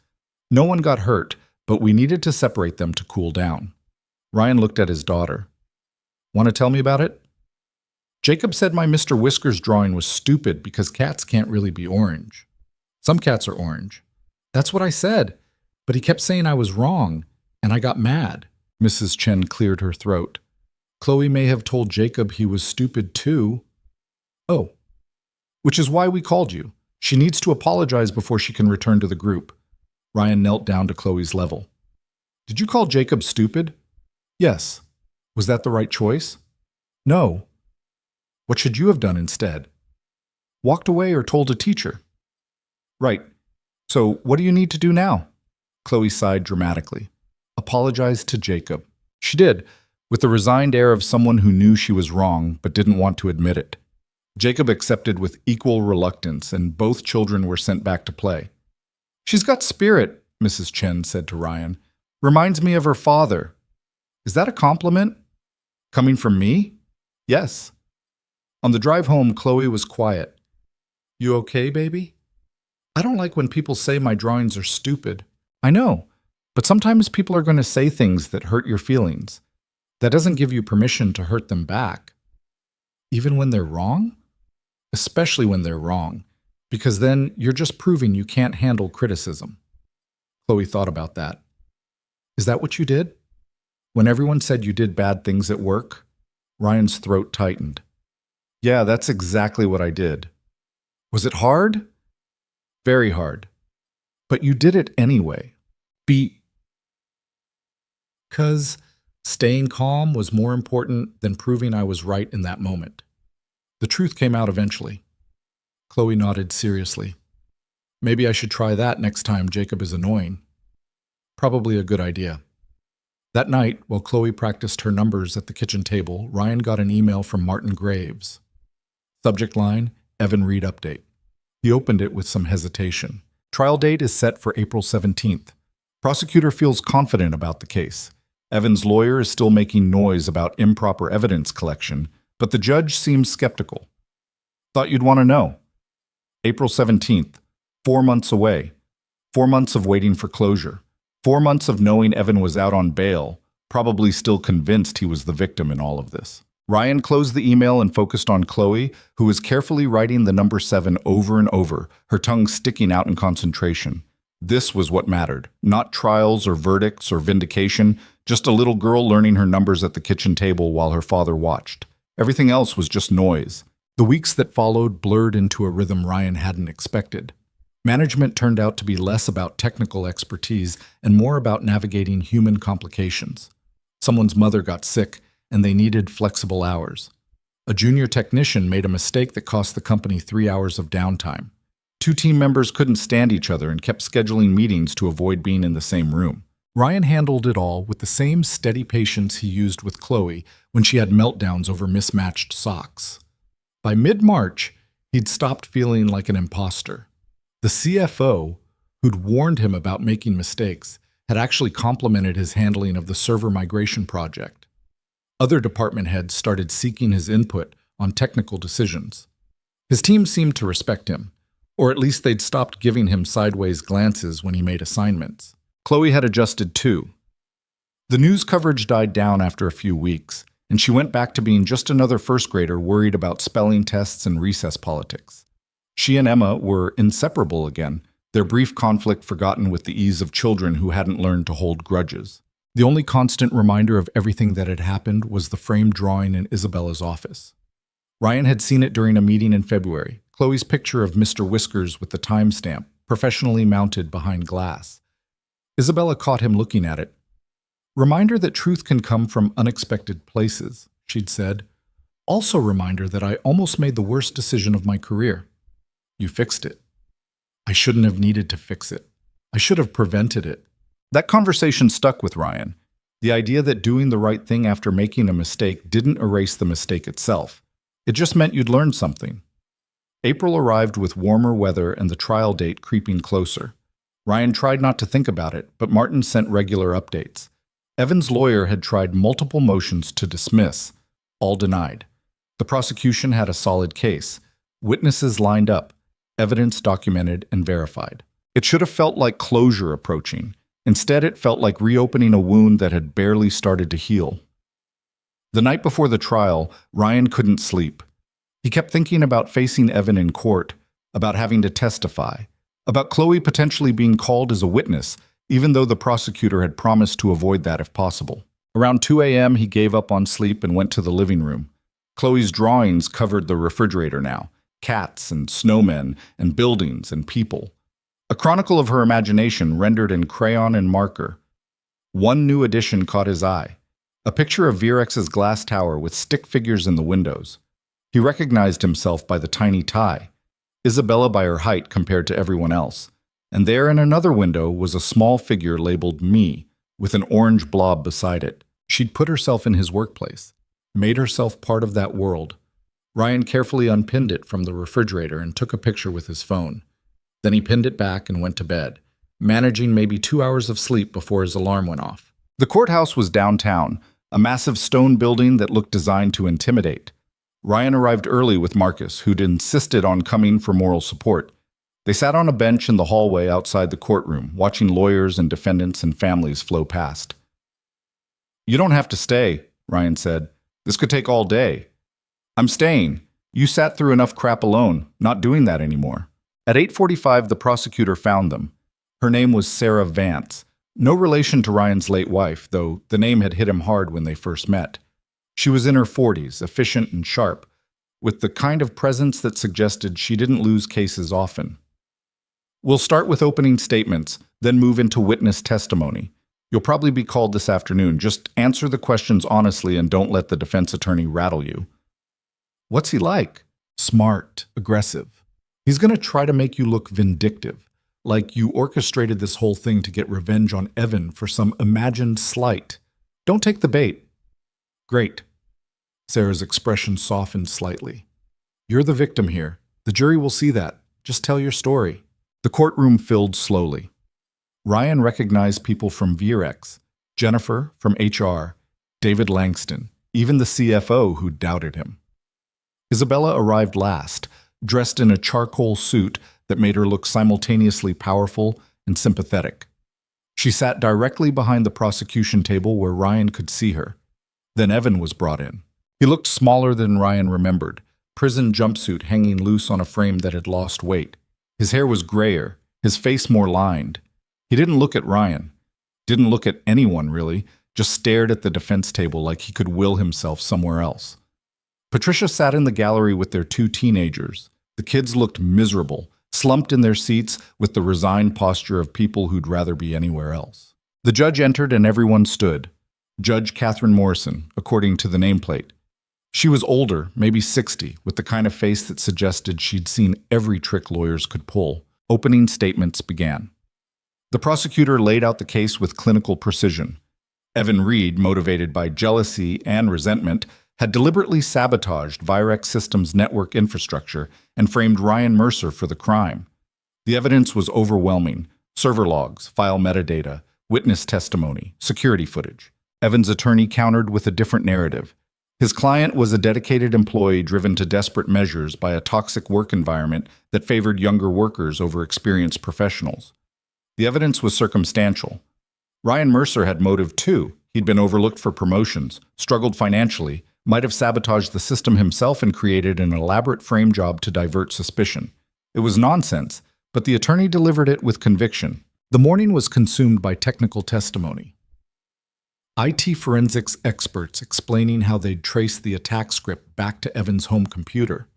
No one got hurt, but we needed to separate them to cool down." Ryan looked at his daughter. "Want to tell me about it?" "Jacob said my Mr. Whiskers drawing was stupid because cats can't really be orange. Some cats are orange." "That's what I said, but he kept saying I was wrong, and I got mad." Mrs. Chen cleared her throat. "Chloe may have told Jacob he was stupid too." "Oh. Which is why we called you. She needs to apologize before she can return to the group." Ryan knelt down to Chloe's level. "Did you call Jacob stupid?" "Yes." "Was that the right choice?" "No." "What should you have done instead?" "Walked away or told a teacher." "Right. So what do you need to do now?" Chloe sighed dramatically. Apologized to Jacob. She did, with the resigned air of someone who knew she was wrong but didn't want to admit it. Jacob accepted with equal reluctance, and both children were sent back to play. "She's got spirit," Mrs. Chen said to Ryan. "Reminds me of her father." "Is that a compliment?" "Coming from me?" "Yes." On the drive home, Chloe was quiet. "You okay, baby?" "I don't like when people say my drawings are stupid." "I know, but sometimes people are going to say things that hurt your feelings. That doesn't give you permission to hurt them back." "Even when they're wrong?" "Especially when they're wrong, because then you're just proving you can't handle criticism." Chloe thought about that. "Is that what you did? When everyone said you did bad things at work?" Ryan's throat tightened. "Yeah, that's exactly what I did." "Was it hard?" "Very hard. But you did it anyway. Because staying calm was more important than proving I was right in that moment. The truth came out eventually." Chloe nodded seriously. "Maybe I should try that next time Jacob is annoying." "Probably a good idea." That night, while Chloe practiced her numbers at the kitchen table, Ryan got an email from Martin Graves. Subject line, Evan Reed update. He opened it with some hesitation. Trial date is set for April 17th. Prosecutor feels confident about the case. Evan's lawyer is still making noise about improper evidence collection, but the judge seems skeptical. Thought you'd want to know. April 17th, 4 months away. 4 months of waiting for closure. 4 months of knowing Evan was out on bail, probably still convinced he was the victim in all of this. Ryan closed the email and focused on Chloe, who was carefully writing the number 7 over and over, her tongue sticking out in concentration. This was what mattered, not trials or verdicts or vindication, just a little girl learning her numbers at the kitchen table while her father watched. Everything else was just noise. The weeks that followed blurred into a rhythm Ryan hadn't expected. Management turned out to be less about technical expertise and more about navigating human complications. Someone's mother got sick, and they needed flexible hours. A junior technician made a mistake that cost the company 3 hours of downtime. 2 team members couldn't stand each other and kept scheduling meetings to avoid being in the same room. Ryan handled it all with the same steady patience he used with Chloe when she had meltdowns over mismatched socks. By mid-March, he'd stopped feeling like an imposter. The CFO, who'd warned him about making mistakes, had actually complimented his handling of the server migration project. Other department heads started seeking his input on technical decisions. His team seemed to respect him, or at least they'd stopped giving him sideways glances when he made assignments. Chloe had adjusted too. The news coverage died down after a few weeks, and she went back to being just another first grader worried about spelling tests and recess politics. She and Emma were inseparable again, their brief conflict forgotten with the ease of children who hadn't learned to hold grudges. The only constant reminder of everything that had happened was the framed drawing in Isabella's office. Ryan had seen it during a meeting in February, Chloe's picture of Mr. Whiskers with the timestamp, professionally mounted behind glass. Isabella caught him looking at it. "Reminder that truth can come from unexpected places," she'd said. "Also reminder that I almost made the worst decision of my career. You fixed it. I shouldn't have needed to fix it. I should have prevented it." That conversation stuck with Ryan. The idea that doing the right thing after making a mistake didn't erase the mistake itself. It just meant you'd learned something. April arrived with warmer weather and the trial date creeping closer. Ryan tried not to think about it, but Martin sent regular updates. Evan's lawyer had tried multiple motions to dismiss, all denied. The prosecution had a solid case. Witnesses lined up, evidence documented and verified. It should have felt like closure approaching. Instead, it felt like reopening a wound that had barely started to heal. The night before the trial, Ryan couldn't sleep. He kept thinking about facing Evan in court, about having to testify, about Chloe potentially being called as a witness, even though the prosecutor had promised to avoid that if possible. Around 2 a.m., he gave up on sleep and went to the living room. Chloe's drawings covered the refrigerator now, cats and snowmen and buildings and people. A chronicle of her imagination rendered in crayon and marker. One new addition caught his eye. A picture of Virex's glass tower with stick figures in the windows. He recognized himself by the tiny tie, Isabella by her height compared to everyone else, And there in another window was a small figure labeled Me, with an orange blob beside it. She'd put herself in his workplace, made herself part of that world. Ryan carefully unpinned it from the refrigerator and took a picture with his phone. Then he pinned it back and went to bed, managing maybe 2 hours of sleep before his alarm went off. The courthouse was downtown, a massive stone building that looked designed to intimidate. Ryan arrived early with Marcus, who'd insisted on coming for moral support. They sat on a bench in the hallway outside the courtroom, watching lawyers and defendants and families flow past. "You don't have to stay," Ryan said. "This could take all day." "I'm staying. You sat through enough crap alone, not doing that anymore." At 8:45, the prosecutor found them. Her name was Sarah Vance. No relation to Ryan's late wife, though the name had hit him hard when they first met. She was in her 40s, efficient and sharp, with the kind of presence that suggested she didn't lose cases often. "We'll start with opening statements, then move into witness testimony. You'll probably be called this afternoon. Just answer the questions honestly and don't let the defense attorney rattle you." "What's he like?" "Smart, aggressive. He's going to try to make you look vindictive, like you orchestrated this whole thing to get revenge on Evan for some imagined slight. Don't take the bait." "Great." Sarah's expression softened slightly. "You're the victim here. The jury will see that. Just tell your story." The courtroom filled slowly. Ryan recognized people from VRX, Jennifer from HR, David Langston, even the CFO who doubted him. Isabella arrived last, dressed in a charcoal suit that made her look simultaneously powerful and sympathetic. She sat directly behind the prosecution table where Ryan could see her. Then Evan was brought in. He looked smaller than Ryan remembered, prison jumpsuit hanging loose on a frame that had lost weight. His hair was grayer, his face more lined. He didn't look at Ryan, didn't look at anyone really, just stared at the defense table like he could will himself somewhere else. Patricia sat in the gallery with their 2 teenagers. The kids looked miserable, slumped in their seats with the resigned posture of people who'd rather be anywhere else. The judge entered and everyone stood. Judge Catherine Morrison, according to the nameplate. She was older, maybe 60, with the kind of face that suggested she'd seen every trick lawyers could pull. Opening statements began. The prosecutor laid out the case with clinical precision. Evan Reed, motivated by jealousy and resentment, had deliberately sabotaged Virex Systems' network infrastructure and framed Ryan Mercer for the crime. The evidence was overwhelming: server logs, file metadata, witness testimony, security footage. Evan's attorney countered with a different narrative. His client was a dedicated employee driven to desperate measures by a toxic work environment that favored younger workers over experienced professionals. The evidence was circumstantial. Ryan Mercer had motive too. He'd been overlooked for promotions, struggled financially, might have sabotaged the system himself and created an elaborate frame job to divert suspicion. It was nonsense, but the attorney delivered it with conviction. The morning was consumed by technical testimony. IT forensics experts explaining how they'd traced the attack script back to Evan's home computer.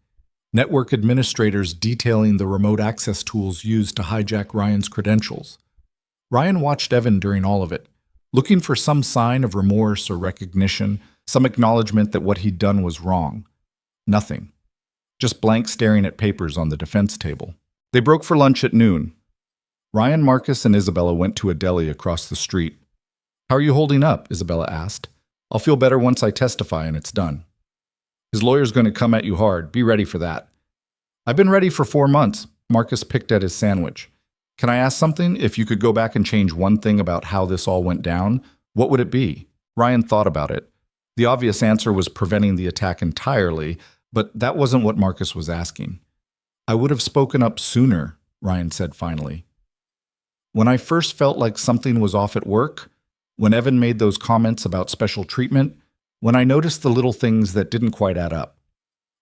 Network administrators detailing the remote access tools used to hijack Ryan's credentials. Ryan watched Evan during all of it, looking for some sign of remorse or recognition, some acknowledgement that what he'd done was wrong. Nothing. Just blank staring at papers on the defense table. They broke for lunch at noon. Ryan, Marcus, and Isabella went to a deli across the street. "How are you holding up?" Isabella asked. "I'll feel better once I testify and it's done." "His lawyer's going to come at you hard. Be ready for that." "I've been ready for 4 months." Marcus picked at his sandwich. "Can I ask something? If you could go back and change one thing about how this all went down, what would it be?" Ryan thought about it. The obvious answer was preventing the attack entirely, but that wasn't what Marcus was asking. "I would have spoken up sooner," Ryan said finally. "When I first felt like something was off at work, when Evan made those comments about special treatment, when I noticed the little things that didn't quite add up.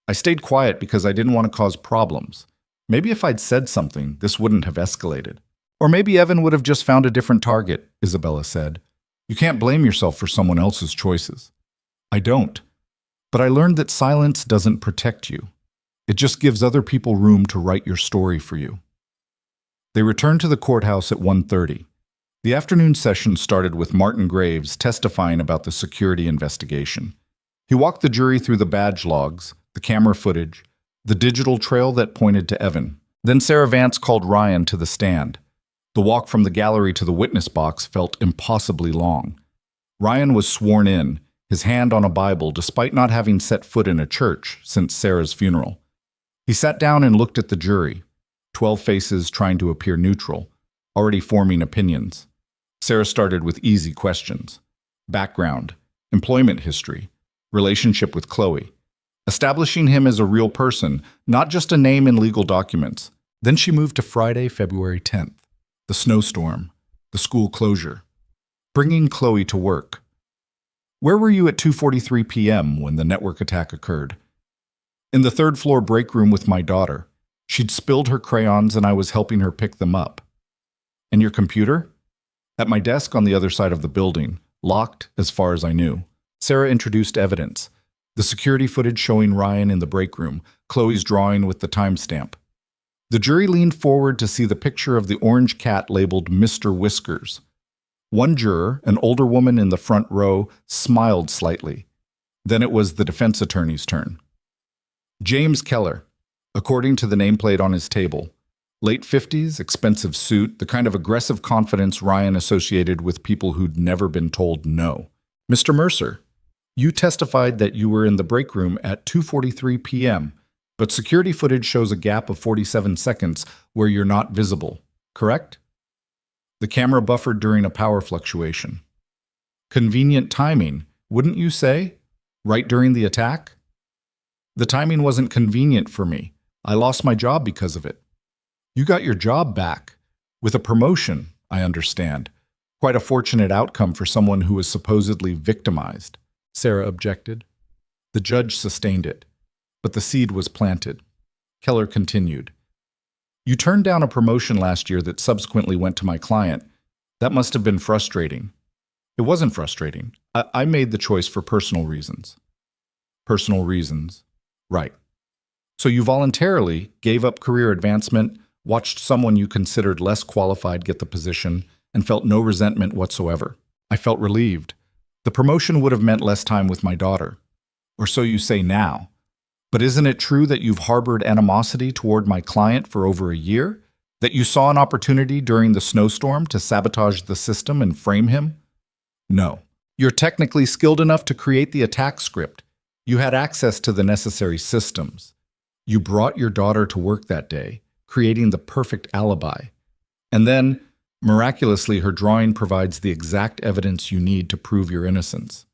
I stayed quiet because I didn't want to cause problems. Maybe if I'd said something, this wouldn't have escalated. Or maybe Evan would have just found a different target," Isabella said. "You can't blame yourself for someone else's choices." "I don't. But I learned that silence doesn't protect you. It just gives other people room to write your story for you." They returned to the courthouse at 1:30. The afternoon session started with Martin Graves testifying about the security investigation. He walked the jury through the badge logs, the camera footage, the digital trail that pointed to Evan. Then Sarah Vance called Ryan to the stand. The walk from the gallery to the witness box felt impossibly long. Ryan was sworn in, his hand on a Bible, despite not having set foot in a church since Sarah's funeral. He sat down and looked at the jury, 12 faces trying to appear neutral, already forming opinions. Sarah started with easy questions. Background, employment history, relationship with Chloe, establishing him as a real person, not just a name in legal documents. Then she moved to Friday, February 10th, the snowstorm, the school closure, bringing Chloe to work. Where were you at 2:43 p.m. when the network attack occurred? In the third-floor break room with my daughter. She'd spilled her crayons and I was helping her pick them up. And your computer? At my desk on the other side of the building, locked as far as I knew. Sarah introduced evidence. The security footage showing Ryan in the break room, Chloe's drawing with the timestamp. The jury leaned forward to see the picture of the orange cat labeled Mr. Whiskers. One juror, an older woman in the front row, smiled slightly. Then it was the defense attorney's turn. James Keller, according to the nameplate on his table. Late 50s, expensive suit, the kind of aggressive confidence Ryan associated with people who'd never been told no. Mr. Mercer, you testified that you were in the break room at 2:43 p.m., but security footage shows a gap of 47 seconds where you're not visible, correct? The camera buffered during a power fluctuation. Convenient timing, wouldn't you say? Right during the attack? The timing wasn't convenient for me. I lost my job because of it. You got your job back. With a promotion, I understand. Quite a fortunate outcome for someone who was supposedly victimized, Sarah objected. The judge sustained it, but the seed was planted. Keller continued. You turned down a promotion last year that subsequently went to my client. That must have been frustrating. It wasn't frustrating. I made the choice for personal reasons. Personal reasons. Right. So you voluntarily gave up career advancement, watched someone you considered less qualified get the position, and felt no resentment whatsoever. I felt relieved. The promotion would have meant less time with my daughter. Or so you say now. But isn't it true that you've harbored animosity toward my client for over a year? That you saw an opportunity during the snowstorm to sabotage the system and frame him? No. You're technically skilled enough to create the attack script. You had access to the necessary systems. You brought your daughter to work that day, creating the perfect alibi. And then, miraculously, her drawing provides the exact evidence you need to prove your innocence.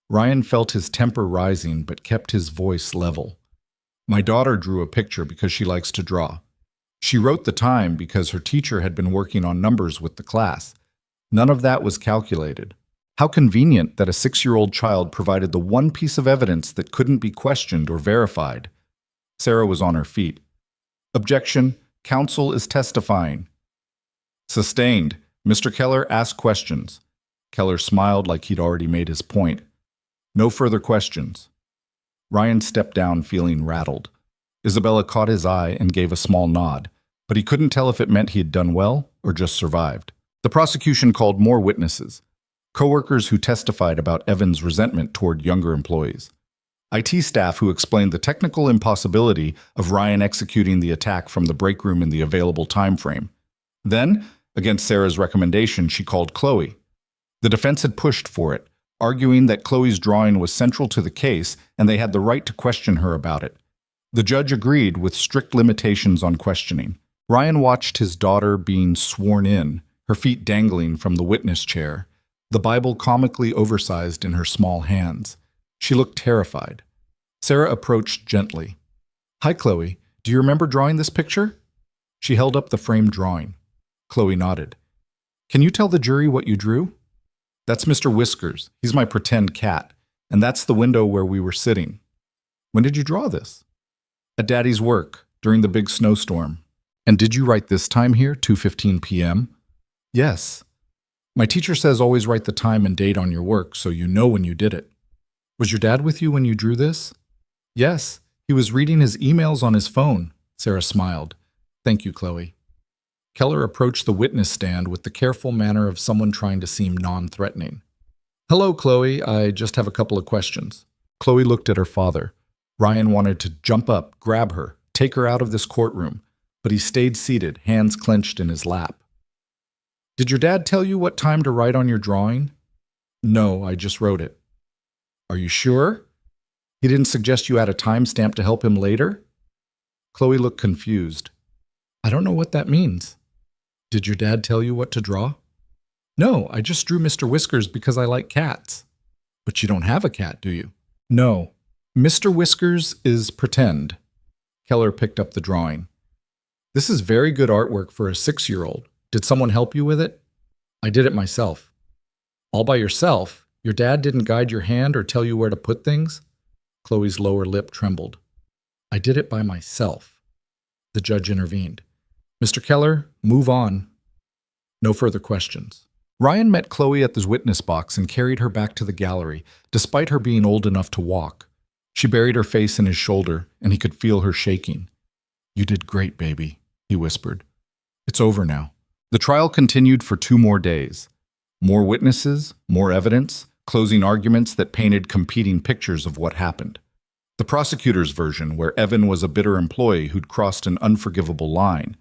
Ryan felt his temper rising but kept his voice level. My daughter drew a picture because she likes to draw. She wrote the time because her teacher had been working on numbers with the class. None of that was calculated. How convenient that a 6-year-old child provided the one piece of evidence that couldn't be questioned or verified. Sarah was on her feet. Objection. Counsel is testifying. Sustained. Mr. Keller, ask questions. Keller smiled like he'd already made his point. No further questions. Ryan stepped down feeling rattled. Isabella caught his eye and gave a small nod, but he couldn't tell if it meant he had done well or just survived. The prosecution called more witnesses, coworkers who testified about Evan's resentment toward younger employees, IT staff who explained the technical impossibility of Ryan executing the attack from the break room in the available time frame. Then, against Sarah's recommendation, she called Chloe. The defense had pushed for it, arguing that Chloe's drawing was central to the case and they had the right to question her about it. The judge agreed with strict limitations on questioning. Ryan watched his daughter being sworn in, her feet dangling from the witness chair, the Bible comically oversized in her small hands. She looked terrified. Sarah approached gently. Hi, Chloe. Do you remember drawing this picture? She held up the framed drawing. Chloe nodded. Can you tell the jury what you drew? That's Mr. Whiskers. He's my pretend cat. And that's the window where we were sitting. When did you draw this? At Daddy's work, during the big snowstorm. And did you write this time here, 2:15 p.m.? Yes. My teacher says always write the time and date on your work so you know when you did it. Was your dad with you when you drew this? Yes. He was reading his emails on his phone. Sarah smiled. Thank you, Chloe. Keller approached the witness stand with the careful manner of someone trying to seem non-threatening. Hello, Chloe. I just have a couple of questions. Chloe looked at her father. Ryan wanted to jump up, grab her, take her out of this courtroom, but he stayed seated, hands clenched in his lap. Did your dad tell you what time to write on your drawing? No, I just wrote it. Are you sure? He didn't suggest you add a timestamp to help him later? Chloe looked confused. I don't know what that means. Did your dad tell you what to draw? No, I just drew Mr. Whiskers because I like cats. But you don't have a cat, do you? No. Mr. Whiskers is pretend. Keller picked up the drawing. This is very good artwork for a 6-year-old. Did someone help you with it? I did it myself. All by yourself? Your dad didn't guide your hand or tell you where to put things? Chloe's lower lip trembled. I did it by myself. The judge intervened. Mr. Keller, move on. No further questions. Ryan met Chloe at the witness box and carried her back to the gallery, despite her being old enough to walk. She buried her face in his shoulder, and he could feel her shaking. You did great, baby, he whispered. It's over now. The trial continued for 2 more days. More witnesses, more evidence, closing arguments that painted competing pictures of what happened. The prosecutor's version, where Evan was a bitter employee who'd crossed an unforgivable line.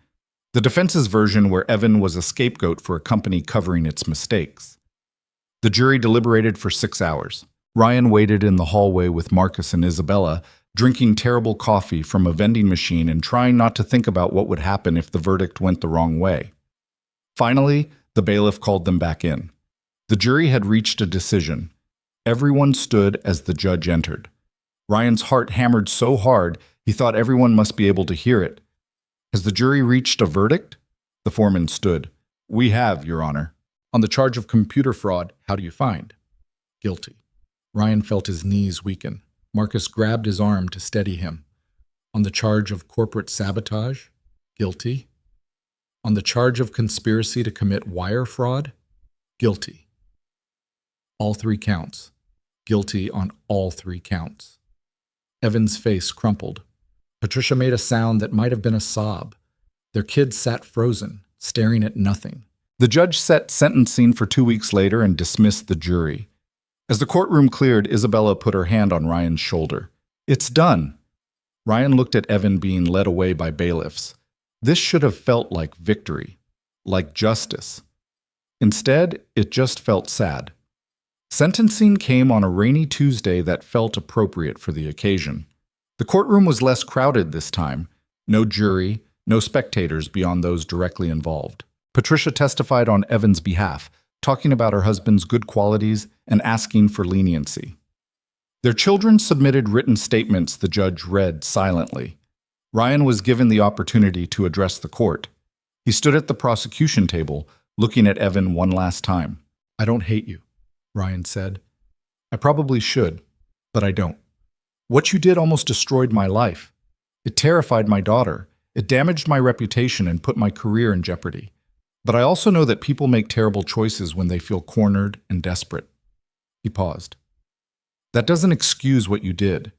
The defense's version, where Evan was a scapegoat for a company covering its mistakes. The jury deliberated for 6 hours. Ryan waited in the hallway with Marcus and Isabella, drinking terrible coffee from a vending machine and trying not to think about what would happen if the verdict went the wrong way. Finally, the bailiff called them back in. The jury had reached a decision. Everyone stood as the judge entered. Ryan's heart hammered so hard he thought everyone must be able to hear it. Has the jury reached a verdict? The foreman stood. We have, Your Honor. On the charge of computer fraud, how do you find? Guilty. Ryan felt his knees weaken. Marcus grabbed his arm to steady him. On the charge of corporate sabotage? Guilty. On the charge of conspiracy to commit wire fraud? Guilty. All 3 counts. Guilty on all 3 counts. Evan's face crumpled. Patricia made a sound that might have been a sob. Their kids sat frozen, staring at nothing. The judge set sentencing for 2 weeks later and dismissed the jury. As the courtroom cleared, Isabella put her hand on Ryan's shoulder. It's done. Ryan looked at Evan being led away by bailiffs. This should have felt like victory, like justice. Instead, it just felt sad. Sentencing came on a rainy Tuesday that felt appropriate for the occasion. The courtroom was less crowded this time. No jury, no spectators beyond those directly involved. Patricia testified on Evan's behalf, talking about her husband's good qualities and asking for leniency. Their children submitted written statements the judge read silently. Ryan was given the opportunity to address the court. He stood at the prosecution table, looking at Evan one last time. I don't hate you, Ryan said. I probably should, but I don't. What you did almost destroyed my life. It terrified my daughter. It damaged my reputation and put my career in jeopardy. But I also know that people make terrible choices when they feel cornered and desperate. He paused. That doesn't excuse what you did.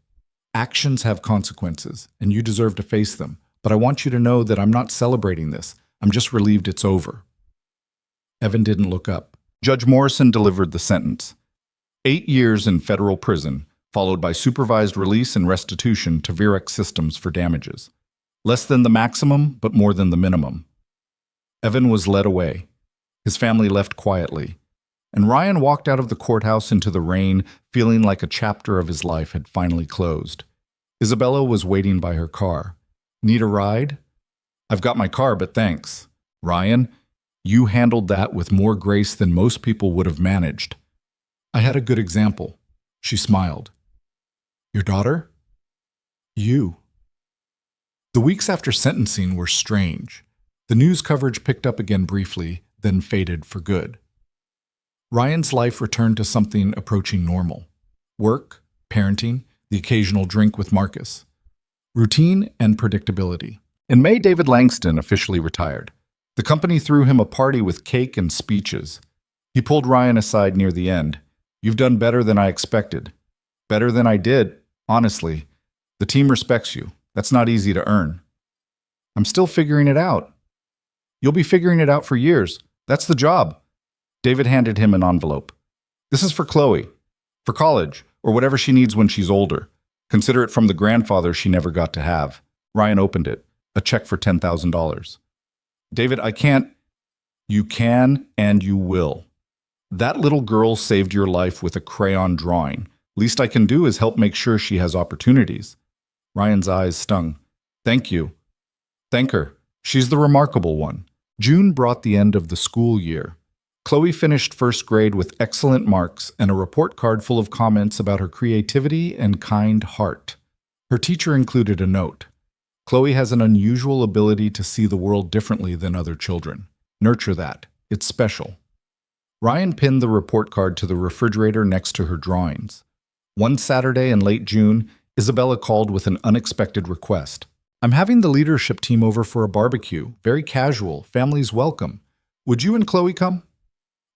Actions have consequences, and you deserve to face them. But I want you to know that I'm not celebrating this. I'm just relieved it's over. Evan didn't look up. Judge Morrison delivered the sentence. 8 years in federal prison, followed by supervised release and restitution to Virex Systems for damages. Less than the maximum, but more than the minimum. Evan was led away. His family left quietly. And Ryan walked out of the courthouse into the rain, feeling like a chapter of his life had finally closed. Isabella was waiting by her car. Need a ride? I've got my car, but thanks. Ryan, you handled that with more grace than most people would have managed. I had a good example. She smiled. Your daughter? You. The weeks after sentencing were strange. The news coverage picked up again briefly, then faded for good. Ryan's life returned to something approaching normal. Work, parenting, the occasional drink with Marcus. Routine and predictability. In May, David Langston officially retired. The company threw him a party with cake and speeches. He pulled Ryan aside near the end. You've done better than I expected. Better than I did, honestly. The team respects you. That's not easy to earn. I'm still figuring it out. You'll be figuring it out for years. That's the job. David handed him an envelope. This is for Chloe. For college, or whatever she needs when she's older. Consider it from the grandfather she never got to have. Ryan opened it. A check for $10,000. David, I can't. You can and you will. That little girl saved your life with a crayon drawing. Least I can do is help make sure she has opportunities. Ryan's eyes stung. Thank you. Thank her. She's the remarkable one. June brought the end of the school year. Chloe finished first grade with excellent marks and a report card full of comments about her creativity and kind heart. Her teacher included a note. Chloe has an unusual ability to see the world differently than other children. Nurture that. It's special. Ryan pinned the report card to the refrigerator next to her drawings. One Saturday in late June, Isabella called with an unexpected request. I'm having the leadership team over for a barbecue. Very casual. Family's welcome. Would you and Chloe come?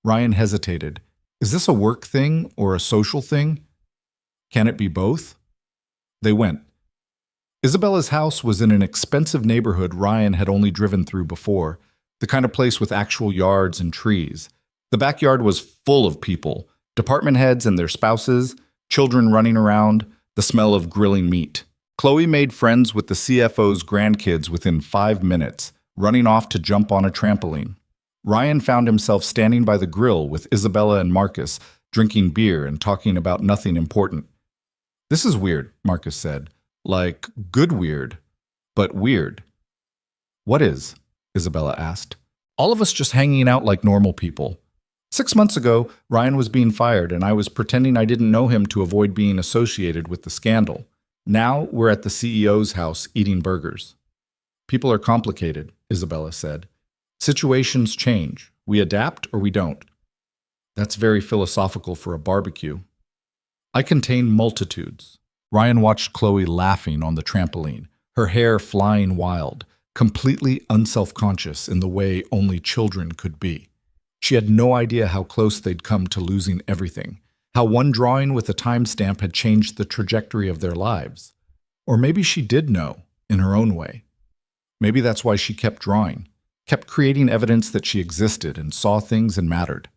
Ryan hesitated. Is this a work thing or a social thing? Can it be both? They went. Isabella's house was in an expensive neighborhood Ryan had only driven through before, the kind of place with actual yards and trees. The backyard was full of people, department heads and their spouses, children running around, the smell of grilling meat. Chloe made friends with the CFO's grandkids within 5 minutes, running off to jump on a trampoline. Ryan found himself standing by the grill with Isabella and Marcus, drinking beer and talking about nothing important. This is weird, Marcus said. Like, good weird, but weird. What is? Isabella asked. All of us just hanging out like normal people. 6 months ago, Ryan was being fired and I was pretending I didn't know him to avoid being associated with the scandal. Now we're at the CEO's house eating burgers. People are complicated, Isabella said. Situations change. We adapt or we don't. That's very philosophical for a barbecue. I contain multitudes. Ryan watched Chloe laughing on the trampoline, her hair flying wild, completely unselfconscious in the way only children could be. She had no idea how close they'd come to losing everything, how one drawing with a timestamp had changed the trajectory of their lives. Or maybe she did know, in her own way. Maybe that's why she kept drawing, kept creating evidence that she existed and saw things and mattered.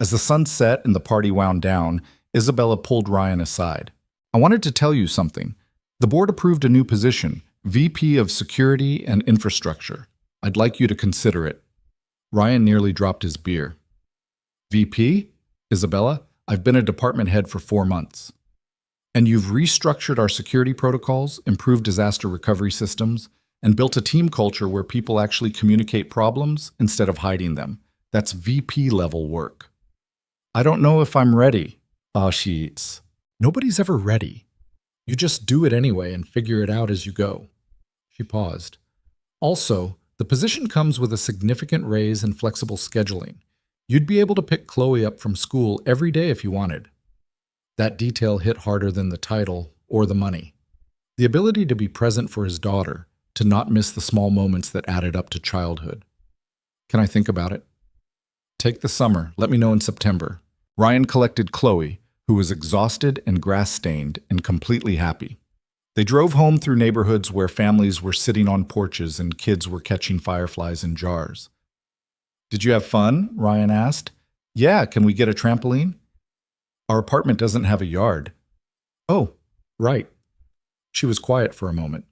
As the sun set and the party wound down, Isabella pulled Ryan aside. I wanted to tell you something. The board approved a new position, VP of Security and Infrastructure. I'd like you to consider it. Ryan nearly dropped his beer. VP? Isabella, I've been a department head for 4 months. And you've restructured our security protocols, improved disaster recovery systems, and built a team culture where people actually communicate problems instead of hiding them. That's VP level work. I don't know if I'm ready. Sheets. Nobody's ever ready. You just do it anyway and figure it out as you go. She paused. Also, the position comes with a significant raise and flexible scheduling. You'd be able to pick Chloe up from school every day if you wanted. That detail hit harder than the title or the money. The ability to be present for his daughter, to not miss the small moments that added up to childhood. Can I think about it? Take the summer. Let me know in September. Ryan collected Chloe, who was exhausted and grass-stained and completely happy. They drove home through neighborhoods where families were sitting on porches and kids were catching fireflies in jars. Did you have fun? Ryan asked. Yeah, can we get a trampoline? Our apartment doesn't have a yard. Oh, right. She was quiet for a moment.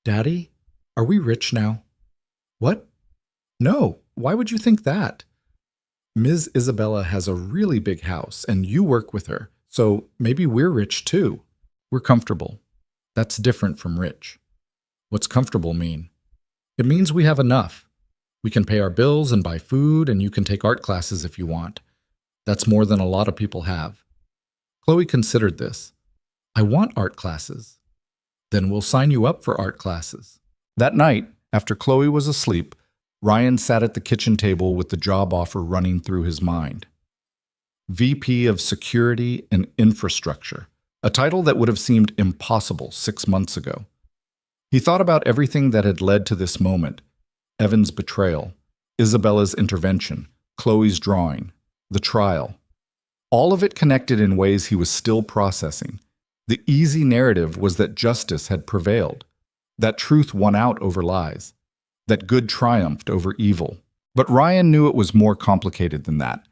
Daddy, are we rich now? What? No, why would you think that? Ms. Isabella has a really big house, and you work with her, so maybe we're rich too. We're comfortable. That's different from rich. What's comfortable mean? It means we have enough. We can pay our bills and buy food, and you can take art classes if you want. That's more than a lot of people have. Chloe considered this. I want art classes. Then we'll sign you up for art classes. That night, after Chloe was asleep, Ryan sat at the kitchen table with the job offer running through his mind. VP of Security and Infrastructure, a title that would have seemed impossible 6 months ago. He thought about everything that had led to this moment: Evan's betrayal, Isabella's intervention, Chloe's drawing, the trial. All of it connected in ways he was still processing. The easy narrative was that justice had prevailed, that truth won out over lies, that good triumphed over evil. But Ryan knew it was more complicated than that.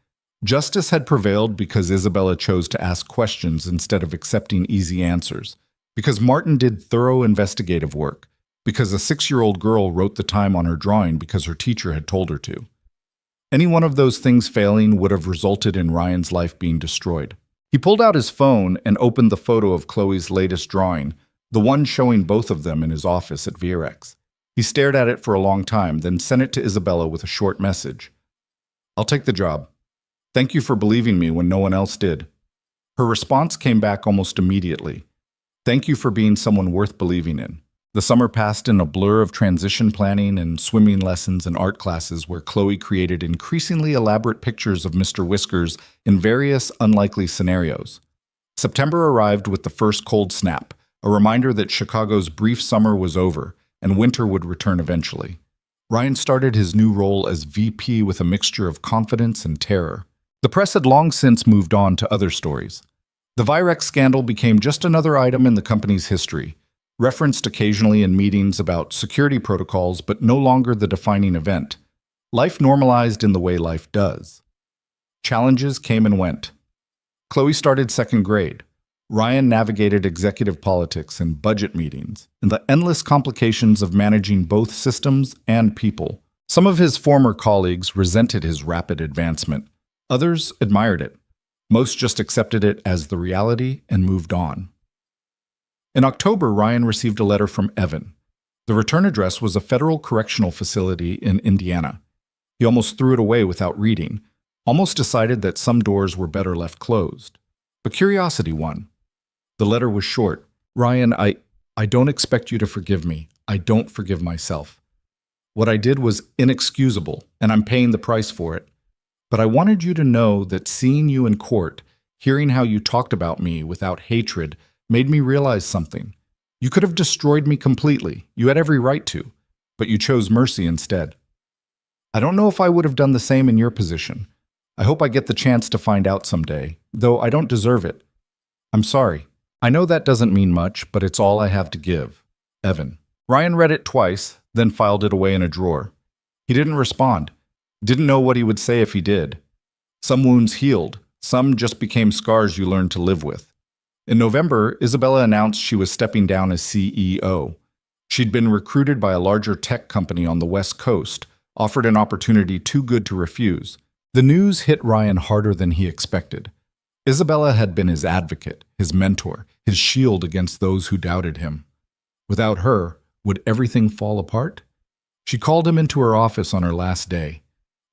Justice had prevailed because Isabella chose to ask questions instead of accepting easy answers, because Martin did thorough investigative work, because a 6-year-old girl wrote the time on her drawing because her teacher had told her to. Any one of those things failing would have resulted in Ryan's life being destroyed. He pulled out his phone and opened the photo of Chloe's latest drawing, the one showing both of them in his office at VRX. He stared at it for a long time, then sent it to Isabella with a short message. "I'll take the job. Thank you for believing me when no one else did." Her response came back almost immediately. "Thank you for being someone worth believing in." The summer passed in a blur of transition planning and swimming lessons and art classes where Chloe created increasingly elaborate pictures of Mr. Whiskers in various unlikely scenarios. September arrived with the first cold snap, a reminder that Chicago's brief summer was over and winter would return eventually. Ryan started his new role as VP with a mixture of confidence and terror. The press had long since moved on to other stories. The Virex scandal became just another item in the company's history, referenced occasionally in meetings about security protocols, but no longer the defining event. Life normalized in the way life does. Challenges came and went. Chloe started second grade. Ryan navigated executive politics and budget meetings, and the endless complications of managing both systems and people. Some of his former colleagues resented his rapid advancement. Others admired it. Most just accepted it as the reality and moved on. In October, Ryan received a letter from Evan. The return address was a federal correctional facility in Indiana. He almost threw it away without reading, almost decided that some doors were better left closed. But curiosity won. The letter was short. "Ryan, I don't expect you to forgive me. I don't forgive myself. What I did was inexcusable, and I'm paying the price for it. But I wanted you to know that seeing you in court, hearing how you talked about me without hatred, made me realize something. You could have destroyed me completely. You had every right to, but you chose mercy instead. I don't know if I would have done the same in your position. I hope I get the chance to find out someday, though I don't deserve it. I'm sorry. I know that doesn't mean much, but it's all I have to give. Evan." Ryan read it twice, then filed it away in a drawer. He didn't respond. Didn't know what he would say if he did. Some wounds healed. Some just became scars you learned to live with. In November, Isabella announced she was stepping down as CEO. She'd been recruited by a larger tech company on the West Coast, offered an opportunity too good to refuse. The news hit Ryan harder than he expected. Isabella had been his advocate, his mentor, his shield against those who doubted him. Without her, would everything fall apart? She called him into her office on her last day.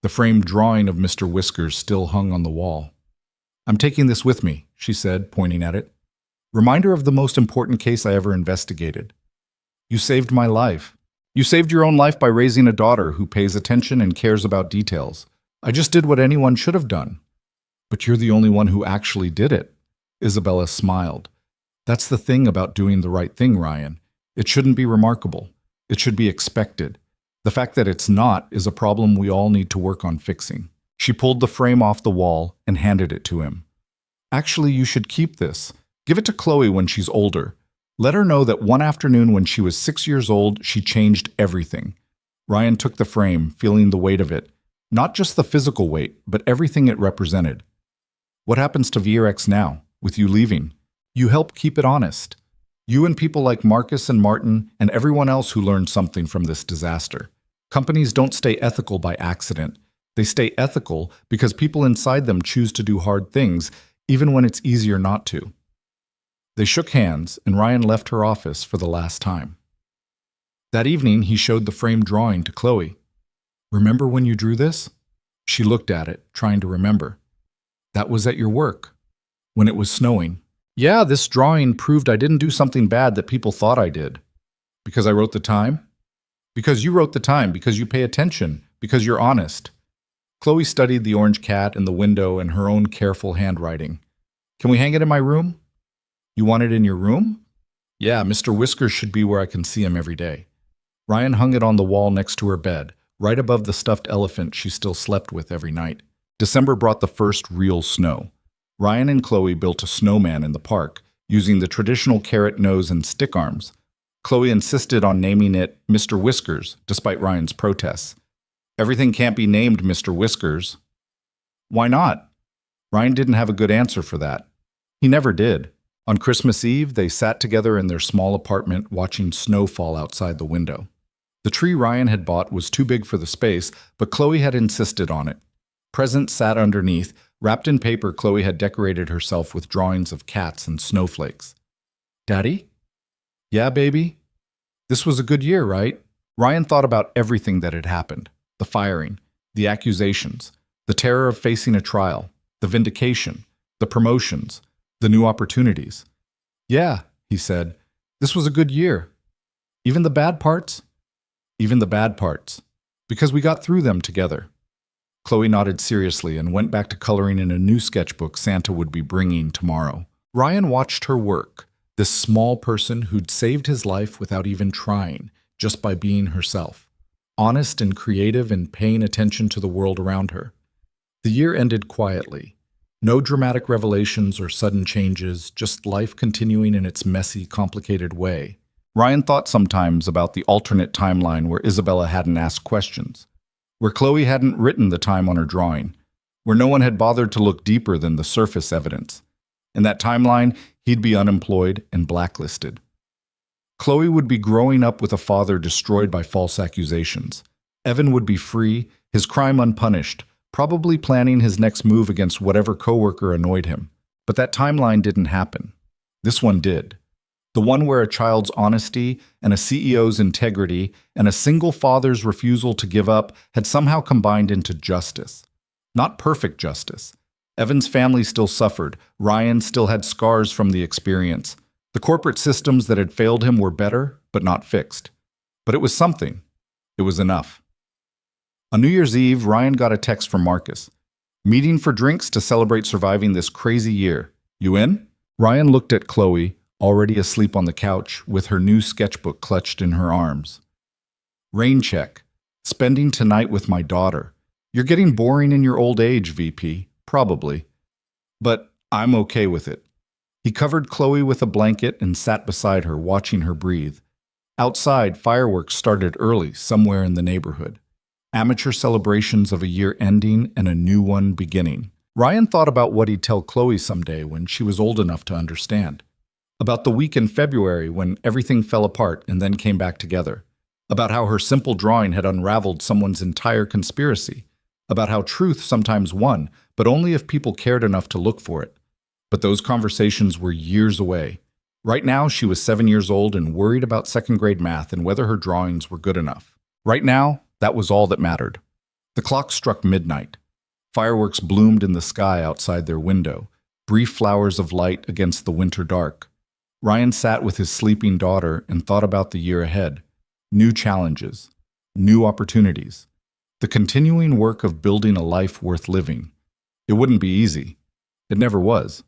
The framed drawing of Mr. Whiskers still hung on the wall. "I'm taking this with me," she said, pointing at it. "Reminder of the most important case I ever investigated. You saved my life. You saved your own life by raising a daughter who pays attention and cares about details. I just did what anyone should have done. But you're the only one who actually did it." Isabella smiled. "That's the thing about doing the right thing, Ryan. It shouldn't be remarkable. It should be expected. The fact that it's not is a problem we all need to work on fixing." She pulled the frame off the wall and handed it to him. "Actually, you should keep this. Give it to Chloe when she's older. Let her know that one afternoon when she was 6 years old, she changed everything." Ryan took the frame, feeling the weight of it. Not just the physical weight, but everything it represented. What happens to VRX now, with you leaving? You help keep it honest. You and people like Marcus and Martin and everyone else who learned something from this disaster. Companies don't stay ethical by accident. They stay ethical because people inside them choose to do hard things, even when it's easier not to. They shook hands, and Ryan left her office for the last time. That evening, he showed the framed drawing to Chloe. "Remember when you drew this?" She looked at it, trying to remember. "That was at your work, when it was snowing." "Yeah, this drawing proved I didn't do something bad that people thought I did." "Because I wrote the time?" "Because you wrote the time, because you pay attention, because you're honest." Chloe studied the orange cat in the window and her own careful handwriting. "Can we hang it in my room?" "You want it in your room?" "Yeah, Mr. Whiskers should be where I can see him every day." Ryan hung it on the wall next to her bed, right above the stuffed elephant she still slept with every night. December brought the first real snow. Ryan and Chloe built a snowman in the park, using the traditional carrot nose and stick arms. Chloe insisted on naming it Mr. Whiskers, despite Ryan's protests. "Everything can't be named Mr. Whiskers." "Why not?" Ryan didn't have a good answer for that. He never did. On Christmas Eve, they sat together in their small apartment watching snow fall outside the window. The tree Ryan had bought was too big for the space, but Chloe had insisted on it. Presents sat underneath. Wrapped in paper, Chloe had decorated herself with drawings of cats and snowflakes. Daddy? Yeah, baby? This was a good year, right? Ryan thought about everything that had happened. The firing, the accusations, the terror of facing a trial, the vindication, the promotions, the new opportunities. Yeah, he said, this was a good year. Even the bad parts? Even the bad parts. Because we got through them together. Chloe nodded seriously and went back to coloring in a new sketchbook Santa would be bringing tomorrow. Ryan watched her work, this small person who'd saved his life without even trying, just by being herself, honest and creative and paying attention to the world around her. The year ended quietly. No dramatic revelations or sudden changes, just life continuing in its messy, complicated way. Ryan thought sometimes about the alternate timeline where Isabella hadn't asked questions, where Chloe hadn't written the time on her drawing, where no one had bothered to look deeper than the surface evidence. In that timeline, he'd be unemployed and blacklisted. Chloe would be growing up with a father destroyed by false accusations. Evan would be free, his crime unpunished, probably planning his next move against whatever coworker annoyed him. But that timeline didn't happen. This one did. The one where a child's honesty and a CEO's integrity and a single father's refusal to give up had somehow combined into justice. Not perfect justice. Evan's family still suffered. Ryan still had scars from the experience. The corporate systems that had failed him were better, but not fixed. But it was something. It was enough. On New Year's Eve, Ryan got a text from Marcus. Meeting for drinks to celebrate surviving this crazy year. You in? Ryan looked at Chloe, already asleep on the couch, with her new sketchbook clutched in her arms. Rain check. Spending tonight with my daughter. You're getting boring in your old age, VP. Probably. But I'm okay with it. He covered Chloe with a blanket and sat beside her, watching her breathe. Outside, fireworks started early, somewhere in the neighborhood. Amateur celebrations of a year ending and a new one beginning. Ryan thought about what he'd tell Chloe someday when she was old enough to understand. About the week in February when everything fell apart and then came back together. About how her simple drawing had unraveled someone's entire conspiracy. About how truth sometimes won, but only if people cared enough to look for it. But those conversations were years away. Right now, she was 7 years old and worried about second-grade math and whether her drawings were good enough. Right now, that was all that mattered. The clock struck midnight. Fireworks bloomed in the sky outside their window, brief flowers of light against the winter dark. Ryan sat with his sleeping daughter and thought about the year ahead. New challenges, new opportunities, the continuing work of building a life worth living. It wouldn't be easy. It never was.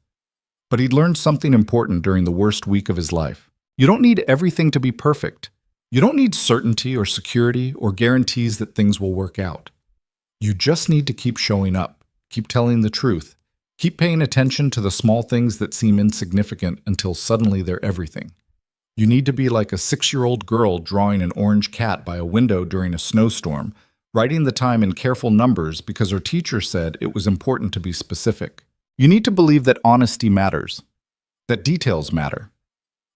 But he'd learned something important during the worst week of his life. You don't need everything to be perfect. You don't need certainty or security or guarantees that things will work out. You just need to keep showing up, keep telling the truth, keep paying attention to the small things that seem insignificant until suddenly they're everything. You need to be like a 6-year-old girl drawing an orange cat by a window during a snowstorm, writing the time in careful numbers because her teacher said it was important to be specific. You need to believe that honesty matters, that details matter,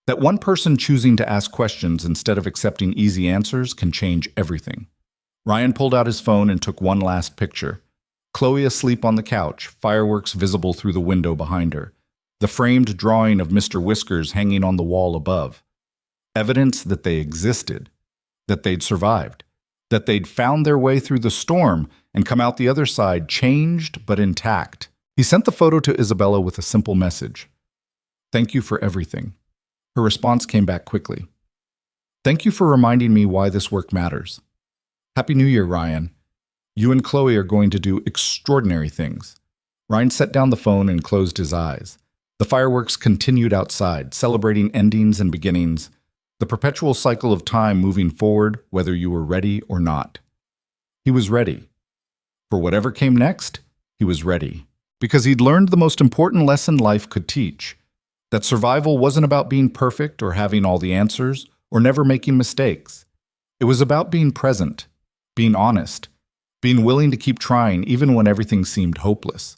that one person choosing to ask questions instead of accepting easy answers can change everything. Ryan pulled out his phone and took one last picture. Chloe asleep on the couch, fireworks visible through the window behind her, the framed drawing of Mr. Whiskers hanging on the wall above. Evidence that they existed, that they'd survived, that they'd found their way through the storm and come out the other side changed but intact. He sent the photo to Isabella with a simple message. Thank you for everything. Her response came back quickly. Thank you for reminding me why this work matters. Happy New Year, Ryan. You and Chloe are going to do extraordinary things. Ryan set down the phone and closed his eyes. The fireworks continued outside, celebrating endings and beginnings, the perpetual cycle of time moving forward, whether you were ready or not. He was ready. For whatever came next, he was ready. Because he'd learned the most important lesson life could teach, that survival wasn't about being perfect or having all the answers or never making mistakes. It was about being present, being honest, being willing to keep trying even when everything seemed hopeless.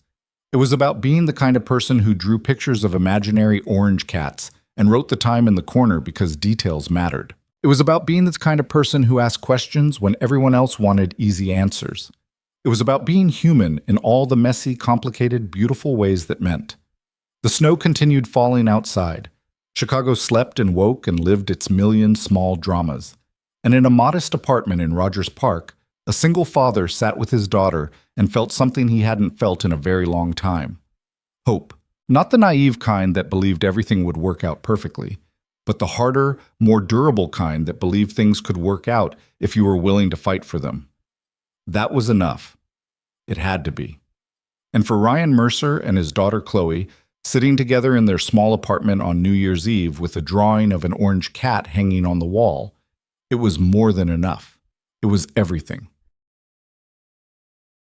It was about being the kind of person who drew pictures of imaginary orange cats and wrote the time in the corner because details mattered. It was about being the kind of person who asked questions when everyone else wanted easy answers. It was about being human in all the messy, complicated, beautiful ways that meant. The snow continued falling outside. Chicago slept and woke and lived its million small dramas. And in a modest apartment in Rogers Park, a single father sat with his daughter and felt something he hadn't felt in a very long time. Hope. Not the naive kind that believed everything would work out perfectly, but the harder, more durable kind that believed things could work out if you were willing to fight for them. That was enough. It had to be. And for Ryan Mercer and his daughter Chloe, sitting together in their small apartment on New Year's Eve with a drawing of an orange cat hanging on the wall, it was more than enough. It was everything.